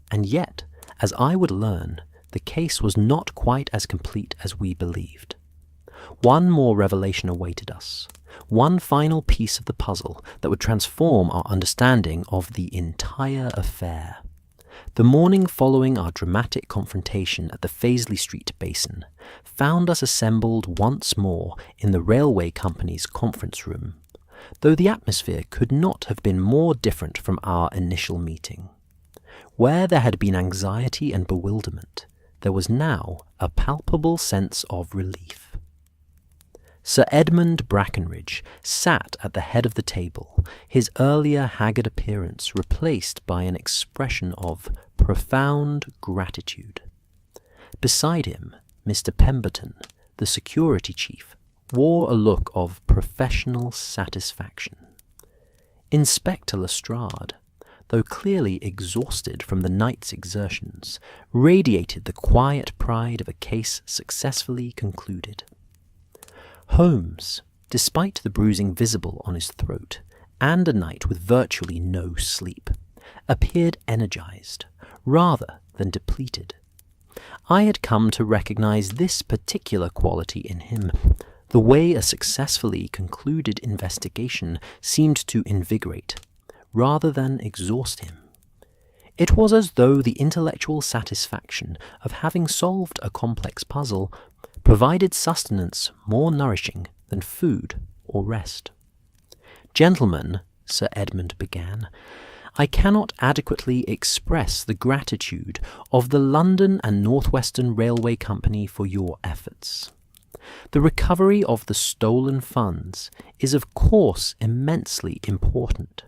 And yet, as I would learn, the case was not quite as complete as we believed. One more revelation awaited us, one final piece of the puzzle that would transform our understanding of the entire affair. The morning following our dramatic confrontation at the Faisley Street Basin found us assembled once more in the railway company's conference room, though the atmosphere could not have been more different from our initial meeting. Where there had been anxiety and bewilderment, there was now a palpable sense of relief. Sir Edmund Brackenridge sat at the head of the table, his earlier haggard appearance replaced by an expression of profound gratitude. Beside him, Mr. Pemberton, the security chief, wore a look of professional satisfaction. Inspector Lestrade, though clearly exhausted from the night's exertions, radiated the quiet pride of a case successfully concluded. Holmes, despite the bruising visible on his throat, and a night with virtually no sleep, appeared energized, rather than depleted. I had come to recognize this particular quality in him, the way a successfully concluded investigation seemed to invigorate, rather than exhaust him. It was as though the intellectual satisfaction of having solved a complex puzzle provided sustenance more nourishing than food or rest. "Gentlemen," Sir Edmund began, "I cannot adequately express the gratitude of the London and North Western Railway Company for your efforts. The recovery of the stolen funds is of course immensely important,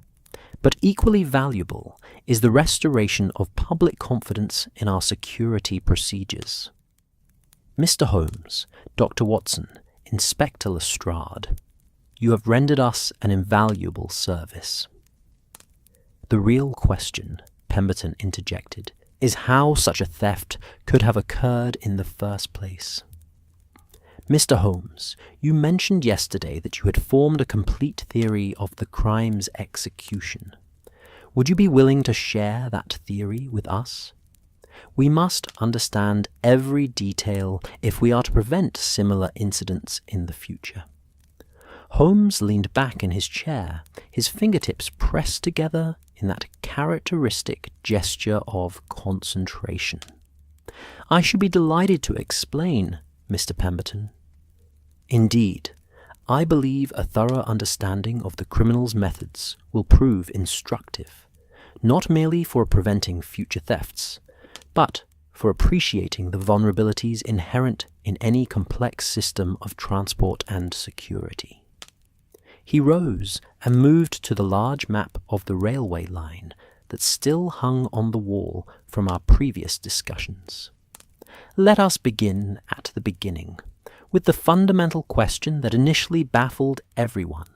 but equally valuable is the restoration of public confidence in our security procedures. Mr. Holmes, Dr. Watson, Inspector Lestrade, you have rendered us an invaluable service." The real question, Pemberton interjected, is how such a theft could have occurred in the first place. Mr. Holmes, you mentioned yesterday that you had formed a complete theory of the crime's execution. Would you be willing to share that theory with us? We must understand every detail if we are to prevent similar incidents in the future. Holmes leaned back in his chair, his fingertips pressed together in that characteristic gesture of concentration. I should be delighted to explain, Mr. Pemberton. Indeed, I believe a thorough understanding of the criminal's methods will prove instructive, not merely for preventing future thefts, but for appreciating the vulnerabilities inherent in any complex system of transport and security. He rose and moved to the large map of the railway line that still hung on the wall from our previous discussions. Let us begin at the beginning, with the fundamental question that initially baffled everyone.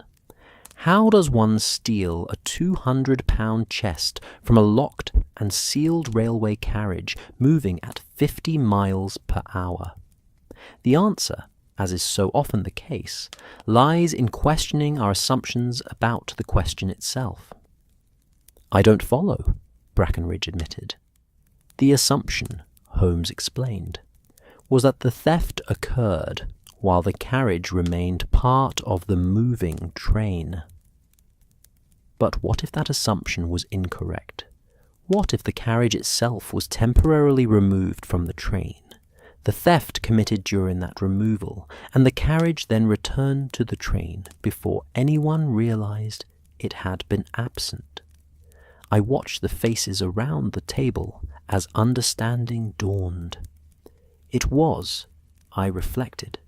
How does one steal a 200-pound chest from a locked and sealed railway carriage moving at 50 miles per hour? The answer, as is so often the case, lies in questioning our assumptions about the question itself. I don't follow, Brackenridge admitted. The assumption, Holmes explained, was that the theft occurred while the carriage remained part of the moving train. But what if that assumption was incorrect? What if the carriage itself was temporarily removed from the train, the theft committed during that removal, and the carriage then returned to the train before anyone realized it had been absent? I watched the faces around the table as understanding dawned. It was, I reflected,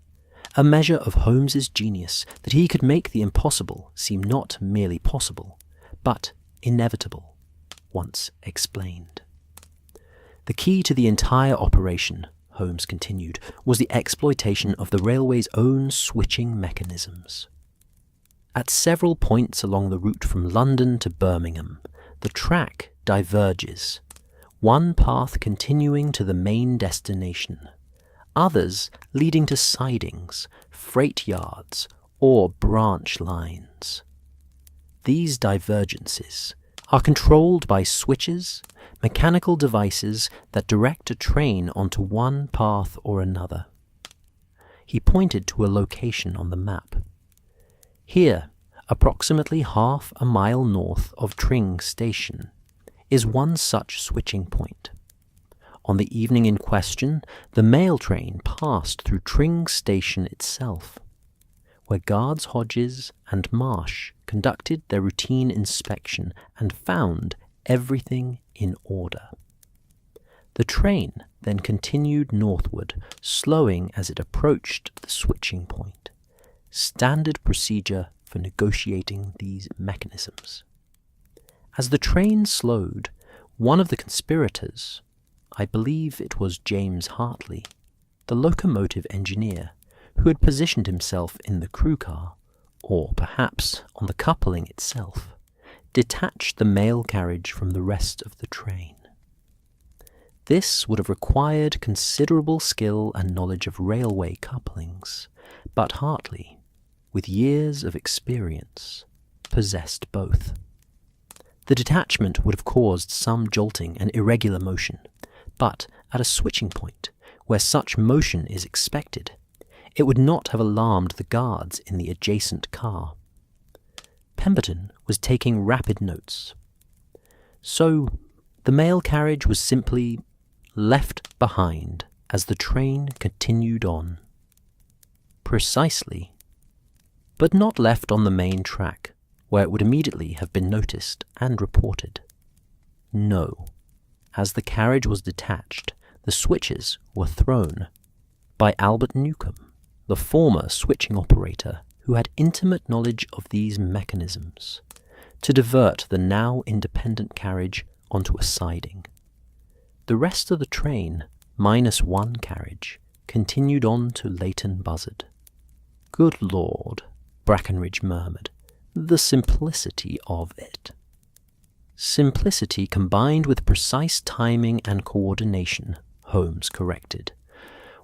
a measure of Holmes's genius that he could make the impossible seem not merely possible, but inevitable, once explained. The key to the entire operation, Holmes continued, was the exploitation of the railway's own switching mechanisms. At several points along the route from London to Birmingham, the track diverges, one path continuing to the main destination, others leading to sidings, freight yards, or branch lines. These divergences are controlled by switches, mechanical devices that direct a train onto one path or another. He pointed to a location on the map. Here, approximately half a mile north of Tring Station, is one such switching point. On the evening in question, the mail train passed through Tring Station itself, where guards Hodges and Marsh conducted their routine inspection and found everything in order. The train then continued northward, slowing as it approached the switching point, standard procedure for negotiating these mechanisms. As the train slowed, one of the conspirators, I believe it was James Hartley, the locomotive engineer, who had positioned himself in the crew car, or perhaps on the coupling itself, detached the mail carriage from the rest of the train. This would have required considerable skill and knowledge of railway couplings, but Hartley, with years of experience, possessed both. The detachment would have caused some jolting and irregular motion, but at a switching point, where such motion is expected, it would not have alarmed the guards in the adjacent car. Pemberton was taking rapid notes. So, the mail carriage was simply left behind as the train continued on. Precisely. But not left on the main track, where it would immediately have been noticed and reported. No. As the carriage was detached, the switches were thrown by Albert Newcomb, the former switching operator who had intimate knowledge of these mechanisms, to divert the now independent carriage onto a siding. The rest of the train, minus one carriage, continued on to Leighton Buzzard. Good Lord, Brackenridge murmured, the simplicity of it. Simplicity combined with precise timing and coordination, Holmes corrected.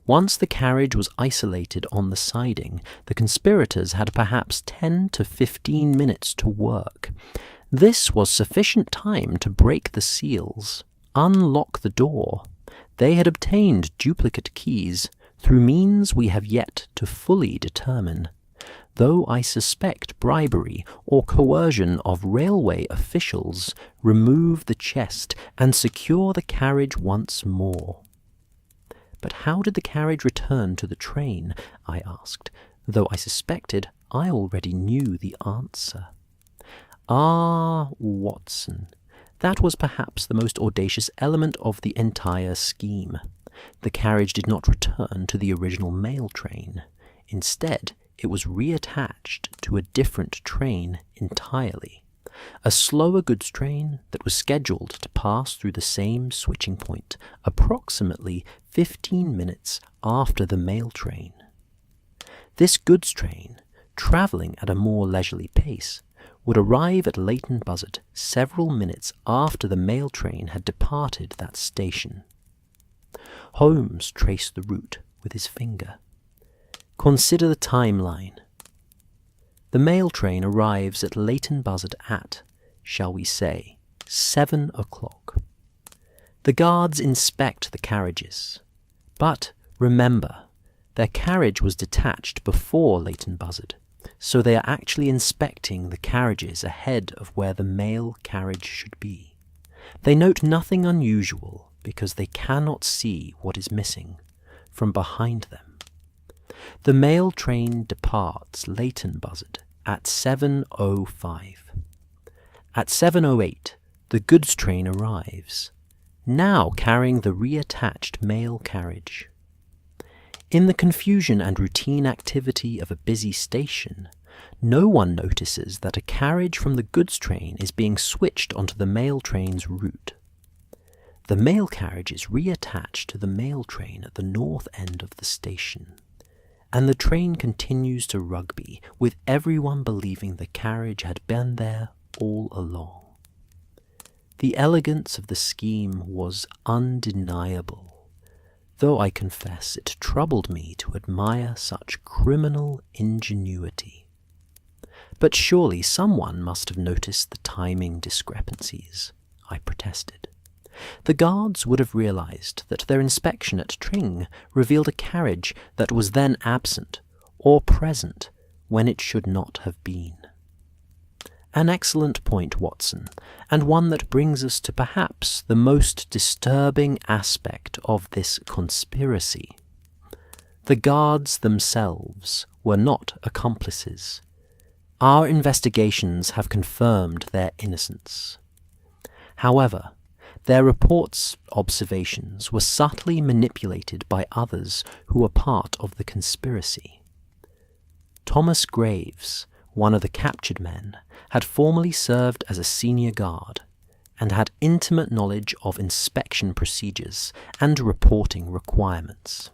Once the carriage was isolated on the siding, the conspirators had perhaps 10 to 15 minutes to work. This was sufficient time to break the seals, unlock the door. They had obtained duplicate keys through means we have yet to fully determine, though I suspect bribery or coercion of railway officials remove the chest and secure the carriage once more. But how did the carriage return to the train? I asked, though I suspected I already knew the answer. Ah, Watson, that was perhaps the most audacious element of the entire scheme. The carriage did not return to the original mail train. Instead, it was reattached to a different train entirely, a slower goods train that was scheduled to pass through the same switching point approximately 15 minutes after the mail train. This goods train, travelling at a more leisurely pace, would arrive at Leighton Buzzard several minutes after the mail train had departed that station. Holmes traced the route with his finger. Consider the timeline. The mail train arrives at Leighton Buzzard at, shall we say, 7 o'clock. The guards inspect the carriages. But remember, their carriage was detached before Leighton Buzzard, so they are actually inspecting the carriages ahead of where the mail carriage should be. They note nothing unusual because they cannot see what is missing from behind them. The mail train departs Leighton Buzzard at 7:05. At 7:08, the goods train arrives, now carrying the reattached mail carriage. In the confusion and routine activity of a busy station, no one notices that a carriage from the goods train is being switched onto the mail train's route. The mail carriage is reattached to the mail train at the north end of the station, and the train continues to Rugby, with everyone believing the carriage had been there all along. The elegance of the scheme was undeniable, though I confess it troubled me to admire such criminal ingenuity. But surely someone must have noticed the timing discrepancies, I protested. The guards would have realized that their inspection at Tring revealed a carriage that was then absent or present when it should not have been. An excellent point, Watson, and one that brings us to perhaps the most disturbing aspect of this conspiracy. The guards themselves were not accomplices. Our investigations have confirmed their innocence. However, their reports' observations were subtly manipulated by others who were part of the conspiracy. Thomas Graves, one of the captured men, had formerly served as a senior guard and had intimate knowledge of inspection procedures and reporting requirements.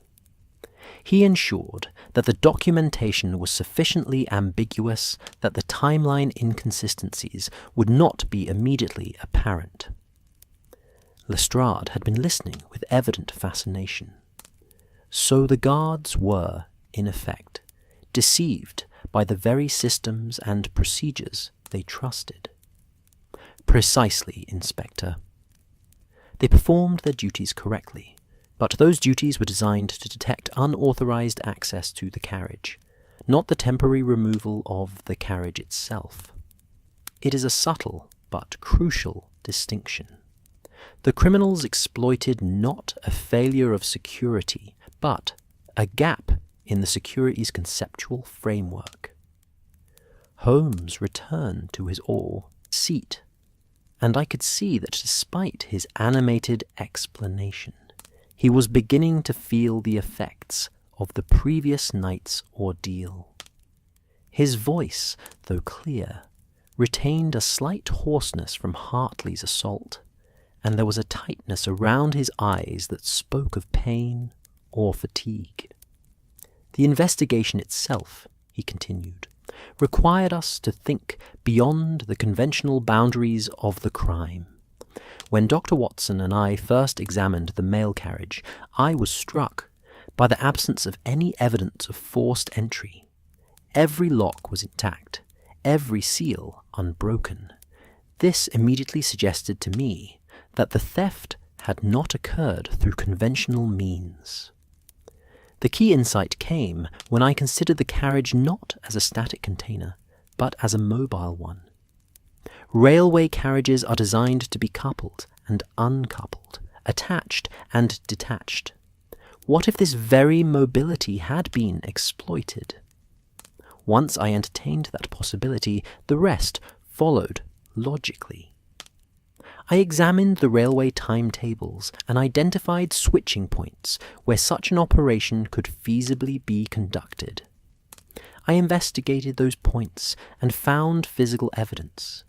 He ensured that the documentation was sufficiently ambiguous that the timeline inconsistencies would not be immediately apparent. Lestrade had been listening with evident fascination. So the guards were, in effect, deceived by the very systems and procedures they trusted. Precisely, Inspector. They performed their duties correctly, but those duties were designed to detect unauthorized access to the carriage, not the temporary removal of the carriage itself. It is a subtle but crucial distinction. The criminals exploited not a failure of security, but a gap in the security's conceptual framework. Holmes returned to his seat, and I could see that despite his animated explanation, he was beginning to feel the effects of the previous night's ordeal. His voice, though clear, retained a slight hoarseness from Hartley's assault, and there was a tightness around his eyes that spoke of pain or fatigue. The investigation itself, he continued, required us to think beyond the conventional boundaries of the crime. When Dr. Watson and I first examined the mail carriage, I was struck by the absence of any evidence of forced entry. Every lock was intact, every seal unbroken. This immediately suggested to me that the theft had not occurred through conventional means. The key insight came when I considered the carriage not as a static container, but as a mobile one. Railway carriages are designed to be coupled and uncoupled, attached and detached. What if this very mobility had been exploited? Once I entertained that possibility, the rest followed logically. I examined the railway timetables and identified switching points where such an operation could feasibly be conducted. I investigated those points and found physical evidence: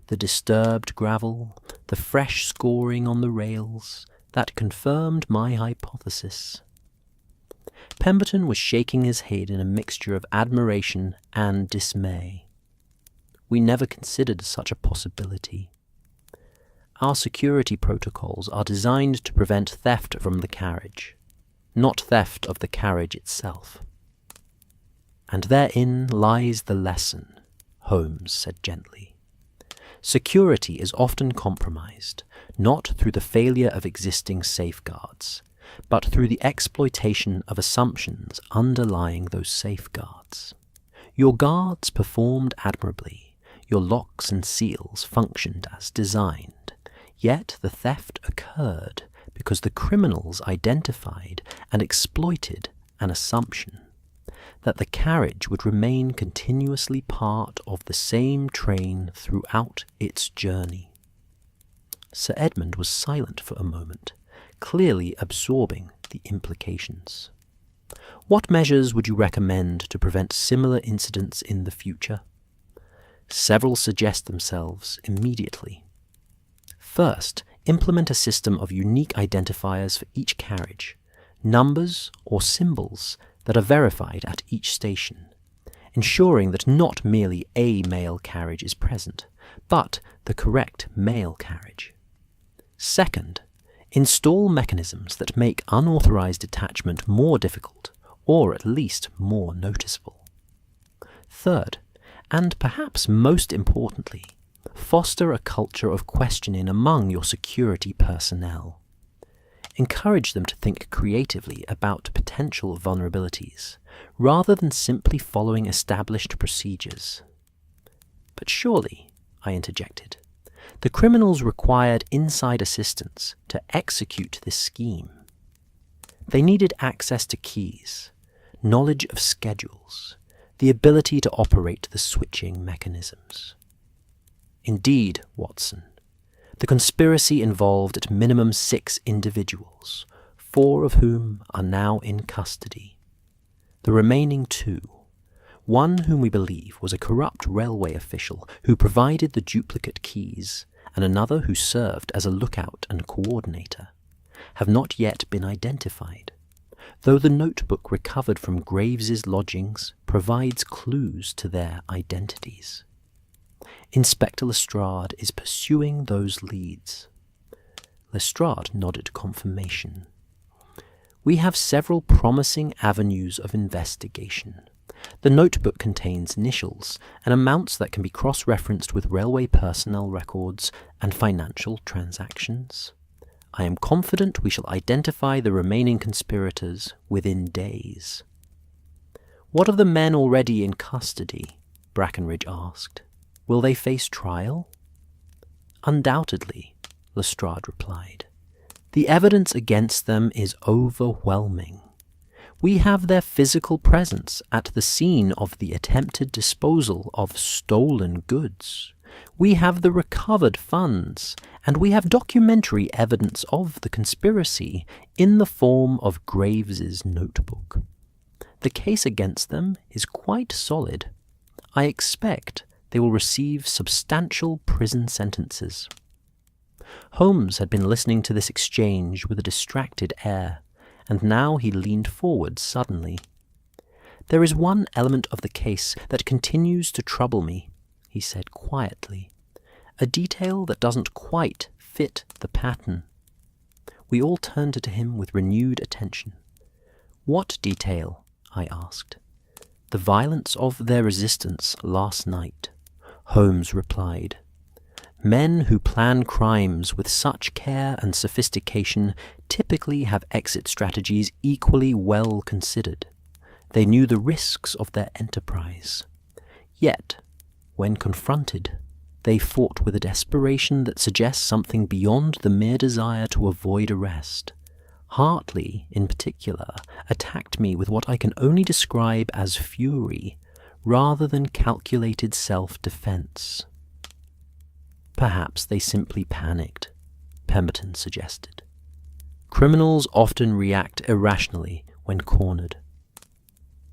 the disturbed gravel, the fresh scoring on the rails, that confirmed my hypothesis. Pemberton was shaking his head in a mixture of admiration and dismay. We never considered such a possibility. Our security protocols are designed to prevent theft from the carriage, not theft of the carriage itself. And therein lies the lesson, Holmes said gently. Security is often compromised, not through the failure of existing safeguards, but through the exploitation of assumptions underlying those safeguards. Your guards performed admirably, your locks and seals functioned as designed, yet the theft occurred because the criminals identified and exploited an assumption that the carriage would remain continuously part of the same train throughout its journey. Sir Edmund was silent for a moment, clearly absorbing the implications. What measures would you recommend to prevent similar incidents in the future? Several suggest themselves immediately. First, implement a system of unique identifiers for each carriage, numbers or symbols that are verified at each station, ensuring that not merely a mail carriage is present, but the correct mail carriage. Second, install mechanisms that make unauthorized detachment more difficult, or at least more noticeable. Third, and perhaps most importantly, foster a culture of questioning among your security personnel. Encourage them to think creatively about potential vulnerabilities, rather than simply following established procedures. But surely, I interjected, the criminals required inside assistance to execute this scheme. They needed access to keys, knowledge of schedules, the ability to operate the switching mechanisms. Indeed, Watson, the conspiracy involved at minimum 6 individuals, 4 of whom are now in custody. The remaining 2, one whom we believe was a corrupt railway official who provided the duplicate keys, and another who served as a lookout and coordinator, have not yet been identified, though the notebook recovered from Graves's lodgings provides clues to their identities. Inspector Lestrade is pursuing those leads. Lestrade nodded confirmation. We have several promising avenues of investigation. The notebook contains initials and amounts that can be cross-referenced with railway personnel records and financial transactions. I am confident we shall identify the remaining conspirators within days. What of the men already in custody? Brackenridge asked. Will they face trial? Undoubtedly, Lestrade replied. The evidence against them is overwhelming. We have their physical presence at the scene of the attempted disposal of stolen goods. We have the recovered funds, and we have documentary evidence of the conspiracy in the form of Graves's notebook. The case against them is quite solid. I expect they will receive substantial prison sentences. Holmes had been listening to this exchange with a distracted air, and now he leaned forward suddenly. "There is one element of the case that continues to trouble me," he said quietly. "A detail that doesn't quite fit the pattern." We all turned to him with renewed attention. "What detail?" I asked. "The violence of their resistance last night," Holmes replied. "Men who plan crimes with such care and sophistication typically have exit strategies equally well considered. They knew the risks of their enterprise. Yet, when confronted, they fought with a desperation that suggests something beyond the mere desire to avoid arrest. Hartley, in particular, attacked me with what I can only describe as fury, rather than calculated self-defense." "Perhaps they simply panicked," Pemberton suggested. "Criminals often react irrationally when cornered."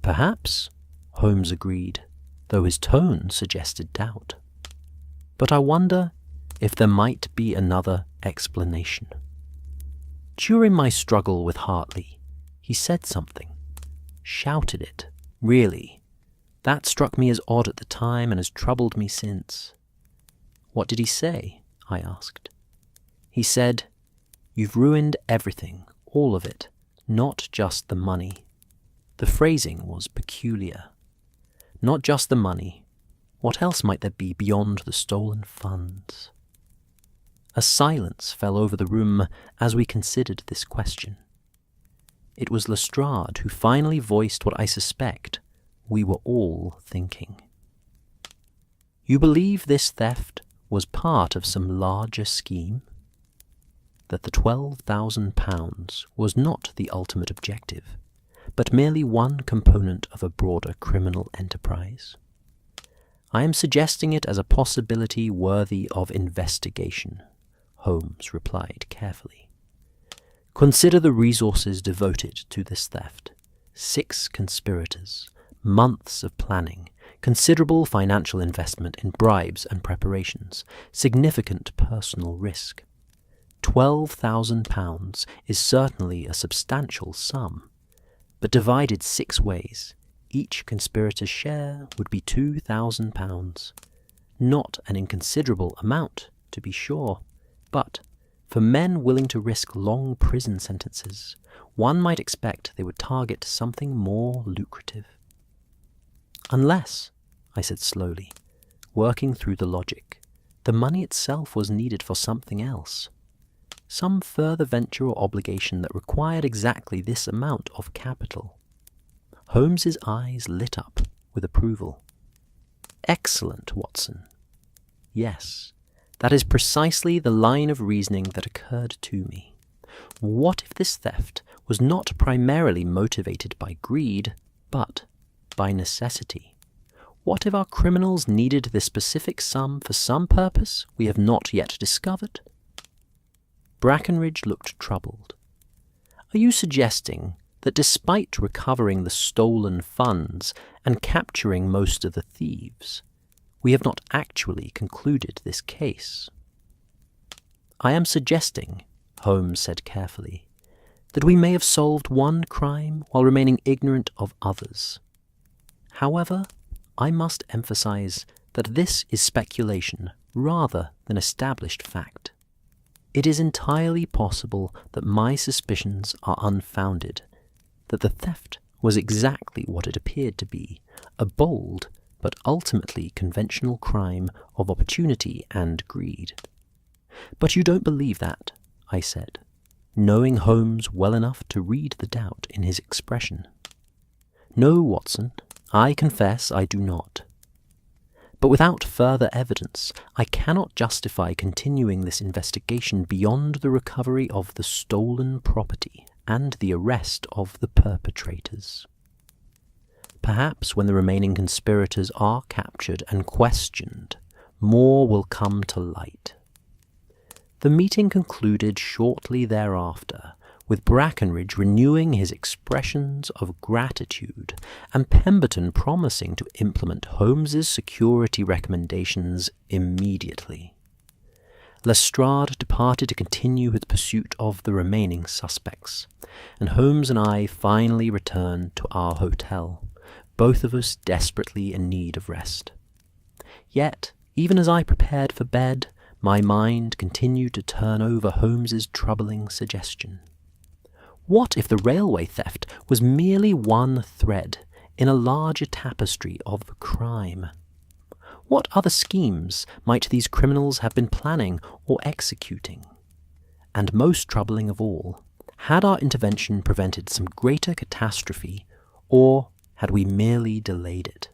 "Perhaps," Holmes agreed, though his tone suggested doubt. "But I wonder if there might be another explanation. During my struggle with Hartley, he said something. Shouted it, really. That struck me as odd at the time and has troubled me since." "What did he say?" I asked. "He said, 'You've ruined everything, all of it, not just the money.' The phrasing was peculiar. Not just the money. What else might there be beyond the stolen funds?" A silence fell over the room as we considered this question. It was Lestrade who finally voiced what I suspect we were all thinking. "You believe this theft was part of some larger scheme? That the £12,000 was not the ultimate objective, but merely one component of a broader criminal enterprise? I am suggesting it as a possibility worthy of investigation," Holmes replied carefully. "Consider the resources devoted to this theft. 6 conspirators, months of planning, considerable financial investment in bribes and preparations, significant personal risk. £12,000 is certainly a substantial sum, but divided 6 ways, each conspirator's share would be £2,000. Not an inconsiderable amount, to be sure, but for men willing to risk long prison sentences, one might expect they would target something more lucrative." "Unless," I said slowly, working through the logic, "the money itself was needed for something else. Some further venture or obligation that required exactly this amount of capital." Holmes's eyes lit up with approval. "Excellent, Watson. Yes, that is precisely the line of reasoning that occurred to me. What if this theft was not primarily motivated by greed, but by necessity? What if our criminals needed this specific sum for some purpose we have not yet discovered?" Brackenridge looked troubled. "Are you suggesting that despite recovering the stolen funds and capturing most of the thieves, we have not actually concluded this case?" "I am suggesting," Holmes said carefully, "that we may have solved one crime while remaining ignorant of others. However, I must emphasize that this is speculation rather than established fact. It is entirely possible that my suspicions are unfounded, that the theft was exactly what it appeared to be, a bold but ultimately conventional crime of opportunity and greed." "But you don't believe that," I said, knowing Holmes well enough to read the doubt in his expression. "No, Watson, I confess I do not. But without further evidence, I cannot justify continuing this investigation beyond the recovery of the stolen property and the arrest of the perpetrators. Perhaps when the remaining conspirators are captured and questioned, more will come to light." The meeting concluded shortly thereafter, with Brackenridge renewing his expressions of gratitude and Pemberton promising to implement Holmes's security recommendations immediately. Lestrade departed to continue his pursuit of the remaining suspects, and Holmes and I finally returned to our hotel, both of us desperately in need of rest. Yet, even as I prepared for bed, my mind continued to turn over Holmes's troubling suggestion. What if the railway theft was merely one thread in a larger tapestry of crime? What other schemes might these criminals have been planning or executing? And most troubling of all, had our intervention prevented some greater catastrophe, or had we merely delayed it?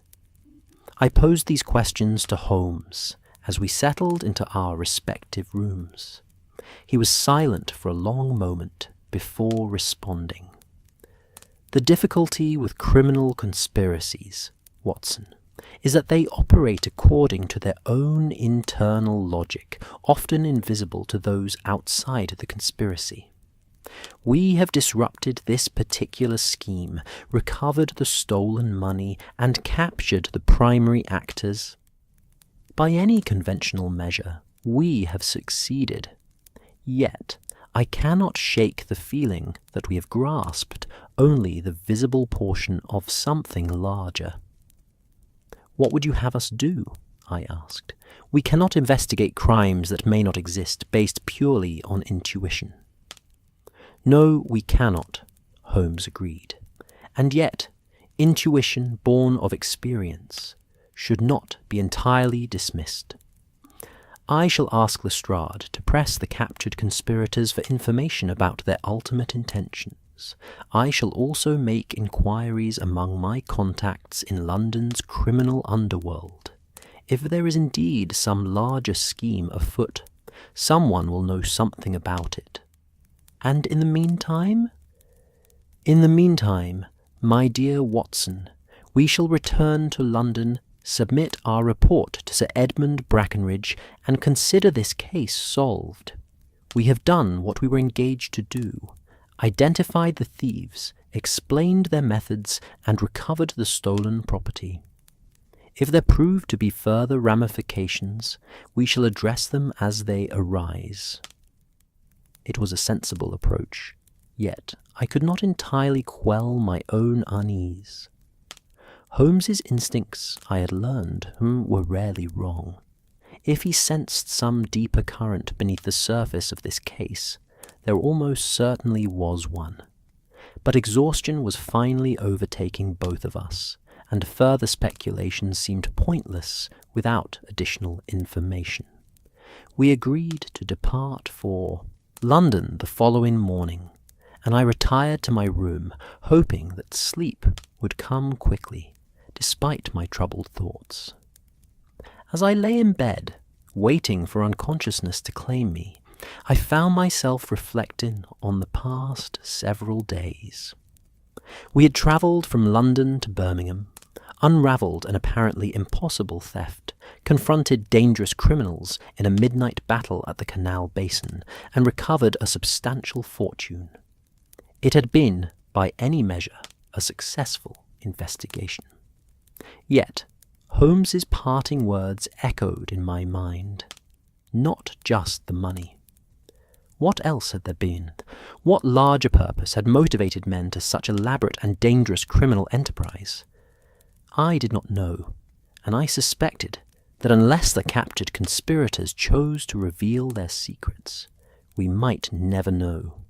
I posed these questions to Holmes as we settled into our respective rooms. He was silent for a long moment before responding. The difficulty with criminal conspiracies, Watson, is that they operate according to their own internal logic, often invisible to those outside the conspiracy. We have disrupted this particular scheme, recovered the stolen money, and captured the primary actors. By any conventional measure, we have succeeded. Yet, I cannot shake the feeling that we have grasped only the visible portion of something larger. "What would you have us do?" I asked. "We cannot investigate crimes that may not exist based purely on intuition." "No, we cannot," Holmes agreed. "And yet, intuition born of experience should not be entirely dismissed. I shall ask Lestrade to press the captured conspirators for information about their ultimate intentions. I shall also make inquiries among my contacts in London's criminal underworld. If there is indeed some larger scheme afoot, someone will know something about it. And in the meantime? In the meantime, my dear Watson, we shall return to London, submit our report to Sir Edmund Brackenridge, and consider this case solved. We have done what we were engaged to do, identified the thieves, explained their methods, and recovered the stolen property. If there prove to be further ramifications, we shall address them as they arise." It was a sensible approach, yet I could not entirely quell my own unease. Holmes's instincts, I had learned, were rarely wrong. If he sensed some deeper current beneath the surface of this case, there almost certainly was one. But exhaustion was finally overtaking both of us, and further speculation seemed pointless without additional information. We agreed to depart for London the following morning, and I retired to my room, hoping that sleep would come quickly, despite my troubled thoughts. As I lay in bed, waiting for unconsciousness to claim me, I found myself reflecting on the past several days. We had travelled from London to Birmingham, unravelled an apparently impossible theft, confronted dangerous criminals in a midnight battle at the canal basin, and recovered a substantial fortune. It had been, by any measure, a successful investigation. Yet, Holmes's parting words echoed in my mind. Not just the money. What else had there been? What larger purpose had motivated men to such elaborate and dangerous criminal enterprise? I did not know, and I suspected that unless the captured conspirators chose to reveal their secrets, we might never know.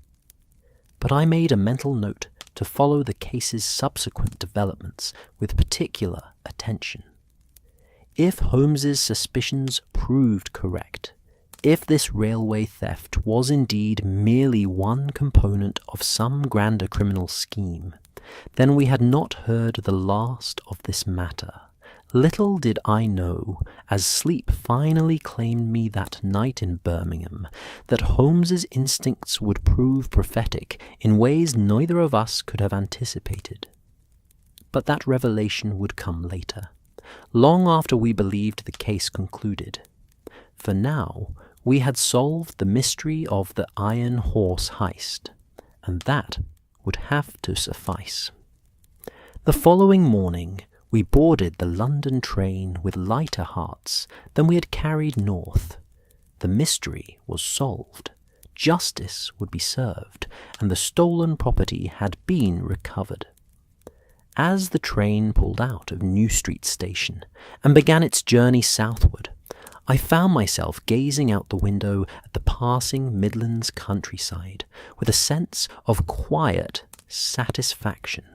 But I made a mental note to follow the case's subsequent developments with particular attention. If Holmes's suspicions proved correct, if this railway theft was indeed merely one component of some grander criminal scheme, then we had not heard the last of this matter. Little did I know, as sleep finally claimed me that night in Birmingham, that Holmes's instincts would prove prophetic in ways neither of us could have anticipated. But that revelation would come later, long after we believed the case concluded. For now, we had solved the mystery of the Iron Horse heist, and that would have to suffice. The following morning, we boarded the London train with lighter hearts than we had carried north. The mystery was solved, justice would be served, and the stolen property had been recovered. As the train pulled out of New Street Station and began its journey southward, I found myself gazing out the window at the passing Midlands countryside with a sense of quiet satisfaction.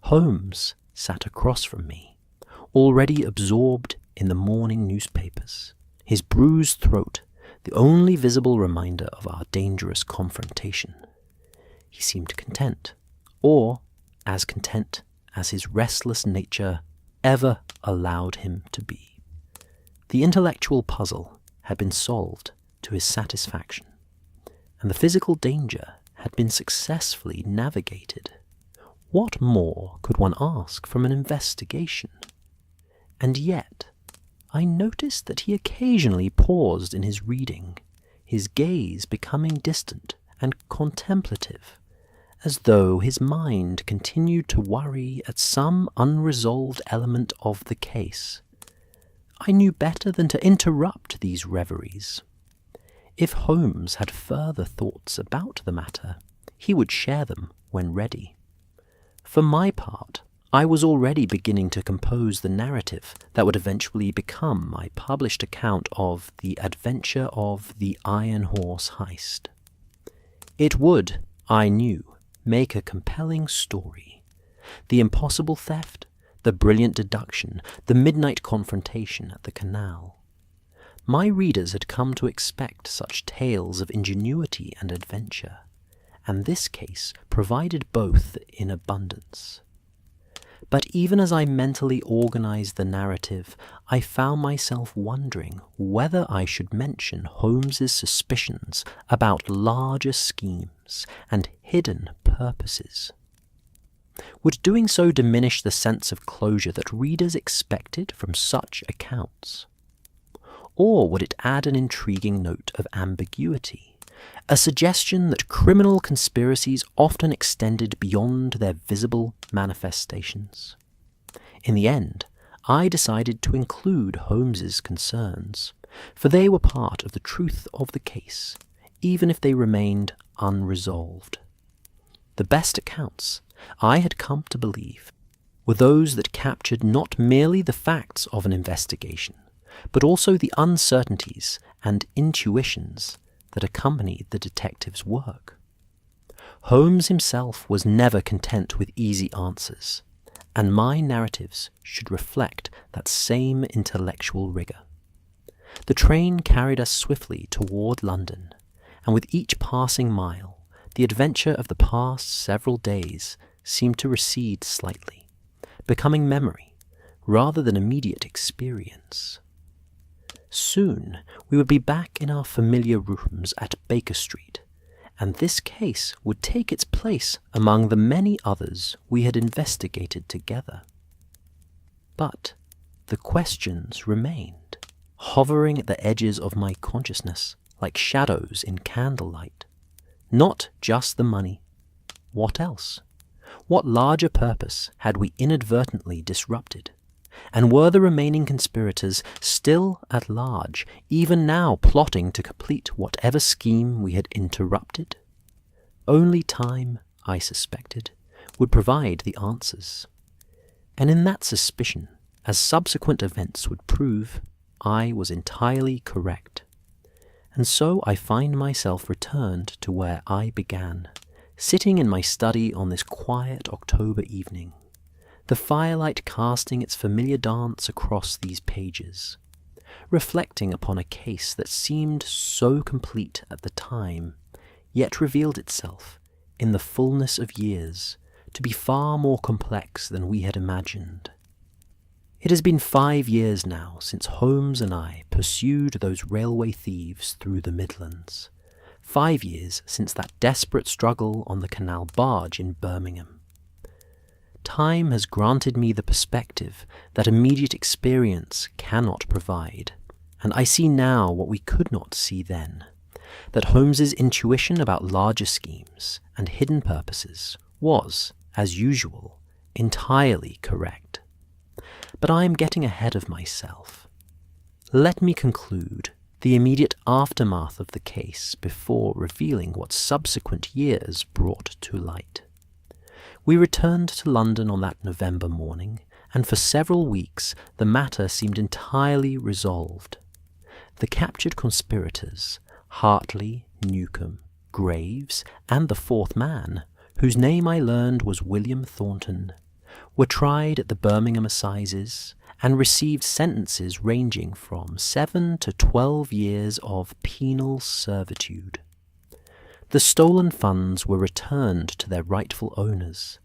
Holmes sat across from me, already absorbed in the morning newspapers, his bruised throat the only visible reminder of our dangerous confrontation. He seemed content, or as content as his restless nature ever allowed him to be. The intellectual puzzle had been solved to his satisfaction, and the physical danger had been successfully navigated. What more could one ask from an investigation? And yet, I noticed that he occasionally paused in his reading, his gaze becoming distant and contemplative, as though his mind continued to worry at some unresolved element of the case. I knew better than to interrupt these reveries. If Holmes had further thoughts about the matter, he would share them when ready. For my part, I was already beginning to compose the narrative that would eventually become my published account of the adventure of the Iron Horse Heist. It would, I knew, make a compelling story. The impossible theft, the brilliant deduction, the midnight confrontation at the canal. My readers had come to expect such tales of ingenuity and adventure, and this case provided both in abundance. But even as I mentally organized the narrative, I found myself wondering whether I should mention Holmes's suspicions about larger schemes and hidden purposes. Would doing so diminish the sense of closure that readers expected from such accounts? Or would it add an intriguing note of ambiguity, a suggestion that criminal conspiracies often extended beyond their visible manifestations? In the end, I decided to include Holmes's concerns, for they were part of the truth of the case, even if they remained unresolved. The best accounts, I had come to believe, were those that captured not merely the facts of an investigation, but also the uncertainties and intuitions that accompanied the detective's work. Holmes himself was never content with easy answers, and my narratives should reflect that same intellectual rigor. The train carried us swiftly toward London, and with each passing mile, the adventure of the past several days seemed to recede slightly, becoming memory rather than immediate experience. Soon we would be back in our familiar rooms at Baker Street, and this case would take its place among the many others we had investigated together. But the questions remained, hovering at the edges of my consciousness like shadows in candlelight. Not just the money. What else? What larger purpose had we inadvertently disrupted? And were the remaining conspirators still at large, even now plotting to complete whatever scheme we had interrupted? Only time, I suspected, would provide the answers. And in that suspicion, as subsequent events would prove, I was entirely correct. And so I find myself returned to where I began, sitting in my study on this quiet October evening, the firelight casting its familiar dance across these pages, reflecting upon a case that seemed so complete at the time, yet revealed itself, in the fullness of years, to be far more complex than we had imagined. It has been 5 years now since Holmes and I pursued those railway thieves through the Midlands. 5 years since that desperate struggle on the canal barge in Birmingham. Time has granted me the perspective that immediate experience cannot provide, and I see now what we could not see then, that Holmes's intuition about larger schemes and hidden purposes was, as usual, entirely correct. But I am getting ahead of myself. Let me conclude the immediate aftermath of the case before revealing what subsequent years brought to light. We returned to London on that November morning, and for several weeks the matter seemed entirely resolved. The captured conspirators, Hartley, Newcomb, Graves, and the fourth man, whose name I learned was William Thornton, were tried at the Birmingham Assizes and received sentences ranging from 7 to 12 years of penal servitude. The stolen funds were returned to their rightful owners,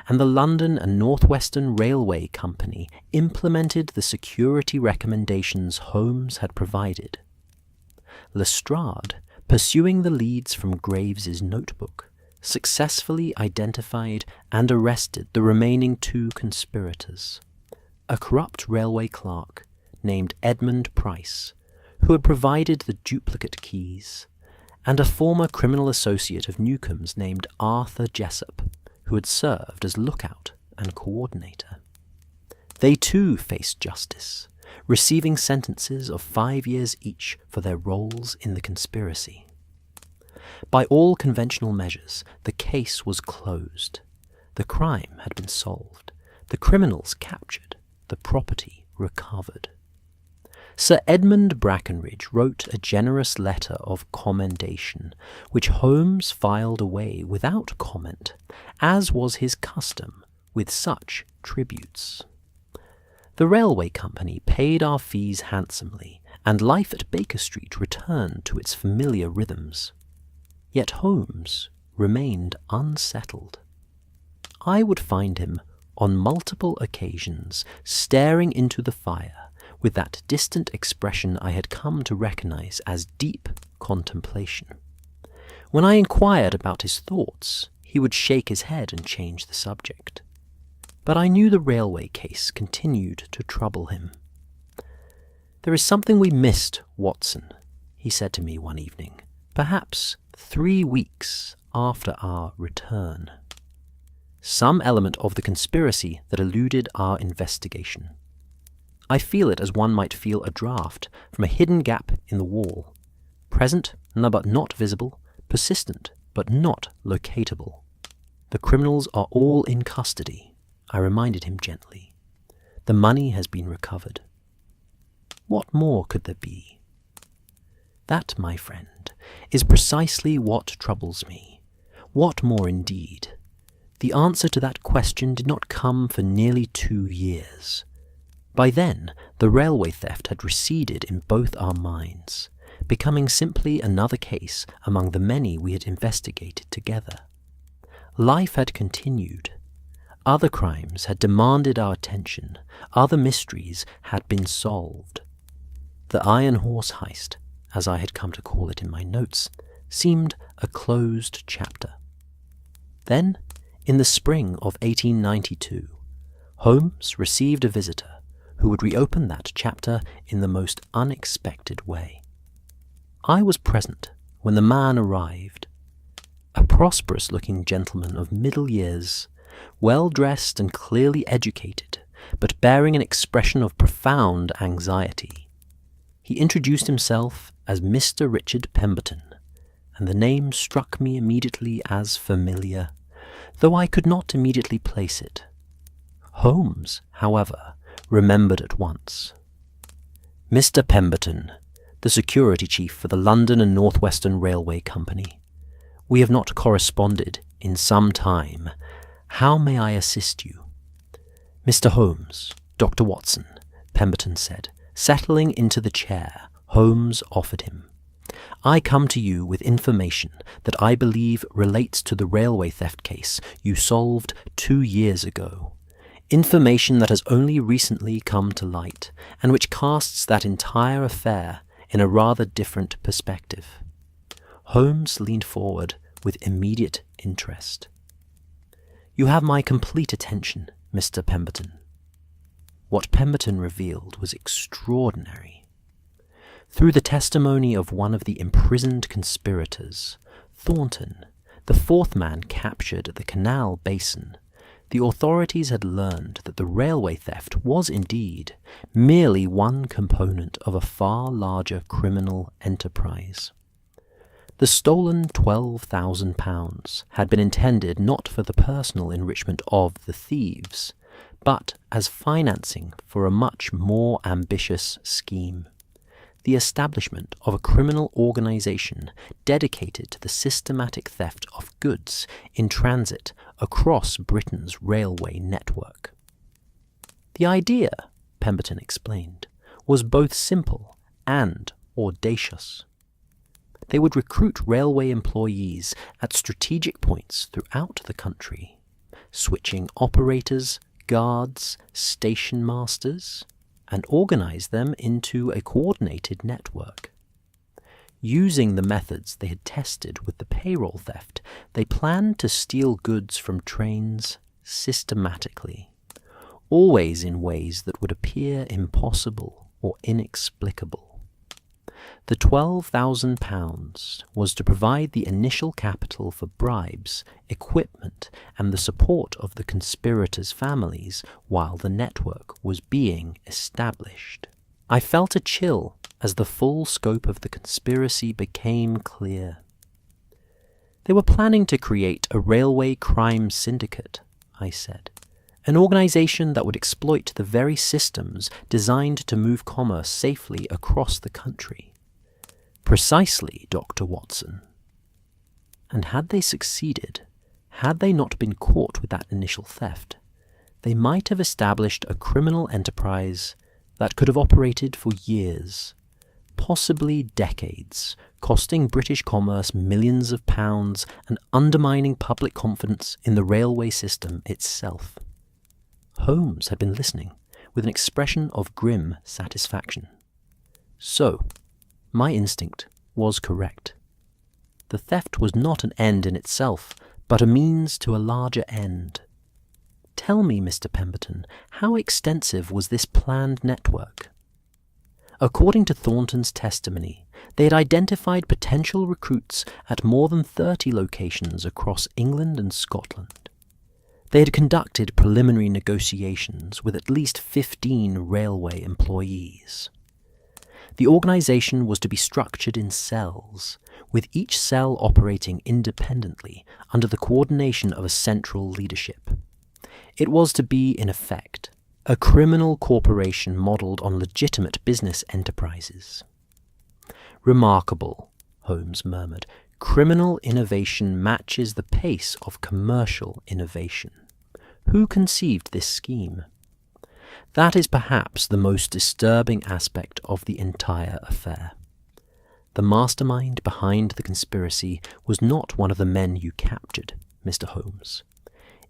and the London and North Western Railway Company implemented the security recommendations Holmes had provided. Lestrade, pursuing the leads from Graves's notebook, successfully identified and arrested the remaining 2 conspirators, a corrupt railway clerk named Edmund Price, who had provided the duplicate keys, and a former criminal associate of Newcomb's named Arthur Jessup, who had served as lookout and coordinator. They too faced justice, receiving sentences of 5 years each for their roles in the conspiracy. By all conventional measures, the case was closed. The crime had been solved, the criminals captured, the property recovered. Sir Edmund Brackenridge wrote a generous letter of commendation, which Holmes filed away without comment, as was his custom with such tributes. The railway company paid our fees handsomely, and life at Baker Street returned to its familiar rhythms. Yet Holmes remained unsettled. I would find him, on multiple occasions, staring into the fire, with that distant expression I had come to recognize as deep contemplation. When I inquired about his thoughts, he would shake his head and change the subject. But I knew the railway case continued to trouble him. "There is something we missed, Watson," he said to me one evening, perhaps 3 weeks after our return. "Some element of the conspiracy that eluded our investigation. I feel it as one might feel a draught from a hidden gap in the wall, present but not visible, persistent but not locatable. The criminals are all in custody," I reminded him gently. "The money has been recovered. What more could there be?" That, my friend, is precisely what troubles me. What more indeed? The answer to that question did not come for nearly 2 years. By then, the railway theft had receded in both our minds, becoming simply another case among the many we had investigated together. Life had continued. Other crimes had demanded our attention, other mysteries had been solved. The Iron Horse Heist, as I had come to call it in my notes, seemed a closed chapter. Then, in the spring of 1892, Holmes received a visitor who would reopen that chapter in the most unexpected way. I was present when the man arrived, a prosperous-looking gentleman of middle years, well-dressed and clearly educated, but bearing an expression of profound anxiety. He introduced himself as Mr. Richard Pemberton, and the name struck me immediately as familiar, though I could not immediately place it. Holmes, however, remembered at once. "Mr. Pemberton, the security chief for the London and North Western Railway Company. We have not corresponded in some time. How may I assist you?" "Mr. Holmes, Dr. Watson," Pemberton said, settling into the chair Holmes offered him. "I come to you with information that I believe relates to the railway theft case you solved 2 years ago. Information that has only recently come to light, and which casts that entire affair in a rather different perspective." Holmes leaned forward with immediate interest. "You have my complete attention, Mr. Pemberton." What Pemberton revealed was extraordinary. Through the testimony of one of the imprisoned conspirators, Thornton, the fourth man captured at the Canal Basin, the authorities had learned that the railway theft was indeed merely one component of a far larger criminal enterprise. The stolen £12,000 had been intended not for the personal enrichment of the thieves, but as financing for a much more ambitious scheme: the establishment of a criminal organization dedicated to the systematic theft of goods in transit across Britain's railway network. The idea, Pemberton explained, was both simple and audacious. They would recruit railway employees at strategic points throughout the country, switching operators, guards, station masters, and organize them into a coordinated network. Using the methods they had tested with the payroll theft, they planned to steal goods from trains systematically, always in ways that would appear impossible or inexplicable. The £12,000 was to provide the initial capital for bribes, equipment, and the support of the conspirators' families while the network was being established. I felt a chill as the full scope of the conspiracy became clear. They were planning to create a railway crime syndicate, I said, an organization that would exploit the very systems designed to move commerce safely across the country. Precisely, Dr. Watson. And had they succeeded, had they not been caught with that initial theft, they might have established a criminal enterprise that could have operated for years, possibly decades, costing British commerce millions of pounds and undermining public confidence in the railway system itself. Holmes had been listening with an expression of grim satisfaction. So, my instinct was correct. The theft was not an end in itself, but a means to a larger end. Tell me, Mr. Pemberton, how extensive was this planned network? According to Thornton's testimony, they had identified potential recruits at more than 30 locations across England and Scotland. They had conducted preliminary negotiations with at least 15 railway employees. The organization was to be structured in cells, with each cell operating independently under the coordination of a central leadership. It was to be, in effect, a criminal corporation modelled on legitimate business enterprises. Remarkable, Holmes murmured. Criminal innovation matches the pace of commercial innovation. Who conceived this scheme? That is perhaps the most disturbing aspect of the entire affair. The mastermind behind the conspiracy was not one of the men you captured, Mr. Holmes.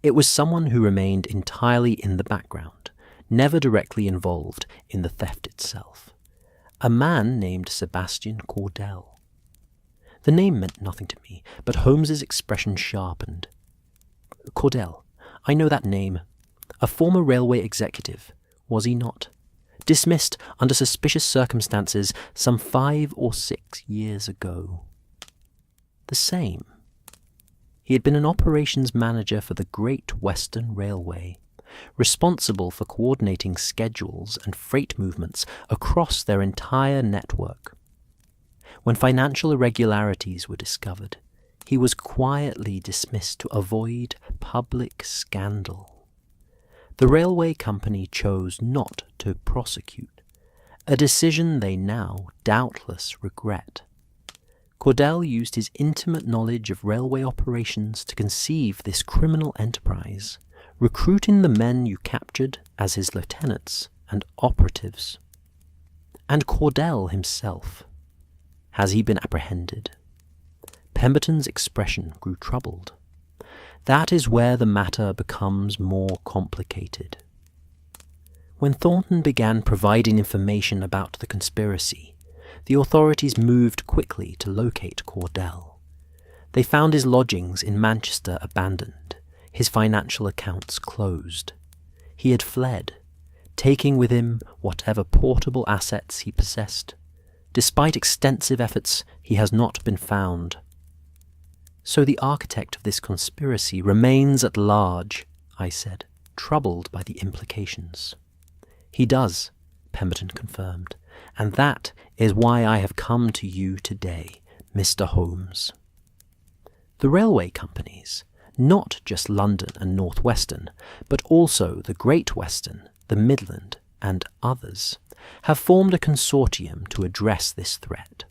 It was someone who remained entirely in the background, never directly involved in the theft itself. A man named Sebastian Cordell. The name meant nothing to me, but Holmes's expression sharpened. Cordell, I know that name. A former railway executive, was he not? Dismissed under suspicious circumstances some 5 or 6 years ago. The same. He had been an operations manager for the Great Western Railway, responsible for coordinating schedules and freight movements across their entire network. When financial irregularities were discovered, he was quietly dismissed to avoid public scandal. The railway company chose not to prosecute, a decision they now doubtless regret. Cordell used his intimate knowledge of railway operations to conceive this criminal enterprise, recruiting the men you captured as his lieutenants and operatives. And Cordell himself. Has he been apprehended? Pemberton's expression grew troubled. That is where the matter becomes more complicated. When Thornton began providing information about the conspiracy, the authorities moved quickly to locate Cordell. They found his lodgings in Manchester abandoned, his financial accounts closed. He had fled, taking with him whatever portable assets he possessed. Despite extensive efforts, he has not been found. So the architect of this conspiracy remains at large, I said, troubled by the implications. He does, Pemberton confirmed, and that is why I have come to you today, Mr. Holmes. The railway companies, not just London and North Western, but also the Great Western, the Midland, and others, have formed a consortium to address this threat.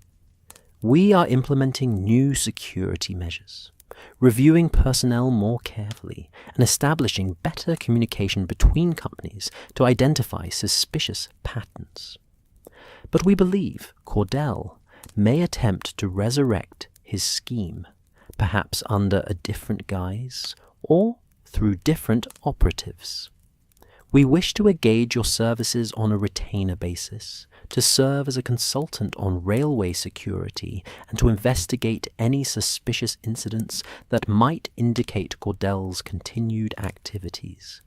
We are implementing new security measures, reviewing personnel more carefully, and establishing better communication between companies to identify suspicious patterns. But we believe Cordell may attempt to resurrect his scheme, perhaps under a different guise or through different operatives. We wish to engage your services on a retainer basis, to serve as a consultant on railway security, and to investigate any suspicious incidents that might indicate Cordell's continued activities.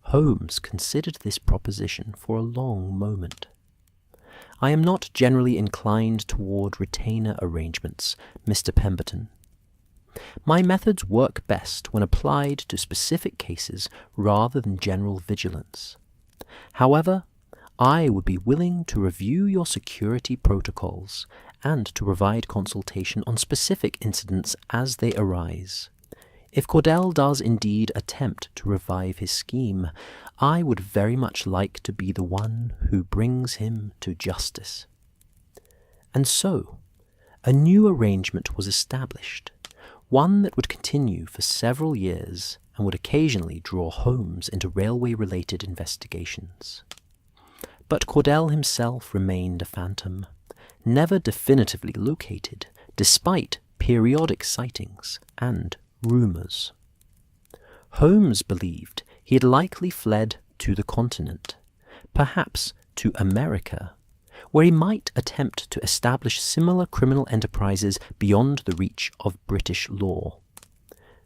Holmes considered this proposition for a long moment. I am not generally inclined toward retainer arrangements, Mr. Pemberton. My methods work best when applied to specific cases rather than general vigilance. However, I would be willing to review your security protocols and to provide consultation on specific incidents as they arise. If Cordell does indeed attempt to revive his scheme, I would very much like to be the one who brings him to justice. And so, a new arrangement was established, one that would continue for several years and would occasionally draw Holmes into railway-related investigations. But Cordell himself remained a phantom, never definitively located, despite periodic sightings and rumours. Holmes believed he had likely fled to the continent, perhaps to America, where he might attempt to establish similar criminal enterprises beyond the reach of British law.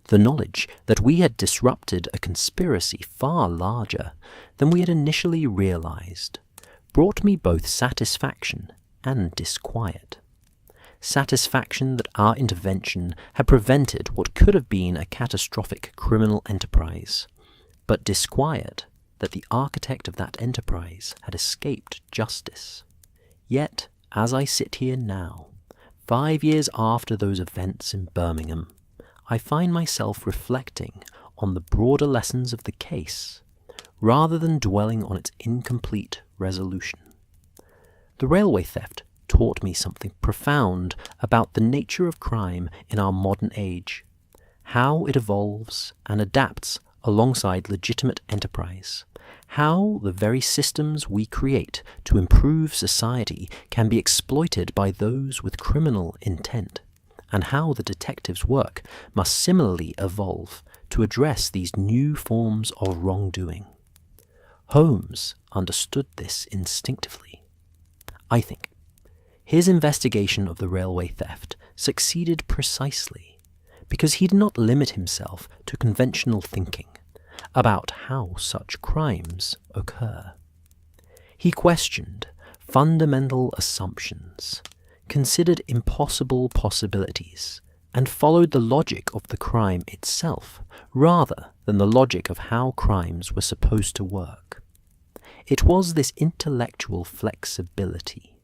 The knowledge that we had disrupted a conspiracy far larger than we had initially realized brought me both satisfaction and disquiet. Satisfaction that our intervention had prevented what could have been a catastrophic criminal enterprise, but disquiet that the architect of that enterprise had escaped justice. Yet, as I sit here now, 5 years after those events in Birmingham, I find myself reflecting on the broader lessons of the case, rather than dwelling on its incomplete resolution. The railway theft taught me something profound about the nature of crime in our modern age, how it evolves and adapts alongside legitimate enterprise, how the very systems we create to improve society can be exploited by those with criminal intent, and how the detective's work must similarly evolve to address these new forms of wrongdoing. Holmes understood this instinctively. I think his investigation of the railway theft succeeded precisely because he did not limit himself to conventional thinking about how such crimes occur. He questioned fundamental assumptions, considered impossible possibilities, and followed the logic of the crime itself rather than the logic of how crimes were supposed to work. It was this intellectual flexibility,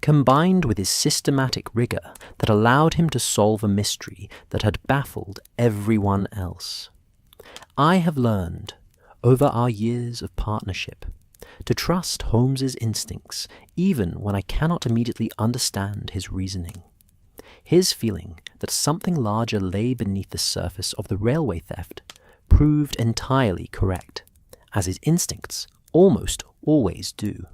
combined with his systematic rigor, that allowed him to solve a mystery that had baffled everyone else. I have learned, over our years of partnership, to trust Holmes's instincts even when I cannot immediately understand his reasoning. His feeling that something larger lay beneath the surface of the railway theft proved entirely correct, as his instincts almost always do.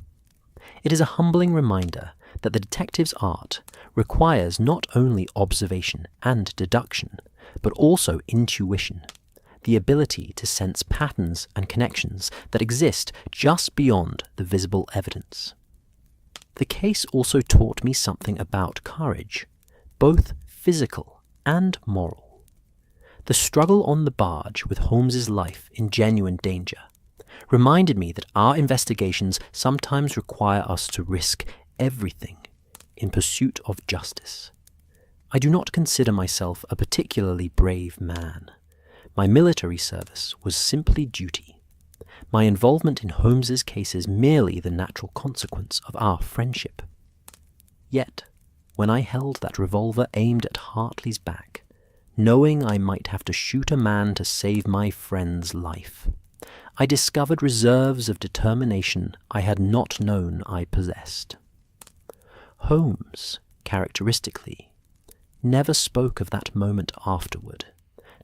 It is a humbling reminder that the detective's art requires not only observation and deduction, but also intuition, the ability to sense patterns and connections that exist just beyond the visible evidence. The case also taught me something about courage, both physical and moral. The struggle on the barge with Holmes's life in genuine danger reminded me that our investigations sometimes require us to risk everything in pursuit of justice. I do not consider myself a particularly brave man. My military service was simply duty. My involvement in Holmes's case is merely the natural consequence of our friendship. Yet, when I held that revolver aimed at Hartley's back, knowing I might have to shoot a man to save my friend's life. I discovered reserves of determination I had not known I possessed. Holmes, characteristically, never spoke of that moment afterward,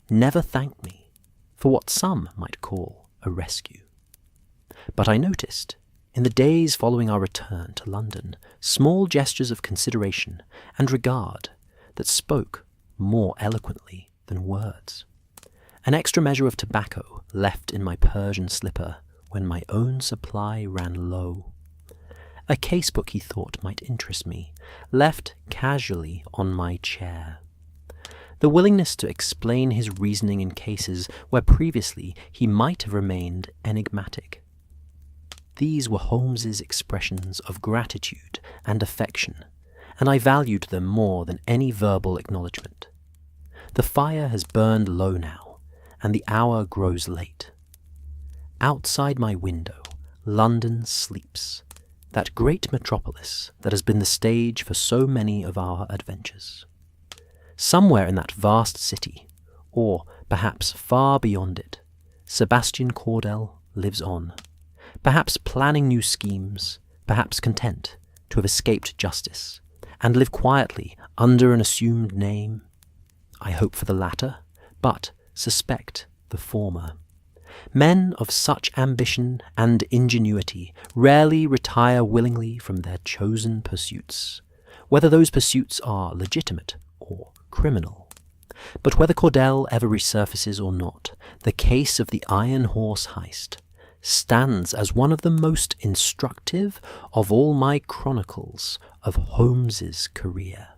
never thanked me for what some might call a rescue. But I noticed, in the days following our return to London, small gestures of consideration and regard that spoke more eloquently than words. An extra measure of tobacco left in my Persian slipper when my own supply ran low. A casebook he thought might interest me, left casually on my chair. The willingness to explain his reasoning in cases where previously he might have remained enigmatic. These were Holmes's expressions of gratitude and affection, and I valued them more than any verbal acknowledgement. The fire has burned low now, and the hour grows late. Outside my window, London sleeps, that great metropolis that has been the stage for so many of our adventures. Somewhere in that vast city, or perhaps far beyond it, Sebastian Cordell lives on, perhaps planning new schemes, perhaps content to have escaped justice, and live quietly under an assumed name. I hope for the latter, but suspect the former. Men of such ambition and ingenuity rarely retire willingly from their chosen pursuits, whether those pursuits are legitimate or criminal. But whether Cordell ever resurfaces or not, the case of the Iron Horse heist stands as one of the most instructive of all my chronicles of Holmes's career.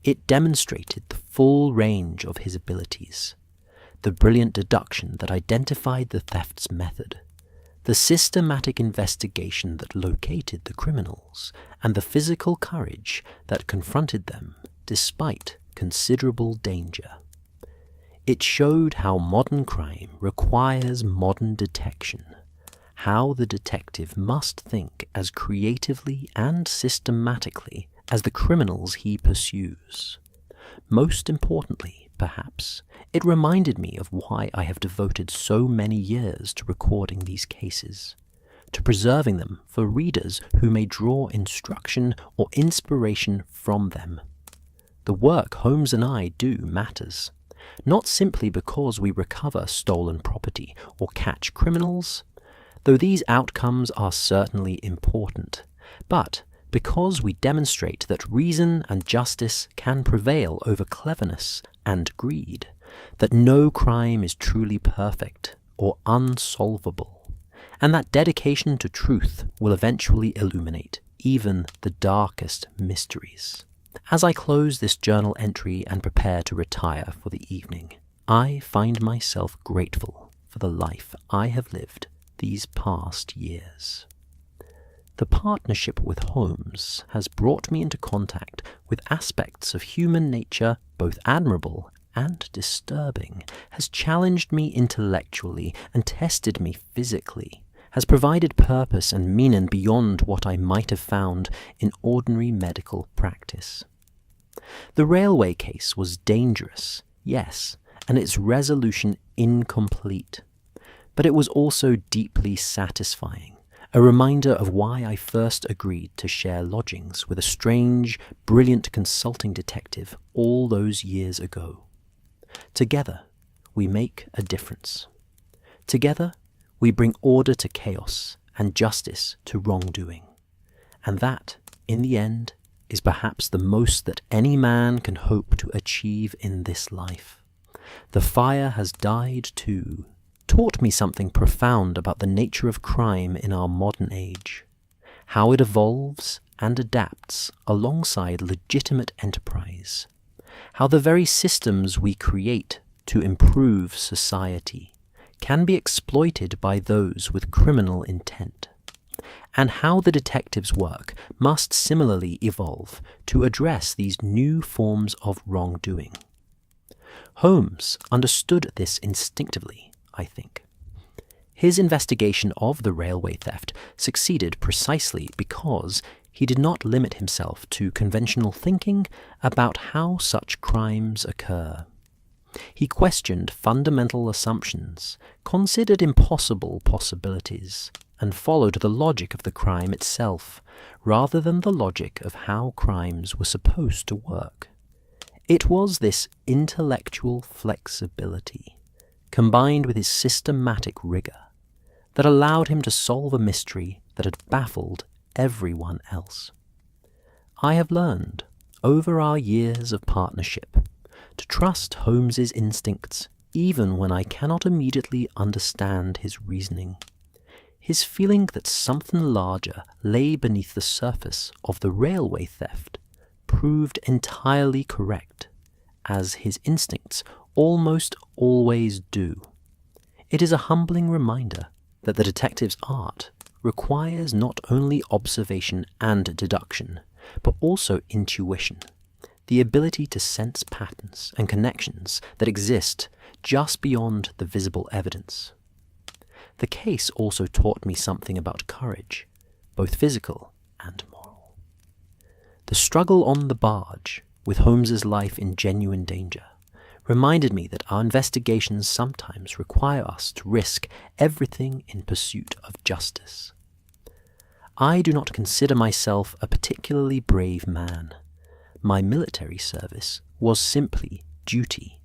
It demonstrated the full range of his abilities, the brilliant deduction that identified the theft's method, the systematic investigation that located the criminals, and the physical courage that confronted them despite considerable danger. It showed how modern crime requires modern detection, how the detective must think as creatively and systematically as the criminals he pursues. Most importantly, perhaps, it reminded me of why I have devoted so many years to recording these cases, to preserving them for readers who may draw instruction or inspiration from them. The work Holmes and I do matters, not simply because we recover stolen property or catch criminals, though these outcomes are certainly important, but because we demonstrate that reason and justice can prevail over cleverness and greed, that no crime is truly perfect or unsolvable, and that dedication to truth will eventually illuminate even the darkest mysteries. As I close this journal entry and prepare to retire for the evening, I find myself grateful for the life I have lived these past years. The partnership with Holmes has brought me into contact with aspects of human nature both admirable and disturbing, has challenged me intellectually and tested me physically, has provided purpose and meaning beyond what I might have found in ordinary medical practice. The railway case was dangerous, yes, and its resolution incomplete, but it was also deeply satisfying, a reminder of why I first agreed to share lodgings with a strange, brilliant consulting detective all those years ago. Together, we make a difference. Together, we bring order to chaos and justice to wrongdoing. And that, in the end, is perhaps the most that any man can hope to achieve in this life. The fire has died too, taught me something profound about the nature of crime in our modern age, how it evolves and adapts alongside legitimate enterprise, how the very systems we create to improve society can be exploited by those with criminal intent, and how the detective's work must similarly evolve to address these new forms of wrongdoing. Holmes understood this instinctively, I think. His investigation of the railway theft succeeded precisely because he did not limit himself to conventional thinking about how such crimes occur. He questioned fundamental assumptions, considered impossible possibilities, and followed the logic of the crime itself, rather than the logic of how crimes were supposed to work. It was this intellectual flexibility, combined with his systematic rigor, that allowed him to solve a mystery that had baffled everyone else. I have learned, over our years of partnership, to trust Holmes's instincts even when I cannot immediately understand his reasoning. His feeling that something larger lay beneath the surface of the railway theft proved entirely correct, as his instincts almost always do. It is a humbling reminder that the detective's art requires not only observation and deduction, but also intuition, the ability to sense patterns and connections that exist just beyond the visible evidence. The case also taught me something about courage, both physical and moral. The struggle on the barge, with Holmes's life in genuine danger, reminded me that our investigations sometimes require us to risk everything in pursuit of justice. I do not consider myself a particularly brave man. My military service was simply duty.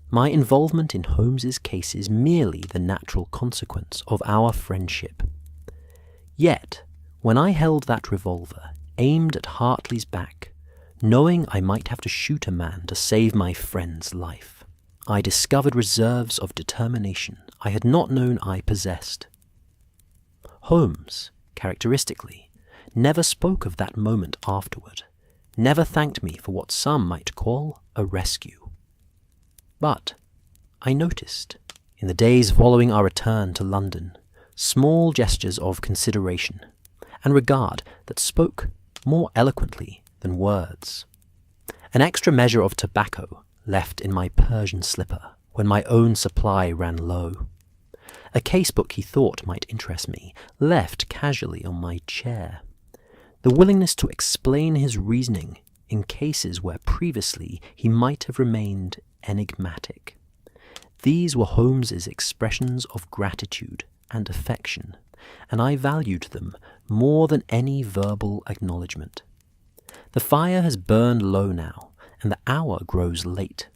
My involvement in Holmes's case is merely the natural consequence of our friendship. Yet, when I held that revolver aimed at Hartley's back, knowing I might have to shoot a man to save my friend's life, I discovered reserves of determination I had not known I possessed. Holmes, characteristically, never spoke of that moment afterward, never thanked me for what some might call a rescue. But I noticed, in the days following our return to London, small gestures of consideration and regard that spoke more eloquently than words. An extra measure of tobacco left in my Persian slipper when my own supply ran low. A casebook he thought might interest me left casually on my chair. The willingness to explain his reasoning in cases where previously he might have remained enigmatic. These were Holmes's expressions of gratitude and affection, and I valued them more than any verbal acknowledgement. The fire has burned low now, and the hour grows late.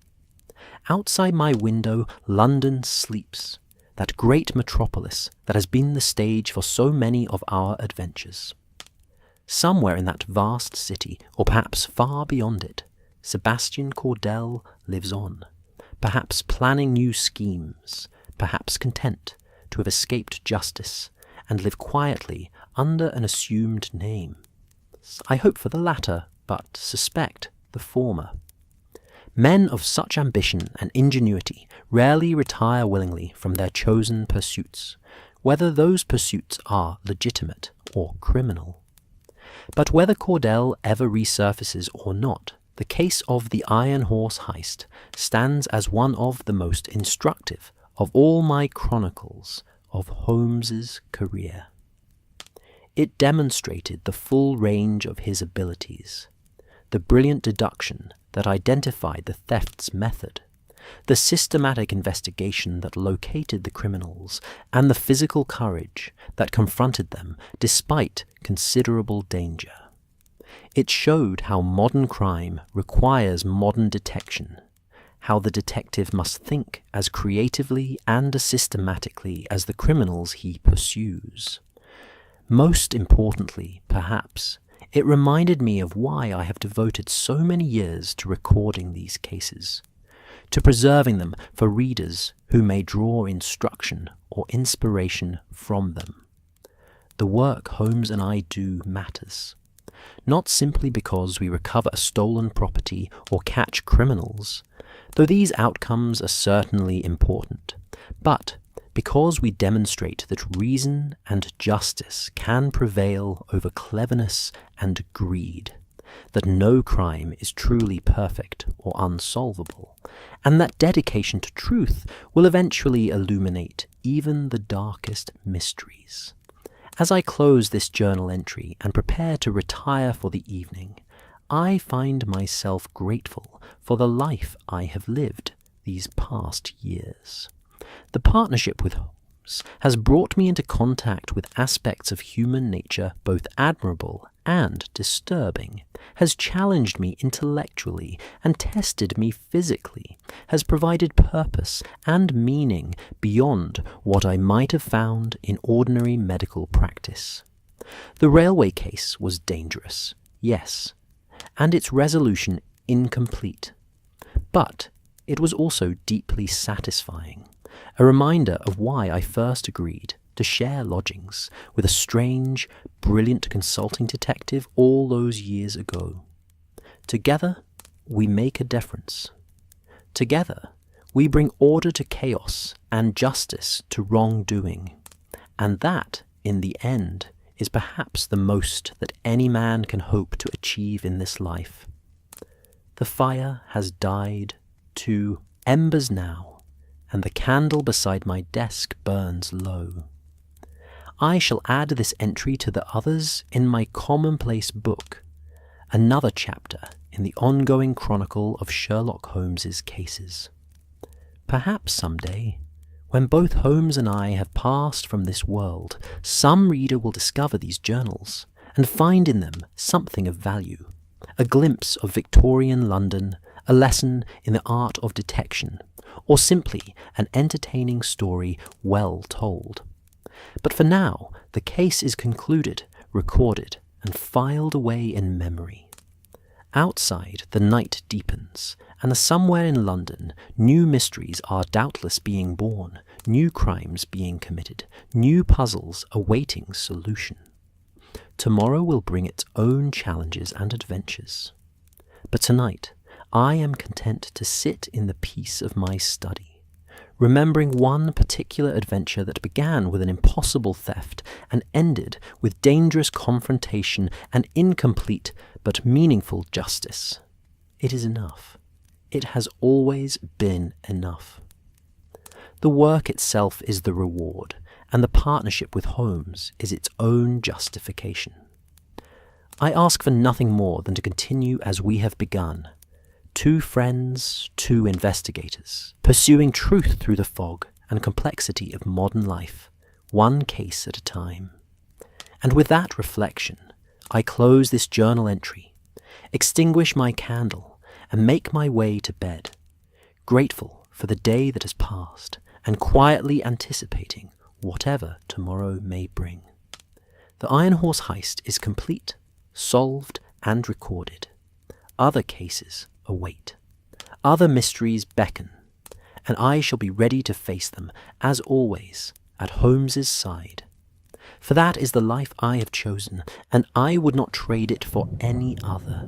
Outside my window, London sleeps, that great metropolis that has been the stage for so many of our adventures. Somewhere in that vast city, or perhaps far beyond it, Sebastian Cordell lives on, perhaps planning new schemes, perhaps content to have escaped justice and live quietly under an assumed name. I hope for the latter, but suspect the former. Men of such ambition and ingenuity rarely retire willingly from their chosen pursuits, whether those pursuits are legitimate or criminal. But whether Cordell ever resurfaces or not, the case of the Iron Horse heist stands as one of the most instructive of all my chronicles of Holmes's career. It demonstrated the full range of his abilities, the brilliant deduction that identified the theft's method, the systematic investigation that located the criminals, and the physical courage that confronted them despite considerable danger. It showed how modern crime requires modern detection, how the detective must think as creatively and as systematically as the criminals he pursues. Most importantly, perhaps, it reminded me of why I have devoted so many years to recording these cases, to preserving them for readers who may draw instruction or inspiration from them. The work Holmes and I do matters, not simply because we recover a stolen property or catch criminals, though these outcomes are certainly important, but because we demonstrate that reason and justice can prevail over cleverness and greed, that no crime is truly perfect or unsolvable, and that dedication to truth will eventually illuminate even the darkest mysteries. As I close this journal entry and prepare to retire for the evening, I find myself grateful for the life I have lived these past years. The partnership with Holmes has brought me into contact with aspects of human nature both admirable and disturbing, has challenged me intellectually and tested me physically, has provided purpose and meaning beyond what I might have found in ordinary medical practice. The railway case was dangerous, yes, and its resolution incomplete, but it was also deeply satisfying, a reminder of why I first agreed to share lodgings with a strange, brilliant consulting detective all those years ago. Together, we make a difference. Together, we bring order to chaos and justice to wrongdoing. And that, in the end, is perhaps the most that any man can hope to achieve in this life. The fire has died to embers now, and the candle beside my desk burns low. I shall add this entry to the others in my commonplace book, another chapter in the ongoing chronicle of Sherlock Holmes's cases. Perhaps someday, when both Holmes and I have passed from this world, some reader will discover these journals and find in them something of value, a glimpse of Victorian London, a lesson in the art of detection, or simply an entertaining story well told. But for now, the case is concluded, recorded, and filed away in memory. Outside, the night deepens, and somewhere in London, new mysteries are doubtless being born, new crimes being committed, new puzzles awaiting solution. Tomorrow will bring its own challenges and adventures. But tonight, I am content to sit in the peace of my study, remembering one particular adventure that began with an impossible theft and ended with dangerous confrontation and incomplete but meaningful justice. It is enough. It has always been enough. The work itself is the reward, and the partnership with Holmes is its own justification. I ask for nothing more than to continue as we have begun. Two friends, two investigators, pursuing truth through the fog and complexity of modern life, one case at a time. And with that reflection, I close this journal entry, extinguish my candle, and make my way to bed, grateful for the day that has passed, and quietly anticipating whatever tomorrow may bring. The Iron Horse heist is complete, solved, and recorded. Other cases await. Other mysteries beckon, and I shall be ready to face them, as always, at Holmes's side. For that is the life I have chosen, and I would not trade it for any other.